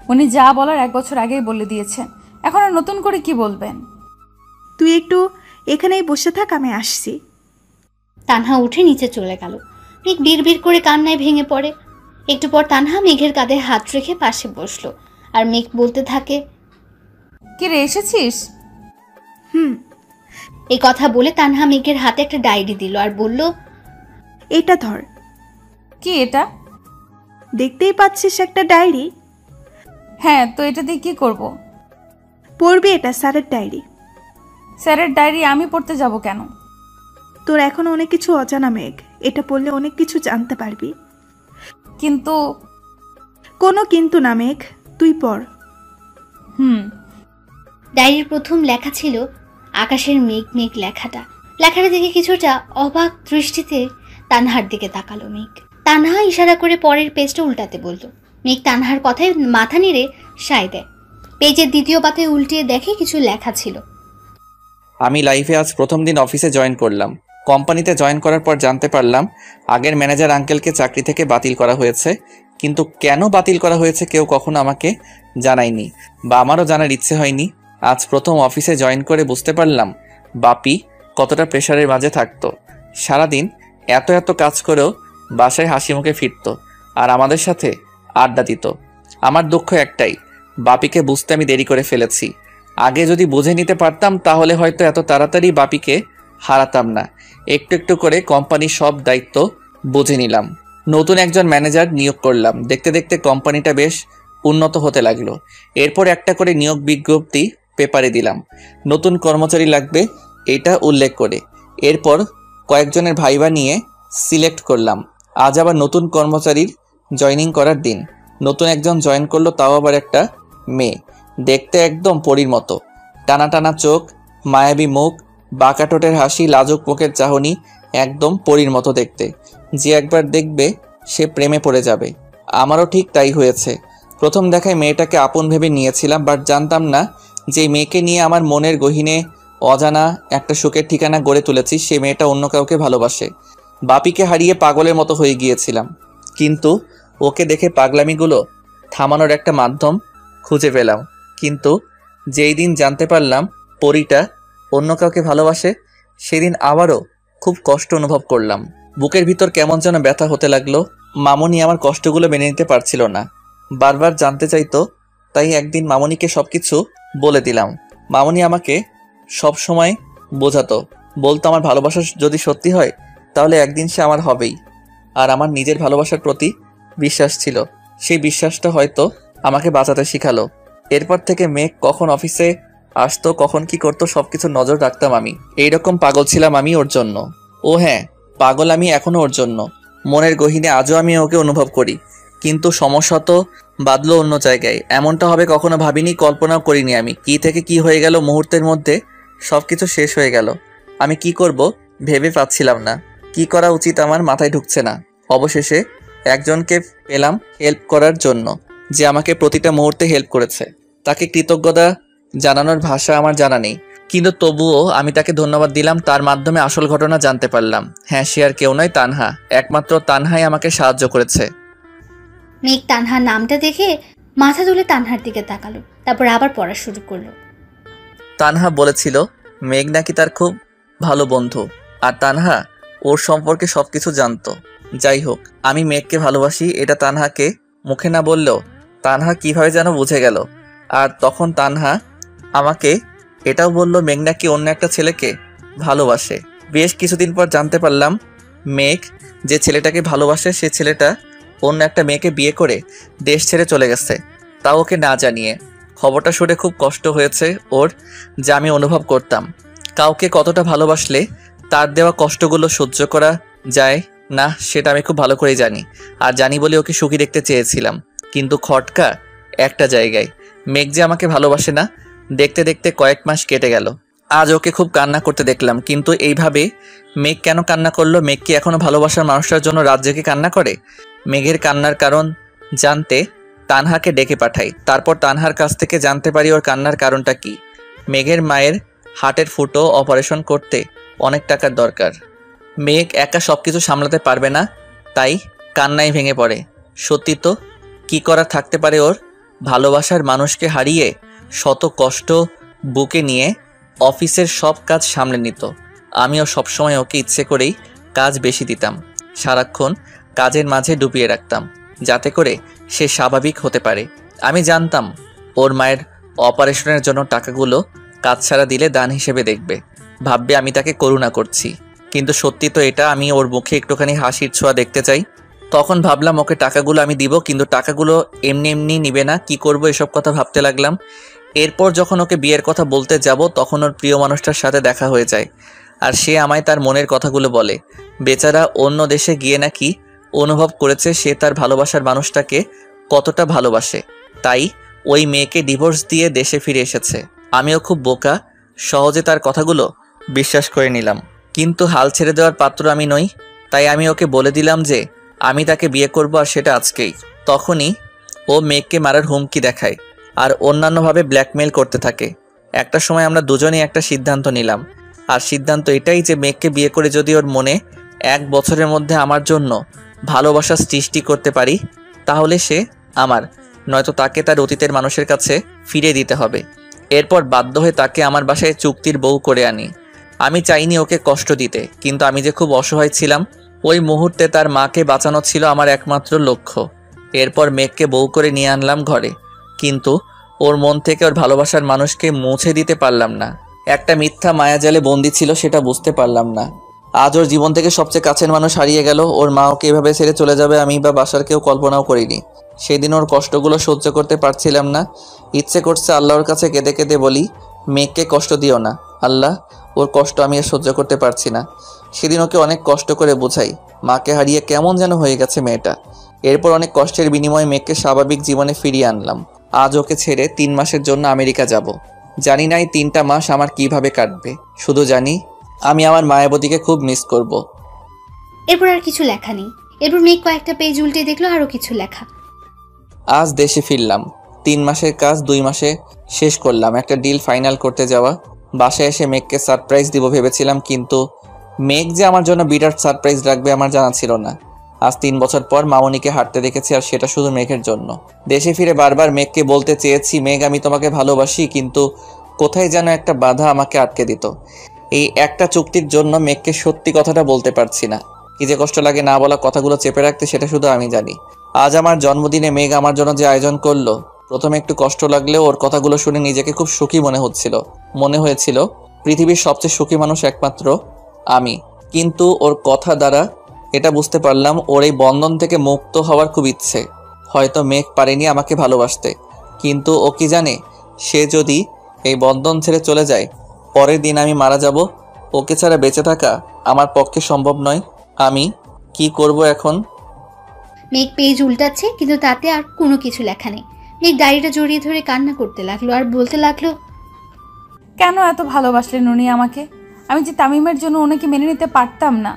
[SPEAKER 2] উনি যা বলার 1 বছর আগেই বলে দিয়েছেন, এখন আর নতুন করে কি বলবেন?
[SPEAKER 4] তুই একটু এখানেই বসে থাক, আমি আসছি।
[SPEAKER 3] তানহা উঠে নিচে চলে গেল। মেঘ বিড়বিড় করে কান্নায় ভেঙে পড়ে। একটু পর তানহা মেঘের কাঁধে হাত রেখে পাশে বসলো, আর মেঘ বলতে থাকে,
[SPEAKER 2] কি রে, এসেছিস?
[SPEAKER 3] এই কথা বলে তানহা মেঘের হাতে একটা ডায়েরি দিল আর বলল,
[SPEAKER 4] এটা ধর।
[SPEAKER 2] কি এটা?
[SPEAKER 4] দেখতেই পাচ্ছিস একটা ডায়েরি।
[SPEAKER 2] হ্যাঁ, তো এটা দিয়ে কি করব?
[SPEAKER 4] পড়বি, এটা স্যারের ডায়েরি।
[SPEAKER 2] স্যারের ডায়েরি আমি পড়তে যাব কেন?
[SPEAKER 4] তোর এখনো অনেক কিছু অজানা মেঘ, এটা পড়লে অনেক কিছু জানতে পারবি।
[SPEAKER 2] কিন্তু
[SPEAKER 4] কোনো কিন্তু না মেঘ, তুই পড়।
[SPEAKER 3] ডায়েরির প্রথম লেখা ছিল আকাশের মেঘ মেঘ। লেখাটা দেখে কিছুটা অবাক দৃষ্টিতে তানহার দিকে তাকালো মেঘ। তানহা ইশারা করে পরের পেজটা উল্টাতে বলল। মেঘ তানহার কথায় মাথা নেড়ে সায় দেয়। পেজের দ্বিতীয় পাতায় উল্টিয়ে দেখে কিছু লেখা ছিল,
[SPEAKER 1] আমি লাইফে আজ প্রথম দিন অফিসে জয়েন করলাম। কোম্পানিতে জয়েন করার পর জানতে পারলাম আগের ম্যানেজার আঙ্কেলকে চাকরি থেকে বাতিল করা হয়েছে, কিন্তু কেন বাতিল করা হয়েছে কেউ কখনো আমাকে জানায়নি বা আমারও জানার ইচ্ছে হয়নি। আজ প্রথম অফিসে জয়েন করে বুঝতে পারলাম বাপি কতটা প্রেশারের মাঝে থাকতো। সারাদিন এত এত কাজ করেও বাসায় হাসি মুখে ফিরতো আর আমাদের সাথে আড্ডা দিত। আমার দুঃখ একটাই, বাপিকে বুঝতে আমি দেরি করে ফেলেছি। আগে যদি বুঝে নিতে পারতাম তাহলে হয়তো এত তাড়াতাড়ি বাপিকে হারাতাম না। একটু একটু করে কোম্পানির সব দায়িত্ব বুঝে নিলাম। নতুন একজন ম্যানেজার নিয়োগ করলাম। দেখতে দেখতে কোম্পানিটা বেশ উন্নত হতে লাগলো। এরপর একটা করে নিয়োগ বিজ্ঞপ্তি পেপারে দিলাম, নতুন কর্মচারী লাগবে এটা উল্লেখ করে। এরপর কয়েকজনের ভাইবা নিয়ে সিলেক্ট করলাম। আজ আবার নতুন কর্মচারীর জয়েনিং করার দিন। নতুন একজন জয়েন করলো, তাও আবার একটা মেয়ে। দেখতে একদম পরীর মতো, টানা টানা চোখ, মায়াবী মুখ, বাঁকা ঠোঁটের হাসি, লাজুক মুখের চাহনি, একদম পরীর মতো দেখতে। যে একবার দেখবে সে প্রেমে পড়ে যাবে। আমারও ঠিক তাই হয়েছে। প্রথম দেখায় মেয়েটাকে আপন ভেবে নিয়েছিলাম, বাট জানতাম না যে মেয়েকে নিয়ে আমার মনের গহীনে অজানা একটা সুখের ঠিকানা গড়ে তুলেছি, সে মেয়েটা অন্য কাউকে ভালোবাসে। বাপিকে হারিয়ে পাগলের মতো হয়ে গিয়েছিলাম, কিন্তু ওকে দেখে পাগলামিগুলো থামানোর একটা মাধ্যম খুঁজে পেলাম। কিন্তু যেই দিন জানতে পারলাম পরীটা অন্য কাউকে ভালোবাসে, সেদিন আবারও খুব কষ্ট অনুভব করলাম। বুকের ভিতর কেমন যেন ব্যথা হতে লাগলো। মামুনি আমার কষ্টগুলো মেনে নিতে পারছিল না, বারবার জানতে চাইতো। তাই একদিন মামুনিকে সবকিছু বলে দিলাম। মামুনি আমাকে সব সময় বোঝাতো, বলতো আমার ভালোবাসা যদি সত্যি হয় তাহলে একদিন সে আমার হবেই। আর আমার নিজের ভালোবাসার প্রতি বিশ্বাস ছিল, সেই বিশ্বাসটা হয়তো আমাকে বাঁচাতে শিখালো। এরপর থেকে মেঘ কখন অফিসে আসতো, কখন কি করতো, সবকিছু নজর রাখতাম আমি। এইরকম পাগল ছিলাম আমি ওর জন্য। ও হ্যাঁ, পাগল আমি এখনো ওর জন্য। মনের গহীনে আজও আমি ওকে অনুভব করি। কিন্তু সমস্যা তো বাদলো অন্য জায়গায়। এমনটা হবে কখনো ভাবিনি, কল্পনাও করিনি আমি। কি থেকে কি হয়ে গেল, মুহূর্তের মধ্যে সবকিছু শেষ হয়ে গেল। আমি কি করব ভেবে পাচ্ছিলাম না, কি করা উচিত আমার মাথায় ঢুকছে না। অবশেষে একজনকে পেলাম হেল্প করার জন্য, যে আমাকে প্রতিটা মুহূর্তে হেল্প করেছে। তাকে কৃতজ্ঞতা জানানোর ভাষা আমার জানা নেই, কিন্তু তবুও আমি তাকে ধন্যবাদ দিলাম। তার মাধ্যমে আসল ঘটনা জানতে পারলাম। হ্যাঁ, সে আর কেউ নয়, তানহা। একমাত্র তানহাই আমাকে সাহায্য করেছে।
[SPEAKER 3] মেঘ তানহার নামটা দেখে মাথা তুলে তানহার দিকে তাকালো, তারপর আবার পড়া শুরু করলো।
[SPEAKER 1] তানহা বলেছিল মেঘ নাকি তার খুব ভালো বন্ধু, আর তানহা ওর সম্পর্কে সবকিছু জানতো। যাই হোক, আমি মেঘকে ভালোবাসি এটা তানহাকে মুখে না বললেও তানহা কিভাবে যেন বুঝে গেল। আর তখন তানহা আমাকে এটাও বলল মেঘ নাকি অন্য একটা ছেলেকে ভালোবাসে। বেশ কিছুদিন পর জানতে পারলাম মেঘ যে ছেলেটাকে ভালোবাসে সে ছেলেটা অন্য একটা মেয়েকে বিয়ে করে দেশ ছেড়ে চলে গেছে, তাও ওকে না জানিয়ে। খবরটা শুনে খুব কষ্ট হয়েছে ওর, যা আমি অনুভব করতাম। কাউকে কতটা ভালোবাসলে তার দেওয়া কষ্টগুলো সহ্য করা যায় না সেটা আমি খুব ভালো করেই জানি। আর জানি বলে ওকে সুখী দেখতে চেয়েছিলাম। কিন্তু খটকা একটা জায়গায়, মেঘ যে আমাকে ভালোবাসে না। দেখতে দেখতে কয়েক মাস কেটে গেল। আজ ওকে খুব কান্না করতে দেখলাম। কিন্তু এইভাবে মেঘ কেন কান্না করলো? মেঘ কি এখনো ভালোবাসার মানুষটার জন্য রাত জেগে কান্না করে? মেঘের কান্নার কারণ জানতে তানহাকে ডেকে পাঠাই। তারপর তানহার কাছ থেকে জানতে পারি ওর কান্নার কারণটা কি। মেঘের মায়ের হার্টের ফুটো অপারেশন করতে অনেক টাকার দরকার। মেঘ একা সবকিছু সামলাতে পারবে না, তাই কান্নায় ভেঙে পড়ে। সত্যি তো, কি করার থাকতে পারে ওর? ভালোবাসার মানুষকে হারিয়ে শত কষ্ট বুকে নিয়ে অফিসের সব কাজ সামলে নিত। আমিও সবসময় ওকে ইচ্ছে করেই কাজ বেশি দিতাম, সারাক্ষণ কাজের মাঝে ডুবিয়ে রাখতাম, যাতে করে সে স্বাভাবিক হতে পারে। আমি জানতাম ওর মায়ের অপারেশনের জন্য টাকাগুলো কাজ ছাড়া দিলে দান হিসেবে দেখবে, ভাববে আমি তাকে করুণা করছি। কিন্তু সত্যি তো এটা, আমি ওর মুখে একটুখানি হাসির ছোঁয়া দেখতে চাই। তখন ভাবলাম ওকে টাকাগুলো আমি দিব, কিন্তু টাকাগুলো এমনি এমনি নিবে না। কি করব এসব কথা ভাবতে লাগলাম। এরপর যখন ওকে বিয়ের কথা বলতে যাব তখন ওর প্রিয় মানুষটার সাথে দেখা হয়ে যায়, আর সে আমায় তার মনের কথাগুলো বলে। বেচারা অন্য দেশে গিয়ে নাকি অনুভব করেছে সে তার ভালোবাসার মানুষটাকে কতটা ভালোবাসে, তাই ওই মেয়েকে ডিভোর্স দিয়ে দেশে ফিরে এসেছে। আমিও খুব বোকা, সহজে তার কথাগুলো বিশ্বাস করে নিলাম। কিন্তু হাল ছেড়ে দেওয়ার পাত্র আমি নই, তাই আমি ওকে বলে দিলাম যে আমি তাকে বিয়ে করব, আর সেটা আজকেই। তখনই ও মেঘকে মারার হুমকি দেখায় আর অন্যান্যভাবে ব্ল্যাকমেল করতে থাকে। একটা সময় আমরা দুজনেই একটা সিদ্ধান্ত নিলাম, আর সিদ্ধান্ত এটাই যে মেঘকে বিয়ে করে যদি ওর মনে 1 বছরের মধ্যে আমার জন্য ভালোবাসা সৃষ্টি করতে পারি তাহলে সে আমার, নয়তো তাকে তার অতীতের মানুষের কাছে ফিরে দিতে হবে। এরপর বাধ্য হয়ে তাকে আমার বাসায় চুক্তির বউ করে আনি। আমি চাইনি ওকে কষ্ট দিতে, কিন্তু আমি যে খুব অসহায় ছিলাম, ওই মুহূর্তে তার মাকে বাঁচানো ছিল আমার একমাত্র লক্ষ্য। এরপর মেঘকে বউ করে নিয়ে আনলাম ঘরে, কিন্তু ওর মন থেকে ওর ভালোবাসার মানুষকে মুছে দিতে পারলাম না। একটা মিথ্যা মায়াজালে বন্দি ছিল, সেটা বুঝতে পারলাম না। আজ ওর জীবন থেকে সবচেয়ে কাছের মানুষ হারিয়ে গেল। ওর মা ওকে এভাবে ছেড়ে চলে যাবে আমি বা বাসার কেউ কল্পনাও করিনি। সেদিন ওর কষ্টগুলো সহ্য করতে পারছিলাম না। ইচ্ছে করছে আল্লাহর কাছে কেঁদে কেঁদে বলি, মেঘকে কষ্ট দিও না আল্লাহ, ওর কষ্ট আমি আর সহ্য করতে পারছি না। সেদিন ওকে অনেক কষ্ট করে বোঝাই, মাকে হারিয়ে কেমন যেন হয়ে গেছে মেয়েটা। এরপর অনেক কষ্টের বিনিময়ে মেঘকে স্বাভাবিক জীবনে ফিরিয়ে আনলাম। আজ ওকে ছেড়ে 3 মাসের জন্য আমেরিকা যাব। জানি না এই 3টা মাস আমার কিভাবে কাটবে, শুধু জানি আমি আমার মায়াবতীকে খুব মিস করব।
[SPEAKER 3] এরপর আর কিছু লেখা নেই। এরপর মেঘ কয়েকটা পেজ উল্টে দেখলো আরো কিছু লেখা।
[SPEAKER 1] আজ দেশে ফিরলাম। 3 মাসের কাজ 2 মাসে শেষ করলাম। একটা ডিল ফাইনাল করতে যাওয়া। বাসায় এসে মেঘকে সারপ্রাইজ দিব ভেবেছিলাম, কিন্তু মেঘ যে আমার জন্য বিরাট সারপ্রাইজ রাখবে আমার জানা ছিল না। আজ 3 বছর পর মামনিকে হাঁটতে দেখেছি, আর সেটা শুধু মেঘের জন্য। দেশে ফিরে বারবার মেঘকে বলতে চেয়েছি, মেঘ আমি তোমাকে ভালোবাসি, কিন্তু কোথায় যেন একটা বাধা আমাকে আটকে দিত। এই একটা চুক্তির জন্য মেঘকে সত্যি কথাটা বলতে পারছি না। কি যে কষ্ট লাগে না বলা কথাগুলো চেপে রাখতে, সেটা শুধু আমি জানি। আজ আমার জন্মদিনে মেঘ আমার জন্য যে আয়োজন করলো, প্রথমে একটু কষ্ট লাগলেও ওর কথাগুলো শুনে নিজেকে খুব সুখী মনে হয়েছিল পৃথিবীর সবচেয়ে সুখী মানুষ একমাত্র আমি। কিন্তু ওর কথা দ্বারা এটা বুঝতে পারলাম ওর এই বন্ধন থেকে মুক্ত হওয়ার খুব ইচ্ছে। হয়তো মেঘ পারেনি আমাকে ভালোবাসতে, কিন্তু ও কি জানে, সে যদি এই বন্ধন ছেড়ে চলে যায়, পরের দিন আমি মারা যাব। ওকে ছাড়া বেঁচে থাকা আমার পক্ষে সম্ভব নয়। আমি কি করব এখন?
[SPEAKER 3] মেঘ পেজ উল্টাচ্ছে, কিন্তু তাতে আর কোনো কিছু লেখা নেই। মেঘ ডায়েরিটা জড়িয়ে ধরে কান্না করতে লাগলো আর বলতে লাগলো,
[SPEAKER 2] কেন এত ভালোবাসলেন উনি আমাকে? আমি যে তামিমের জন্য ওনাকে মেনে নিতে পারতাম না।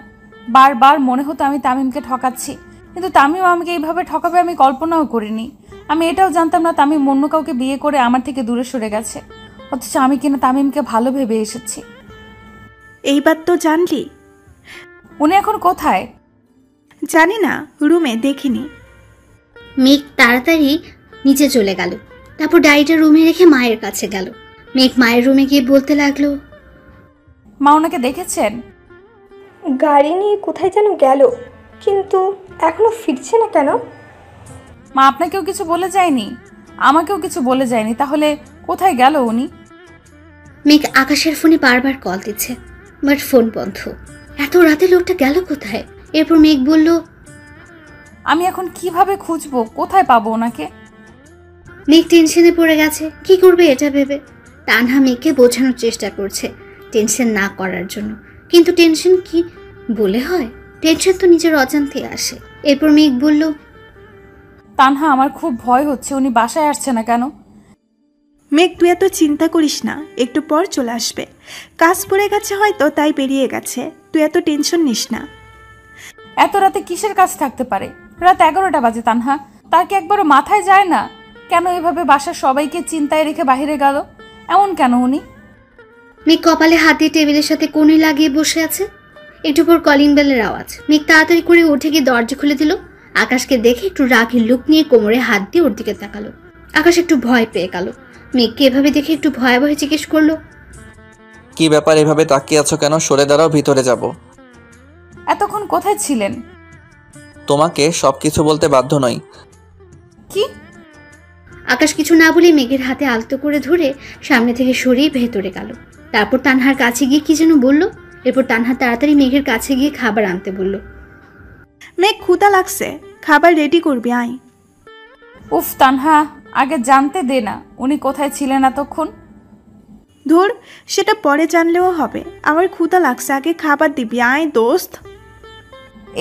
[SPEAKER 2] বারবার মনে হতো আমি তামিমকে ঠকাচ্ছি, কিন্তু তামিম আমাকে এইভাবে ঠকাবে আমি কল্পনাও করিনি। আমি এটাও জানতাম না তামিম অন্য কাউকে বিয়ে করে আমার থেকে দূরে সরে গেছে, অথচ আমি কিনা তামিমকে ভালো ভেবে এসেছি।
[SPEAKER 4] এইবার তো জানলি।
[SPEAKER 2] উনি এখন কোথায়?
[SPEAKER 4] জানি না, রুমে দেখিনি।
[SPEAKER 3] মেঘ তাড়াতাড়ি নিচে চলে গেল। তারপর ডায়েরিটা রুমে রেখে মায়ের কাছে গেল। মেঘ মায়ের রুমে গিয়ে বলতে লাগলো,
[SPEAKER 2] মা ওনাকে দেখেছেন?
[SPEAKER 5] গাড়ি নিয়ে কোথায় যেন গেল, কিন্তু এখনো ফিরছে না কেন?
[SPEAKER 2] মা আপনাকেও কিছু বলে যায়নি? আমাকেও কিছু বলে যায়নি, তাহলে কোথায় গেল উনি?
[SPEAKER 3] মেঘ আকাশের ফোনে বারবার কল দিচ্ছে, বাট ফোন বন্ধ। এত রাতে লোকটা গেল কোথায়? এরপর মেঘ বলল,
[SPEAKER 2] আমি এখন কিভাবে খুঁজবো, কোথায় পাবো ওনাকে?
[SPEAKER 3] মেঘ টেনশনে পড়ে গেছে, কি করবে এটা ভেবে। তানহা মেঘকে বোঝানোর চেষ্টা করছে টেনশন না করার জন্য, কিন্তু টেনশন কি বলে হয়? টেনশন তো নিজের অজান্তে আসে। এরপর মেঘ বলল,
[SPEAKER 2] তানহা আমার খুব ভয় হচ্ছে, উনি বাসায় আসছে না কেন?
[SPEAKER 4] মেঘ তুই এত চিন্তা করিস না, একটু পর চলে আসবে। কাজ পড়ে গেছে হয়তো, তাই বেরিয়ে গেছে। তুই এত টেনশন নিস না।
[SPEAKER 2] এত রাতে কিসের কাজ থাকতে পারে? রাত 11টা বাজে তানহা, তার কি একবারও মাথায় যায় না? কেন এভাবে বাসার সবাইকে চিন্তায় রেখে বাইরে গেল? এমন কেন উনি?
[SPEAKER 3] মেঘ কপালে হাত দিয়ে টেবিলের সাথে কোণে লাগিয়ে বসে আছে। একটু পর কলিং বেলের আওয়াজ। মেঘ তাড়াতাড়ি করে উঠে গিয়ে দরজা খুলে দিল। আকাশকে দেখে একটু রাগী লুক নিয়ে কোমরে হাত দিয়ে ওর দিকে তাকালো। আকাশ একটু ভয় পেয়ে গেল। মেঘকে এভাবে দেখে একটু ভয়ে ভয়ে জিজ্ঞেস করলো,
[SPEAKER 1] কি ব্যাপার, এভাবে তাকিয়ে আছো কেন? সরে দাঁড়াও, ভিতরে যাব।
[SPEAKER 2] এতক্ষণ কোথায় ছিলেন?
[SPEAKER 1] তোমাকে সবকিছু বলতে বাধ্য নই।
[SPEAKER 2] কি?
[SPEAKER 3] আকাশ কিছু না বলে মেঘের হাতে আলতো করে ধরে সামনে থেকে সরিয়ে ভেতরে গেল। তারপর তানহার কাছে গিয়ে কি যেন বলল। এরপর তানহা তাড়াতাড়ি মেঘের কাছে গিয়ে খাবার আনতে বলল।
[SPEAKER 4] মেঘ ক্ষুধা লাগছে, খাবার রেডি করবি, আয়।
[SPEAKER 2] উফ তানহা, আগে জানতে দে না উনি কোথায় ছিলেন এতক্ষণ।
[SPEAKER 4] ধুর, সেটা পরে জানলেও হবে। আমার ক্ষুধা লাগছে, আগে খাবার দিবি, আয় দোস্ত।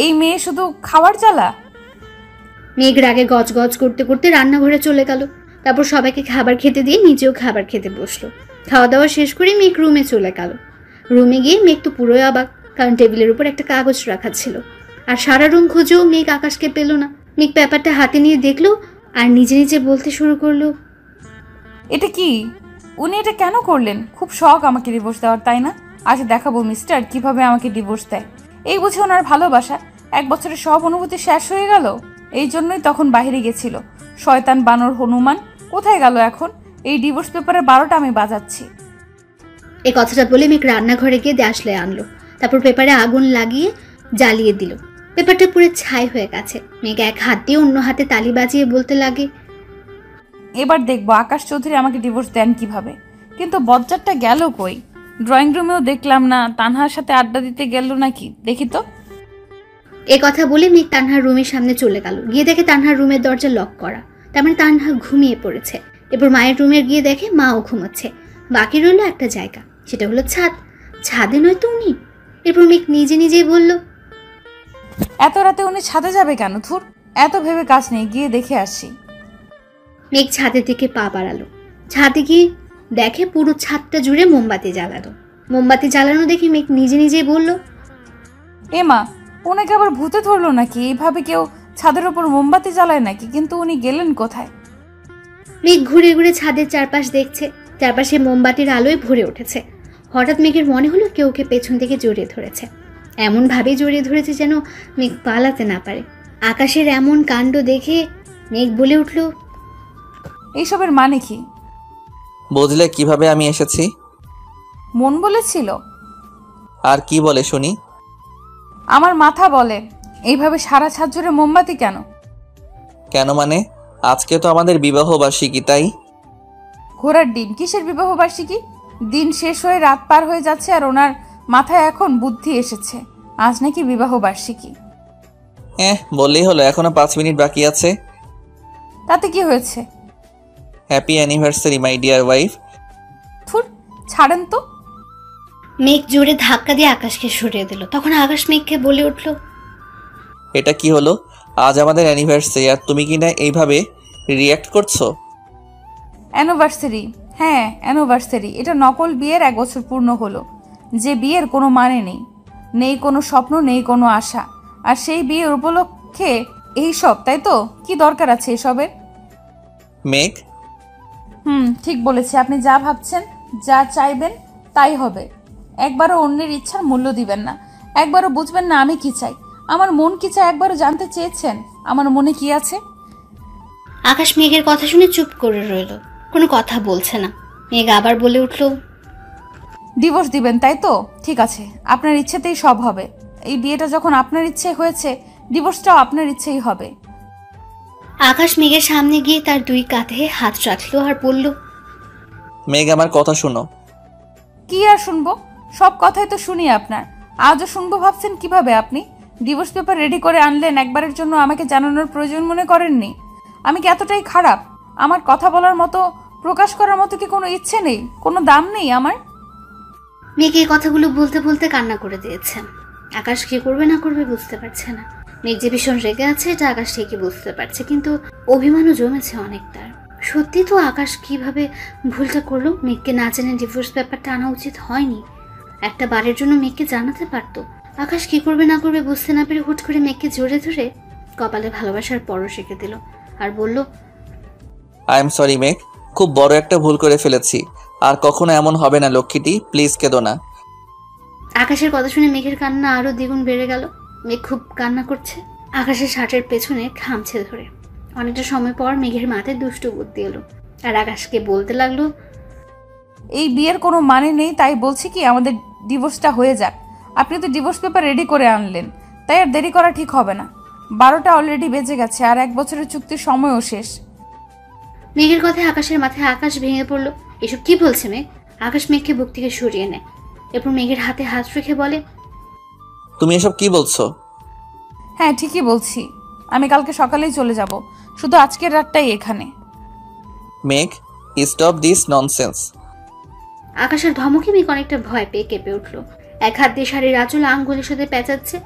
[SPEAKER 2] এই মেয়ে শুধু খাবার জ্বালা।
[SPEAKER 3] মেঘ রাগে গজ গজ করতে করতে রান্নাঘরে চলে গেল। তারপর সবাইকে খাবার খেতে দিয়ে নিজেও খাবার খেতে বসলো। খাওয়া দাওয়া শেষ করে মেঘ রুমে চলে গেল। রুমে গিয়ে মেঘ তো পুরোই অবাক, কারণ টেবিলের উপর একটা কাগজ রাখা ছিল। আর সারা রুম খুঁজেও মেঘ আকাশকে পেল না। মেঘ পেপারটা হাতে নিয়ে দেখলো আর নিজে নিজে বলতে শুরু করলো,
[SPEAKER 2] এটা কি? উনি এটা কেন করলেন? খুব শখ আমাকে ডিভোর্স দেওয়ার, তাই না? আজ দেখাবো মিস্টার কিভাবে আমাকে ডিভোর্স দেয়। এই বুঝে ওনার ভালোবাসা 1 বছরের সব অনুভূতি শেষ হয়ে গেল। এই জন্যই তখন বাইরে গেছিল। শয়তান বানর হনুমান কোথায় গেল এখন? এই ডিভোর্স পেপারের 12টা আমি বাজাচ্ছি।
[SPEAKER 3] এই কথাটা বলে মেঘ রান্নাঘরে গিয়ে দেশলাই আনলো। তারপর পেপারে আগুন লাগিয়ে জ্বালিয়ে দিল। পেপারটা পুরো ছাই হয়ে গেছে। মেঘ এক হাত দিয়ে অন্য হাতে তালি বাজিয়ে বলতে লাগে,
[SPEAKER 2] এবার দেখবো আকাশ চৌধুরী আমাকে ডিভোর্স দেন কিভাবে। কিন্তু বজ্জারটা গেল কই? ড্রয়িং রুমেও দেখলাম না। তানহার সাথে আড্ডা দিতে গেল নাকি? দেখি তো।
[SPEAKER 3] এই কথা বলে মেঘ তানহার রুমের সামনে চলে গেল। গিয়ে দেখে তানহার রুমের দরজা লক করা, তার মানে তানহা ঘুমিয়ে পড়েছে। এরপর মায়ের রুমে গিয়ে দেখে মাও ঘুমাচ্ছে। বাকি রইল একটা জায়গা, সেটা হলো ছাদ। ছাদে নয় তো উনি। এরপর মেঘ নিজে নিজেই বলল,
[SPEAKER 2] এত রাতে উনি ছাদে যাবে কেন? ধুর, এত ভেবে কাজ নেই, গিয়ে দেখে আসি।
[SPEAKER 3] মেঘ ছাদের দিকে পা বাড়ালো। ছাদে গিয়ে দেখে পুরো ছাদটা জুড়ে মোমবাতি জ্বালানো। মোমবাতি জ্বালানো দেখে মেঘ নিজে নিজেই বলল,
[SPEAKER 2] এ মা, ওনাকে আবার ভূতে ধরলো নাকি? এইভাবে কেউ ছাদের ওপর মোমবাতি জ্বালায় নাকি? কিন্তু উনি গেলেন কোথায়?
[SPEAKER 3] মেঘ ঘুরে ঘুরে ছাদের চারপাশ দেখছে। চারপাশে মোমবাতির আলোয় ভরে উঠেছে। হঠাৎ মেঘের মনে হলো কেউ ওকে পেছন থেকে জড়িয়ে ধরেছে। এমন ভাবে জড়িয়ে ধরেছে যেন মেঘ পালাতে না পারে। আকাশের এমন কাণ্ড দেখে মেঘ বলে উঠল,
[SPEAKER 2] এইসবের মানে কি?
[SPEAKER 1] বুঝলে কিভাবে আমি এসেছি?
[SPEAKER 2] মন বলেছিল।
[SPEAKER 1] আর কি বলে শুনি?
[SPEAKER 2] আমার মাথা বলে। এইভাবে সারা ছাদ জুড়ে মোমবাতি কেন?
[SPEAKER 1] কেন মানে? আজকে তো আমাদের বিবাহ বার্ষিকী, তাই?
[SPEAKER 2] ঘোড়ার ডিম, কিসের বিবাহ বার্ষিকী? দিন শেষ হয়ে রাত পার হয়ে যাচ্ছে আর ওনার মাথায় এখন বুদ্ধি এসেছে আজ নাকি বিবাহ বার্ষিকী।
[SPEAKER 1] বললেই হলো, এখনো 5 মিনিট বাকি আছে।
[SPEAKER 2] তাতে কি হয়েছে?
[SPEAKER 1] Happy anniversary my dear wife.
[SPEAKER 2] থুর, ছাড়েন তো।
[SPEAKER 3] মেঘ জোরে ধাক্কা দিয়ে আকাশকে সরিয়ে দিল। তখন আকাশ মেঘকে বলে উঠল,
[SPEAKER 1] এটা কি হলো? আজ আমাদের অ্যানিভার্সারি আর তুমি কি না এইভাবে রিয়্যাক্ট করছো?
[SPEAKER 2] অ্যানিভার্সারি? হ্যাঁ অ্যানিভার্সারি। এটা নকল বিয়ের 1 বছর পূর্ণ হলো, যে বিয়ের কোনো মানে নেই, নেই কোনো স্বপ্ন, নেই কোনো আশা। আর সেই বিয়ের উপলক্ষে এই সব, তাই তো? কি দরকার আছে এসবের?
[SPEAKER 1] মেঘ,
[SPEAKER 2] ঠিক বলেছি। আপনি যা ভাবছেন, যা চাইবেন তাই হবে। একবারও অন্যের ইচ্ছার মূল্য দিবেন না, একবারও বুঝবেন না আমি কি চাই, আমার মন কি চাই। একবারও জানতে চেয়েছেন আমার মনে কি আছে?
[SPEAKER 3] আকাশ মেঘের কথা শুনে চুপ করে রইল, কোনো কথা বলছে না। মেঘ আবার বলে উঠল,
[SPEAKER 2] ডিভোর্স দিবেন তাই তো? ঠিক আছে, আপনার ইচ্ছেতেই সব হবে। এই বিয়েটা যখন আপনার ইচ্ছে হয়েছে, ডিভোর্সটাও আপনার ইচ্ছেই হবে।
[SPEAKER 3] আকাশ মেঘের সামনে গিয়ে তার 2 কাঁধে হাত রাখলো আর বলল,
[SPEAKER 1] মেঘ আমার কথা শুনো।
[SPEAKER 2] কি আর শুনবো? সব কথাই তো শুনি আপনার। আজও শুনবো ভাবছেন কিভাবে? আপনি ডিভোর্স পেপার রেডি করে আনলেন, একবারের জন্য আমাকে জানানোর প্রয়োজন মনে করেননি? আমি কি এতটাই খারাপ? আমার কথা বলার মতো, প্রকাশ করার মতো কি কোনো ইচ্ছে নেই, কোনো দাম নেই আমার?
[SPEAKER 3] মেঘ এই কথাগুলো বলতে বলতে কান্না করে দিয়েছে। আকাশ কি করবে না করবে বুঝতে পারছে না। মেঘ যে ভীষণ রেগে আছে এটা আকাশ ঠিকই বুঝতে পারছে, কিন্তু অভিমানও জমেছে অনেক তার। সত্যি তো আকাশ কিভাবে ভুলটা করলো? মেঘকে না জেনে ডিভোর্স পেপারটা আনা উচিত হয়নি। একটা বারের জন্য মেঘকে জানাতে পারতো। আকাশ কি করবে না করবে বুঝতে না পেরে হুট করে মেঘকে জোরে ধরে কপালে ভালোবাসার পরশ রেখে দিল আর বলল,
[SPEAKER 1] আই এম সরি মেঘ, খুব বড় একটা ভুল করে ফেলেছি। আর কখনো এমন হবে না লক্ষ্মীটি, প্লিজ কেঁদো না।
[SPEAKER 3] আকাশের কথা শুনে মেঘের কান্না আরো দ্বিগুণ বেড়ে গেল। মেঘ খুব কান্না করছে, আকাশের শার্টের পেছনে খামছে ধরে। অনেকটা সময় পর মেঘের মাথায় দুষ্টু বুদ্ধি এলো আর আকাশকে বলতে লাগলো,
[SPEAKER 2] এই বিয়ের কোনো মানে নেই, তাই বলছি কি আমাদের ডিভোর্সটা হয়ে যাক। আপনি তো ডিভোর্স পেপার রেডি করে আনলেন, তাই আর দেরি করা ঠিক হবে না। 12টা অলরেডি বেজে গেছে আর 1 বছরের চুক্তির সময়ও শেষ।
[SPEAKER 3] মেঘের কথায় আকাশের মাথায় আকাশ ভেঙে পড়লো। এসব কি বলছে মেঘ? আকাশ মেঘকে বুক থেকে সরিয়ে নেয়, এরপর মেঘের হাতে হাত রেখে বলে,
[SPEAKER 1] তুমি এসব কি বলছো?
[SPEAKER 2] হ্যাঁ ঠিকই বলছি, আমি কালকে সকালেই চলে যাব, শুধু আজকের রাতটাই এখানে।
[SPEAKER 1] মেঘ, স্টপ দিস ননসেন্স।
[SPEAKER 3] আকাশের ধমকে মেঘ অনেকটা ভয় পেয়ে কেঁপে উঠলো। এক হাত দিয়ে শাড়ির আঁচল আঙ্গুলের সাথে পেঁচাচ্ছে,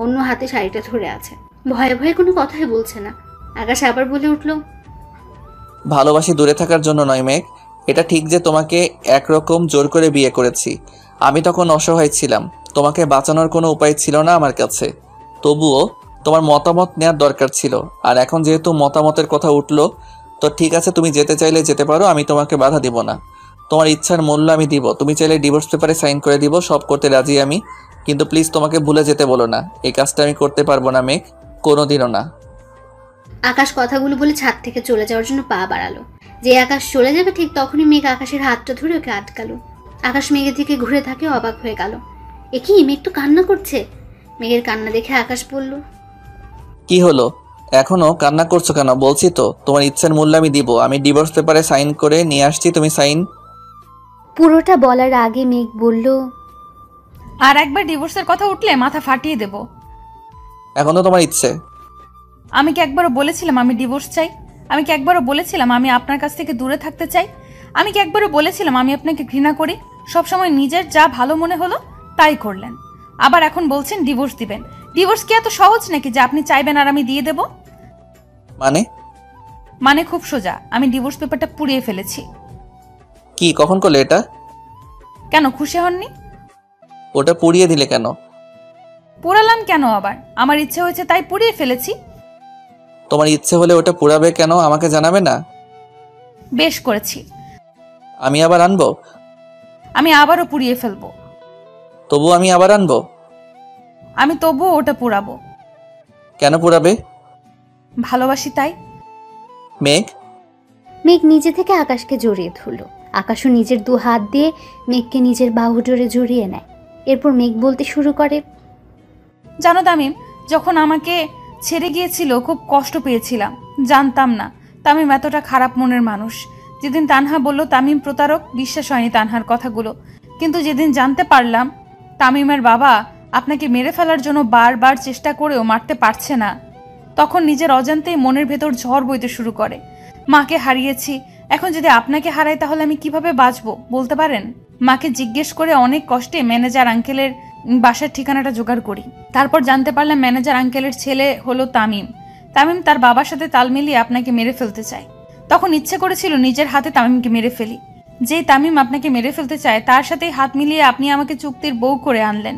[SPEAKER 3] অন্য হাতে শাড়িটা ধরে আছে। ভয়ে ভয়ে কোনো কথাই বলছে না। আকাশ আবার বলে উঠলো,
[SPEAKER 1] ভালোবাসি দূরে থাকার জন্য নয় মেঘ, এটা ঠিক যে তোমাকে একরকম জোর করে বিয়ে করেছি। আমি তখন অসহায় ছিলাম, তোমাকে বাঁচানোর কোনো উপায় ছিল না আমার কাছে। তবুও তোমার মতামত নেওয়ার দরকার ছিল। আর এখন যেহেতু মতামতের কথা উঠলো, তো ঠিক আছে, তুমি যেতে চাইলে যেতে পারো, আমি তোমাকে বাধা দিব না। তোমার ইচ্ছার মূল্য আমি দিব। তুমি চাইলে ডিভোর্স পেপারে সাইন করে দিব, সব করতে রাজি আমি। কিন্তু প্লিজ তোমাকে ভুলে যেতে বলো না, এই কাজটা আমি করতে পারবো না মেঘ, কোনোদিনও না।
[SPEAKER 3] আকাশ কথাগুলো বলে ছাদ থেকে চলে যাওয়ার জন্য পা বাড়ালো। যে আকাশ চলে যাবে ঠিক তখনই মেঘ আকাশের হাতটা ধরে ওকে আটকালো। আকাশ মেঘের দিকে ঘুরে থাকে, অবাক হয়ে গেল। এ কি, মেঘ তো কান্না করছে। মেঘের কান্না দেখে আকাশ বলল,
[SPEAKER 1] কি হলো, এখনো কান্না করছো কেন? বলছি তো তোমার ইচ্ছার মূল্য আমি দিব। আমি ডিভোর্স পেপারে সাইন করে নিয়ে আসছি, তুমি সাইন।
[SPEAKER 3] পুরোটা বলার আগে মেঘ বলল,
[SPEAKER 2] আর একবার ডিভোর্সের কথা উঠলে মাথা ফাটিয়ে দেব।
[SPEAKER 1] এখন তো তোমার ইচ্ছে।
[SPEAKER 2] আমি কি একবারও বলেছিলাম আমি ডিভোর্স চাই? আমি কি একবারও বলেছিলাম আমি আপনার কাছ থেকে দূরে থাকতে চাই? আমি কি একবারও বলেছিলাম আমি আপনাকে ঘৃণা করি? সবসময় নিজের যা ভালো মনে হলো তাই করলেন, আবার এখন বলছেন ডিভোর্স দিবেন। ডিভোর্স কি এত সহজ নাকি যে আপনি চাইবেন আর আমি দিয়ে দেব? মানে খুব সোজা, আমি ডিভোর্স পেপারটা পুড়িয়ে ফেলেছি।
[SPEAKER 1] কি, কখন করলে এটা?
[SPEAKER 2] কেন খুশি হননি?
[SPEAKER 1] ওটা পুড়িয়ে দিলে কেন?
[SPEAKER 2] পোড়ালাম কেন আবার? আমার ইচ্ছে হয়েছে তাই পুড়িয়ে ফেলেছি।
[SPEAKER 1] তোমার ইচ্ছে হলে ওটা পুড়াবে কেন, আমাকে জানাবে না?
[SPEAKER 2] বেশ করেছি।
[SPEAKER 1] আমি আবার আনবো?
[SPEAKER 2] আমি আবারও পুড়িয়ে ফেলবো।
[SPEAKER 1] তবু আমি আবার আনবো?
[SPEAKER 2] আমি তবুও ওটা পুড়াবো।
[SPEAKER 1] কেন পুড়াবে?
[SPEAKER 2] ভালোবাসি তাই।
[SPEAKER 1] মেঘ,
[SPEAKER 3] মেঘ নিজে থেকে আকাশকে জড়িয়ে ধরল। আকাশও নিজের 2 হাত দিয়ে মেঘকে নিজের বাহু জোরে জড়িয়ে নেয়। এরপর মেঘ বলতে শুরু করে,
[SPEAKER 2] জানো তামিম, যখন আমাকে ছেড়ে গিয়েছিল খুব কষ্ট পেয়েছিলাম। জানতাম না তামিম এতটা খারাপ মনের মানুষ। যেদিন তানহা বলল তামিম প্রতারক, বিশ্বাস হয়নি তানহার কথাগুলো। কিন্তু যেদিন জানতে পারলাম তামিমের বাবা আপনাকে মেরে ফেলার জন্য বারবার চেষ্টা করেও মারতে পারছে না, তখন নিজের অজান্তেই মনের ভেতর ঝড় বইতে শুরু করে। মাকে হারিয়েছি, এখন যদি আপনাকে হারাই তাহলে আমি কিভাবে বাঁচবো বলতে পারেন? মাকে জিজ্ঞেস করে অনেক কষ্টে ম্যানেজার আঙ্কেলের বাসার ঠিকানাটা জোগাড় করি। তারপর জানতে পারলাম ম্যানেজার আঙ্কেলের ছেলে হলো তামিম। তামিম তার বাবার সাথে তাল মিলিয়ে আপনাকে মেরে ফেলতে চায়। তখন ইচ্ছে করেছিল নিজের হাতে তামিমকে মেরে ফেলি। যেই তামিম আপনাকে মেরে ফেলতে চায় তার সাথেই হাত মিলিয়ে আপনি আমাকে চুক্তির বউ করে আনলেন।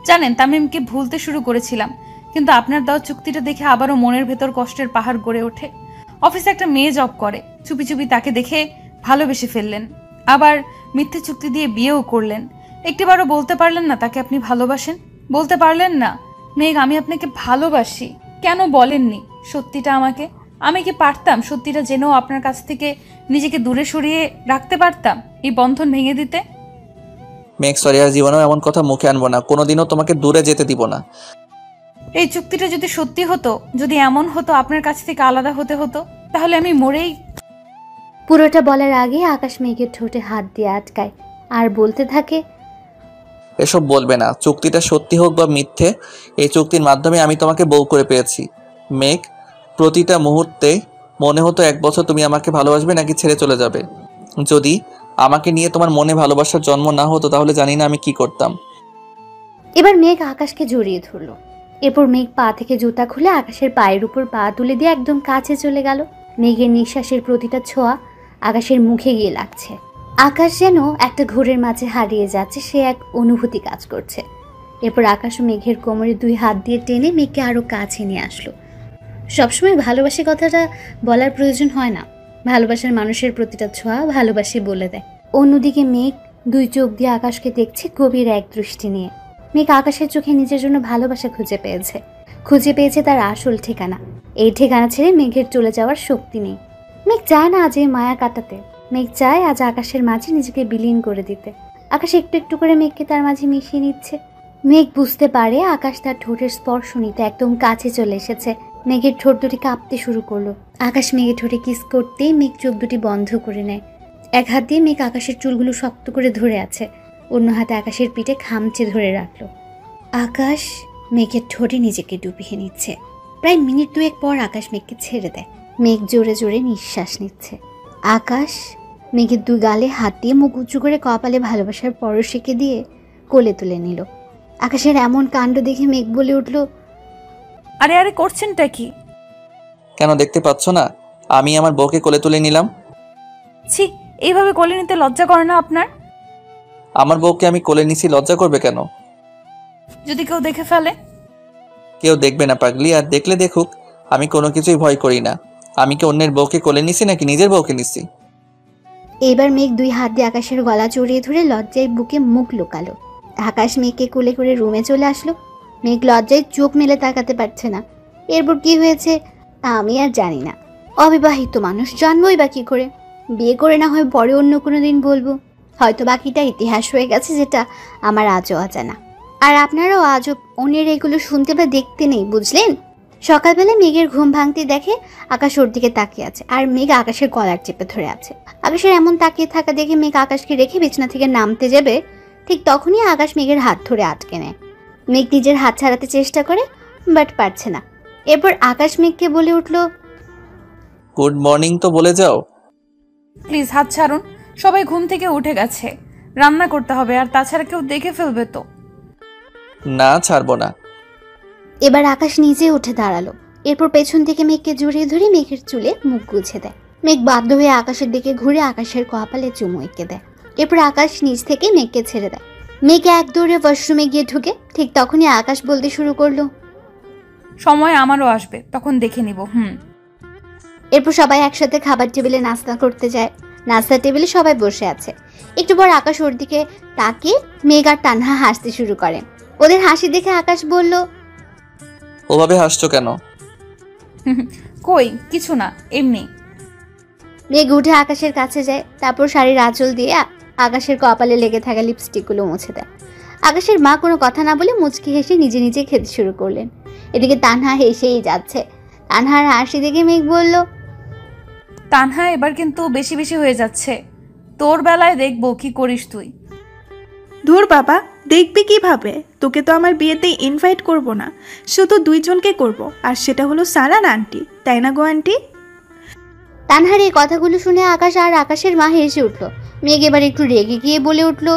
[SPEAKER 2] জানেন, তামিমকে ভুলতে শুরু করেছিলাম, কিন্তু আপনার দেওয়া চুক্তিটা দেখে আবারও মনের ভেতর কষ্টের পাহাড় গড়ে ওঠে। অফিসে একটা মেয়ে জব করে, চুপি চুপি তাকে দেখে ভালোবেসে ফেললেন, আবার মিথ্যে চুক্তি দিয়ে বিয়েও করলেন। একটিবারও বলতে পারলেন না তাকে আপনি ভালোবাসেন? বলতে পারলেন না, মেঘ আমি আপনাকে ভালোবাসি? কেন বলেননি সত্যিটা আমাকে? আমি কি পারতাম সত্যিটা জেনেও আপনার কাছ থেকে নিজেকে দূরে সরিয়ে রাখতে পারতাম, এই বন্ধন ভেঙে দিতে?
[SPEAKER 1] মেঘ সরি, আর জীবনেও এমন কথা মুখে আনবো না, কোনোদিনও তোমাকে দূরে যেতে দিব না।
[SPEAKER 2] এই চুক্তিটা যদি সত্যি হতো, যদি এমন হতো আপনার কাছ থেকে আলাদা হতে হতো, তাহলে আমি মরেই।
[SPEAKER 3] পুরোটা বলার আগে আকাশ মেঘের ঠোঁটে হাত দিয়ে আটকায় আর বলতে থাকে,
[SPEAKER 1] এসব বলবে না, চুক্তিটা সত্যি হোক বা মিথ্যে, এই চুক্তির মাধ্যমে আমি তোমাকে বউ করে পেয়েছি। মেঘ, প্রতিটা মুহূর্তে মনে হতো 1 বছর তুমি আমাকে ভালোবাসবে নাকি ছেড়ে চলে যাবে। যদি আমাকে নিয়ে তোমার মনে ভালোবাসার জন্ম না হতো তাহলে জানি না আমি কি করতাম।
[SPEAKER 3] এবার মেঘ আকাশকে জড়িয়ে ধরল। এরপর মেঘ পা থেকে জুতা খুলে আকাশের পায়ের উপর পা তুলে দিয়ে একদম কাছে চলে গেল। মেঘের নিঃশ্বাসের প্রতিটা ছোঁয়া আকাশের মুখে গিয়ে লাগছে। আকাশ যেন একটা ঘোরের মাঝে হারিয়ে যাচ্ছে, সে এক অনুভূতি কাজ করছে। এরপর আকাশ ও মেঘের কোমরে 2 হাত দিয়ে টেনে মেঘকে আরো কাছে নিয়ে আসলো। সবসময় ভালোবাসি কথাটা বলার প্রয়োজন হয় না, ভালোবাসার মানুষের প্রতিটা ছোঁয়া ভালোবাসি বলে দেয়। অন্যদিকে মেঘ 2 চোখ দিয়ে আকাশকে দেখছে গভীর এক দৃষ্টি নিয়ে। মেঘ আকাশের চোখে নিজের জন্য ভালোবাসা খুঁজে পেয়েছে তার আসল ঠিকানা। এই ঠিকানা ছেড়ে মেঘের চলে যাওয়ার শক্তি নেই। মেঘ চায় না আজ এই মায়া কাটাতে, মেঘ চায় আজ আকাশের মাঝে নিজেকে বিলীন করে দিতে। আকাশ একটু একটু করে মেঘকে তার মাঝে মিশিয়ে নিচ্ছে। মেঘ বুঝতে পারে আকাশ তার ঠোঁটের স্পর্শ নিতে একদম কাছে চলে এসেছে। মেঘের ঠোঁট দুটি কাঁপতে শুরু করলো। আকাশ মেঘের ঠোঁটে কিস করতেই মেঘ চোখ দুটি বন্ধ করে নেয়। এক হাত দিয়ে মেঘ আকাশের চুলগুলো শক্ত করে ধরে আছে, অন্য হাতে আকাশের পিঠে খামচে ধরে রাখলো। আকাশ মেঘের ঠোঁটে নিজেকে ডুবিয়ে নিচ্ছে। প্রায় মিনিট 2 পর আকাশ মেঘকে ছেড়ে দেয়। মেঘ জোরে জোরে নিঃশ্বাস নিচ্ছে। আকাশ মেঘের 2 গালে হাত দিয়ে মুখ উঁচু করে কপালে ভালোবাসার পরশ এঁকে দিয়ে কোলে তুলে নিল। আকাশের এমন কাণ্ড দেখে মেঘ বলে উঠল,
[SPEAKER 2] আরে আরে করছেনটা কি?
[SPEAKER 1] কেন দেখতে পাচ্ছ না আমি আমার বউকে কোলে তুলে নিলাম?
[SPEAKER 2] ছি, এইভাবে কোলে নিতে লজ্জা করে না আপনার?
[SPEAKER 1] আমার বউকে আমি কোলে নিছি, লজ্জা করবে কেন?
[SPEAKER 2] যদি কেউ দেখে ফেলে?
[SPEAKER 1] কেউ দেখবে না পাগলি, আর দেখলে দেখুক, আমি কোনো কিছুই ভয় করি না। আমি কি অন্যের বউকে কোলে নিছি নাকি নিজের বউকে নিছি?
[SPEAKER 3] এবার মেঘ 2 হাত দিয়ে আকাশের গলা জড়িয়ে ধরে লজ্জায় বুকে মুখ লুকালো। আকাশ মেঘকে কোলে করে রুমে চলে আসলো। মেঘ লজ্জায় চোখ মেলে তাকাতে পারছে না। এরপর কি হয়েছে আমি আর জানি না। অবিবাহিত মানুষ, জানবই বা কি করে? বিয়ে করে না হয় পরে অন্য কোনো দিন বলবো, হয়তো বাকিটা ইতিহাস হয়ে গেছে যেটা আমার আজও অজানা। আর আপনারাও আজও অন্যের এগুলো শুনতে বা দেখতে নেই, বুঝলেন? সকালবেলা মেঘের ঘুম ভাঙতে দেখে আকাশ ওর দিকে তাকিয়ে আছে, আর মেঘ আকাশের কলার চেপে ধরে আছে। আকাশের এমন তাকিয়ে থাকা দেখে মেঘ আকাশকে রেখে বিছানা থেকে নামতে যাবে, ঠিক তখনই আকাশ মেঘের হাত ধরে আটকে নেয়। মেঘ নিজের হাত ছাড়াতে চেষ্টা করে, বাট পারছে না। এরপর আকাশ মেঘকে বলে উঠল,
[SPEAKER 1] গুড মর্নিং তো বলে যাও।
[SPEAKER 2] প্লিজ হাত ছাড়ুন, সবাই ঘুম থেকে উঠে গেছে, রান্না করতে হবে, আর তাছাড়া কেউ দেখে ফেলবে তো।
[SPEAKER 1] না, ছাড়বো না।
[SPEAKER 3] এবার আকাশ নিজে উঠে দাঁড়ালো। এরপর পেছন থেকে মেঘকে জড়িয়ে ধরে মেঘের চুলে মুখ গুছে দেয়। মেঘ বাধ্য হয়ে আকাশের দিকে ঘুরে আকাশের কপালে চুমু এঁকে দেয়। এরপর আকাশ নিচ থেকে মেঘকে ছেড়ে দেয়। মেঘ এক দৌড়ে ওয়াশরুমে গিয়ে ঢুকে। ঠিক তখনই আকাশ বলতে শুরু করলো,
[SPEAKER 2] সময় আমারও আসবে, তখন দেখে নিব।
[SPEAKER 3] এরপর সবাই একসাথে খাবার টেবিলে নাস্তা করতে যায়। নাস্তা টেবিলে সবাই বসে আছে। একটু পর আকাশ ওর দিকে তাকিয়ে মেঘ আর তানহা হাসতে শুরু করে। ওদের হাসি দেখে আকাশ বলল,
[SPEAKER 1] ওভাবে হাসছো কেন?
[SPEAKER 2] কই কিছু না, এমনি।
[SPEAKER 3] মেঘ উঠে আকাশের কাছে যায়, তারপর শাড়ির আঁচল দিয়ে আকাশের কপালে লেগে থাকা লিপস্টিকগুলো মুছে দেয়। আকাশের মা কোনো কথা না বলে মুচকি হেসে নিজে নিজে খেতে শুরু করলেন। এদিকে তানহা হেসেই যাচ্ছে। তানহার হাসি দেখে মেঘ বলল,
[SPEAKER 2] তানহা এবার কিন্তু বেশি বেশি হয়ে যাচ্ছে, তোর বেলায় দেখবো কি করিস তুই।
[SPEAKER 4] ধুর বাবা, দেখবি কিভাবে? তোকে তো আমার বিয়েতে ইনভাইট করব না, শুধু দুইজনকে করব, আর সেটা হলো সারান আন্টি, তাই না গো আন্টি?
[SPEAKER 3] তানহার এই কথাগুলো শুনে আকাশ আর আকাশের মা হেসে উঠল। মেঘ এবার একটু রেগে গিয়ে বলে উঠল,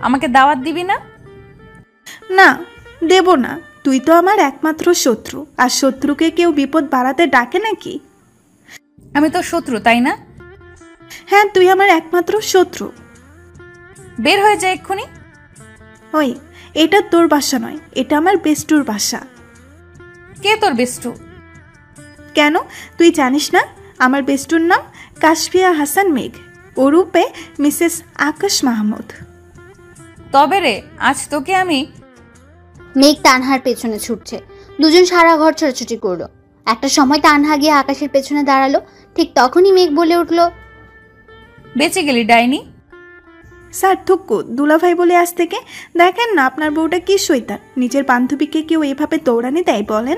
[SPEAKER 2] আমাকে দাওয়াত দিবি না?
[SPEAKER 4] না, দেব না। তুই তো আমার একমাত্র শত্রু, আর শত্রুকে কেউ বিপদ বাড়াতে ডাকে নাকি?
[SPEAKER 2] আমি তো শত্রু, তাই না?
[SPEAKER 4] হ্যাঁ, তুই আমার একমাত্র শত্রু।
[SPEAKER 2] বের হয়ে যায় এক্ষুনি।
[SPEAKER 4] ওই, এটা তোর বাসা নয়, এটা আমার বেস্টুর বাসা।
[SPEAKER 2] কে তোর বেস্টু?
[SPEAKER 4] কেন, তুই জানিস না? আমার বেস্টুর নাম কাশফিয়া হাসান মেঘ, ওরূপে মিসেস আকাশ মাহমুদ।
[SPEAKER 2] তবে রে, আজ তোকে আমি।
[SPEAKER 3] মেঘ তানহার পেছনে ছুটছে। দুজন সারা ঘর ছোটাছুটি করলো। একটা সময় তানহা গিয়ে আকাশের পেছনে দাঁড়ালো। ঠিক তখনই মেঘ বলে উঠল,
[SPEAKER 2] বেঁচে গেলি ডাইনি।
[SPEAKER 4] স্যার থুক্কু, দুলাভাই বলে আজ থেকে। দেখেন না আপনার বউটা কি শৈতান, নিজের বান্ধবীকে কেউ এভাবে দৌড়ানি দেয় বলেন?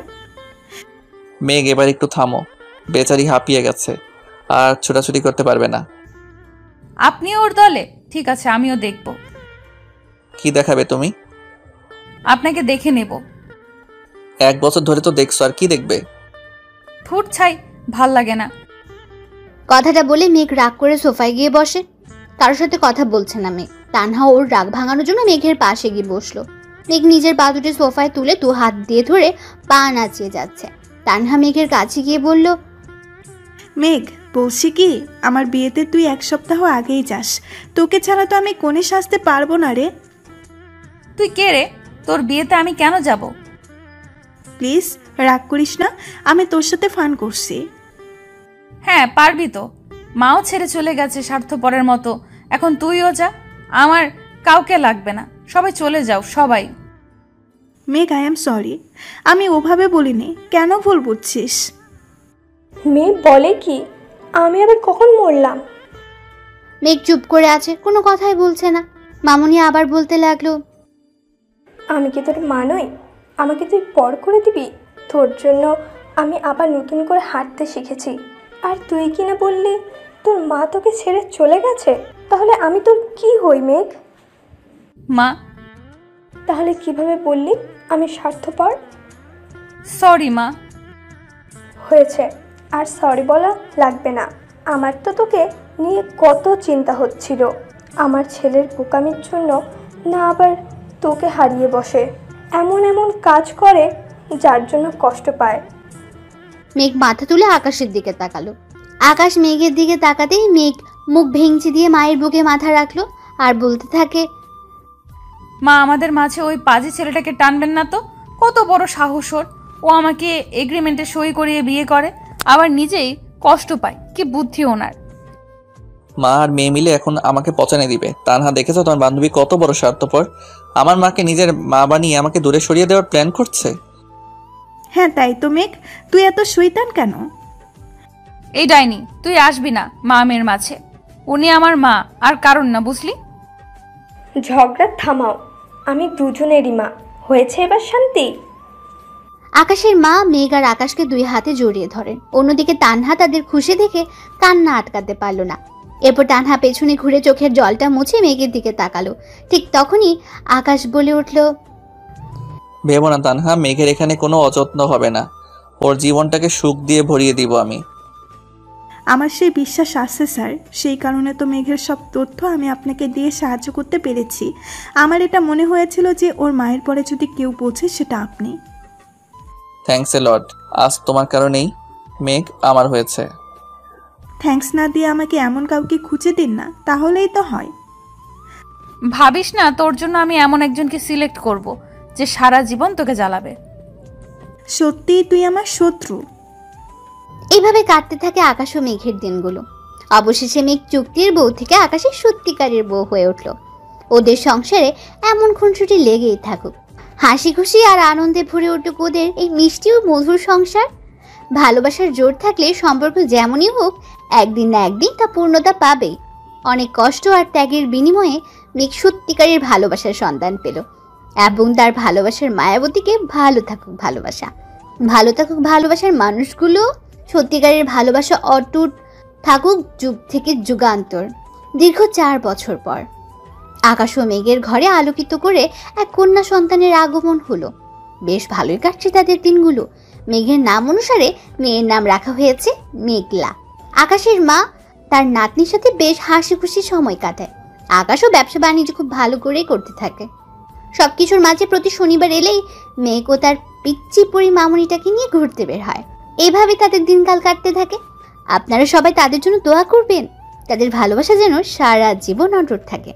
[SPEAKER 1] মেঘ এবার একটু থামো, বেচারি হাঁপিয়ে গেছে, আর ছোটাছুটি করতে পারবে না।
[SPEAKER 2] আপনিও ওর দলে? ঠিক আছে, আমিও দেখব।
[SPEAKER 1] কি দেখাবে তুমি?
[SPEAKER 2] আপনাকে দেখে নেব।
[SPEAKER 1] 1 বছর ধরে তো দেখছো, আর কি দেখবে?
[SPEAKER 2] ঠোঁট ছাই, ভাল লাগে না।
[SPEAKER 3] কথাটা বলে মেঘ রাগ করে সোফায় গিয়ে বসে। কারোর সাথে কথা বলছে না মেঘ। তানহা ওর রাগ ভাঙানোর জন্য মেঘের পাশে গিয়ে বসলো। মেঘ নিজের পা দুটি সোফায় তুলে 2 হাত দিয়ে ধরে পা নাচিয়ে যাচ্ছে। তানহা মেঘের কাছে গিয়ে বলল,
[SPEAKER 4] মেঘ, বলছি কি, আমার বিয়েতে তুই 1 সপ্তাহ আগেই যাস। তোকে ছাড়া তো আমি কোণে সাজতে পারবো না রে।
[SPEAKER 2] তুই কে রে? তোর বিয়েতে আমি কেন যাব?
[SPEAKER 4] প্লিজ রাগ করিস না, আমি তোর সাথে ফান করছি।
[SPEAKER 2] হ্যাঁ পারবি তো, মাও ছেড়ে চলে গেছে স্বার্থপরের মতো, এখন তুইও যা। আমার কাউকে লাগবে না, সবাই চলে যাও, সবাই।
[SPEAKER 4] মেঘ, আই এম সরি, আমি ওভাবে বলিনি, কেন ভুল বুঝছিস?
[SPEAKER 5] মেয়ে বলে কি? আমি আবার কখন মরলাম?
[SPEAKER 3] মেঘ চুপ করে আছে, কোনো কথাই বলছে না। মামুনি আবার বলতে লাগলো,
[SPEAKER 5] আমি কি তোর মা নই? আমাকে তুই পর করে দিবি? তোর জন্য আমি আবার নতুন করে হাঁটতে শিখেছি, আর তুই কি না বললি তোর মা তোকে ছেড়ে চলে গেছে? তাহলে আমি তোর কি হই মেঘ?
[SPEAKER 2] মা।
[SPEAKER 5] তাহলে কিভাবে বললি আমি স্বার্থপর?
[SPEAKER 2] সরি মা।
[SPEAKER 5] হয়েছে, আর সরি বলা লাগবে না। আমার তো তোকে নিয়ে কত চিন্তা হচ্ছিল, আমার ছেলের বোকামির জন্য না আবার তোকে হারিয়ে বসে, এমন এমন কাজ করে যার জন্য কষ্ট পায়।
[SPEAKER 3] মেঘ মাথা তুলে আকাশের দিকে তাকালো। আকাশ মেঘের দিকে তাকাতেই মেঘ মুখ ভেঙচি দিয়ে মায়ের বুকে মাথা রাখলো আর বলতে থাকে,
[SPEAKER 2] মা, আমাদের মাঝে ওই পাজি ছেলেটাকে টানবেন না তো। কত বড় সাহস ওর! ও আমাকে এগ্রিমেন্টে সই করিয়ে বিয়ে করে, আবার নিজেই কষ্ট পায়। কি বুদ্ধি ওনার!
[SPEAKER 1] মা আর মেয়ে মিলে এখন আমাকে পচানে দিবে। তানহা, দেখেছো তোমার বান্ধবী কত বড় স্বার্থপর? আমার মাকে নিজের মা বানিয়ে আমাকে দূরে সরিয়ে দেওয়ার প্ল্যান করছে।
[SPEAKER 4] হ্যাঁ তাই তো মেঘ, তুই এত শৈতান কেন?
[SPEAKER 2] এই ডাইনি, তুই আসবি না মা মেয়ের মাঝে। উনি আমার মা, আর কারণ না, বুঝলি?
[SPEAKER 5] ঝগড়া থামাও, আমি দুজনেরই মা। হয়েছে এবার শান্তি?
[SPEAKER 3] আকাশের মা মেঘ আর আকাশকে 2 হাতে জড়িয়ে ধরেন। অন্যদিকে তানহা তাদের খুশি দেখে কান্না আটকাতে পারল না। এরপর তানহা পেছনে ঘুরে চোখের জলটা মুছে মেঘের দিকে তাকালো। ঠিক তখনই আকাশ বলে উঠল,
[SPEAKER 1] ভেবো না তানহা, মেঘের এখানে কোনো অযত্ন হবে না। ওর জীবনটাকে সুখ দিয়ে ভরিয়ে দিব আমি।
[SPEAKER 4] আমার সেই বিশ্বাস আছে স্যার, সেই কারণে তো মেঘের সব তথ্য আমি আপনাকে দিয়ে সাহায্য করতে পেরেছি। আমার এটা মনে হয়েছিল যে ওর মায়ের পরে যদি কেউ বোঝে সেটা আপনি।
[SPEAKER 1] থ্যাঙ্কস এ লট। আজ তোমার কারণেই মেঘ আমার হয়েছে।
[SPEAKER 4] থ্যাঙ্কস না দিয়ে আমাকে এমন কাউকে খুঁজে দিন না, তাহলেই তো হয়।
[SPEAKER 2] ভাবিস না তোর জন্য আমি এমন একজনকে সিলেক্ট করব যে সারা জীবন তোকে জ্বালাবে।
[SPEAKER 4] সত্যিই তুই আমার শত্রু।
[SPEAKER 3] এইভাবে কাটতে থাকে আকাশ ও মেঘের দিনগুলো। অবশেষে মেঘ চুক্তির বউ থেকে আকাশের সত্যিকারের বউ হয়ে উঠল। ওদের সংসারে এমন খুনসুটি লেগেই থাকুক, হাসি খুশি আর আনন্দে ভরে উঠুক ওদের এই মিষ্টি ও মধুর সংসার। ভালোবাসার জোর থাকলে সম্পর্ক যেমনই হোক একদিন না একদিন তা পূর্ণতা পাবেই। অনেক কষ্ট আর ত্যাগের বিনিময়ে মেঘ সত্যিকারের ভালোবাসার সন্ধান পেল এবং তার ভালোবাসার মায়াবতীকে ভালো থাকুক ভালোবাসা, ভালো থাকুক ভালোবাসার মানুষগুলো, সত্যিকারের ভালোবাসা অটুট থাকুক যুগ থেকে যুগান্তর। দীর্ঘ 4 বছর পর আকাশ ও মেঘের ঘরে আলোকিত করে এক কন্যা সন্তানের আগমন হলো। বেশ ভালোই কাটছে তাদের দিনগুলো। মেঘের নাম অনুসারে মেয়ের নাম রাখা হয়েছে মেঘলা। আকাশের মা তার নাতনির সাথে বেশ হাসি খুশি সময় কাটায়। আকাশও ব্যবসা বাণিজ্য খুব ভালো করেই করতে থাকে। সবকিছুর মাঝে প্রতি শনিবার এলেই মেঘ ও তার পিচ্চি পরি মামুনিটাকে নিয়ে ঘুরতে বের হয়। এইভাবে তাদের দিনকাল কাটতে থাকে। আপনারা সবাই তাদের জন্য দোয়া করবেন, তাদের ভালোবাসা যেন সারা জীবন অটুট থাকে।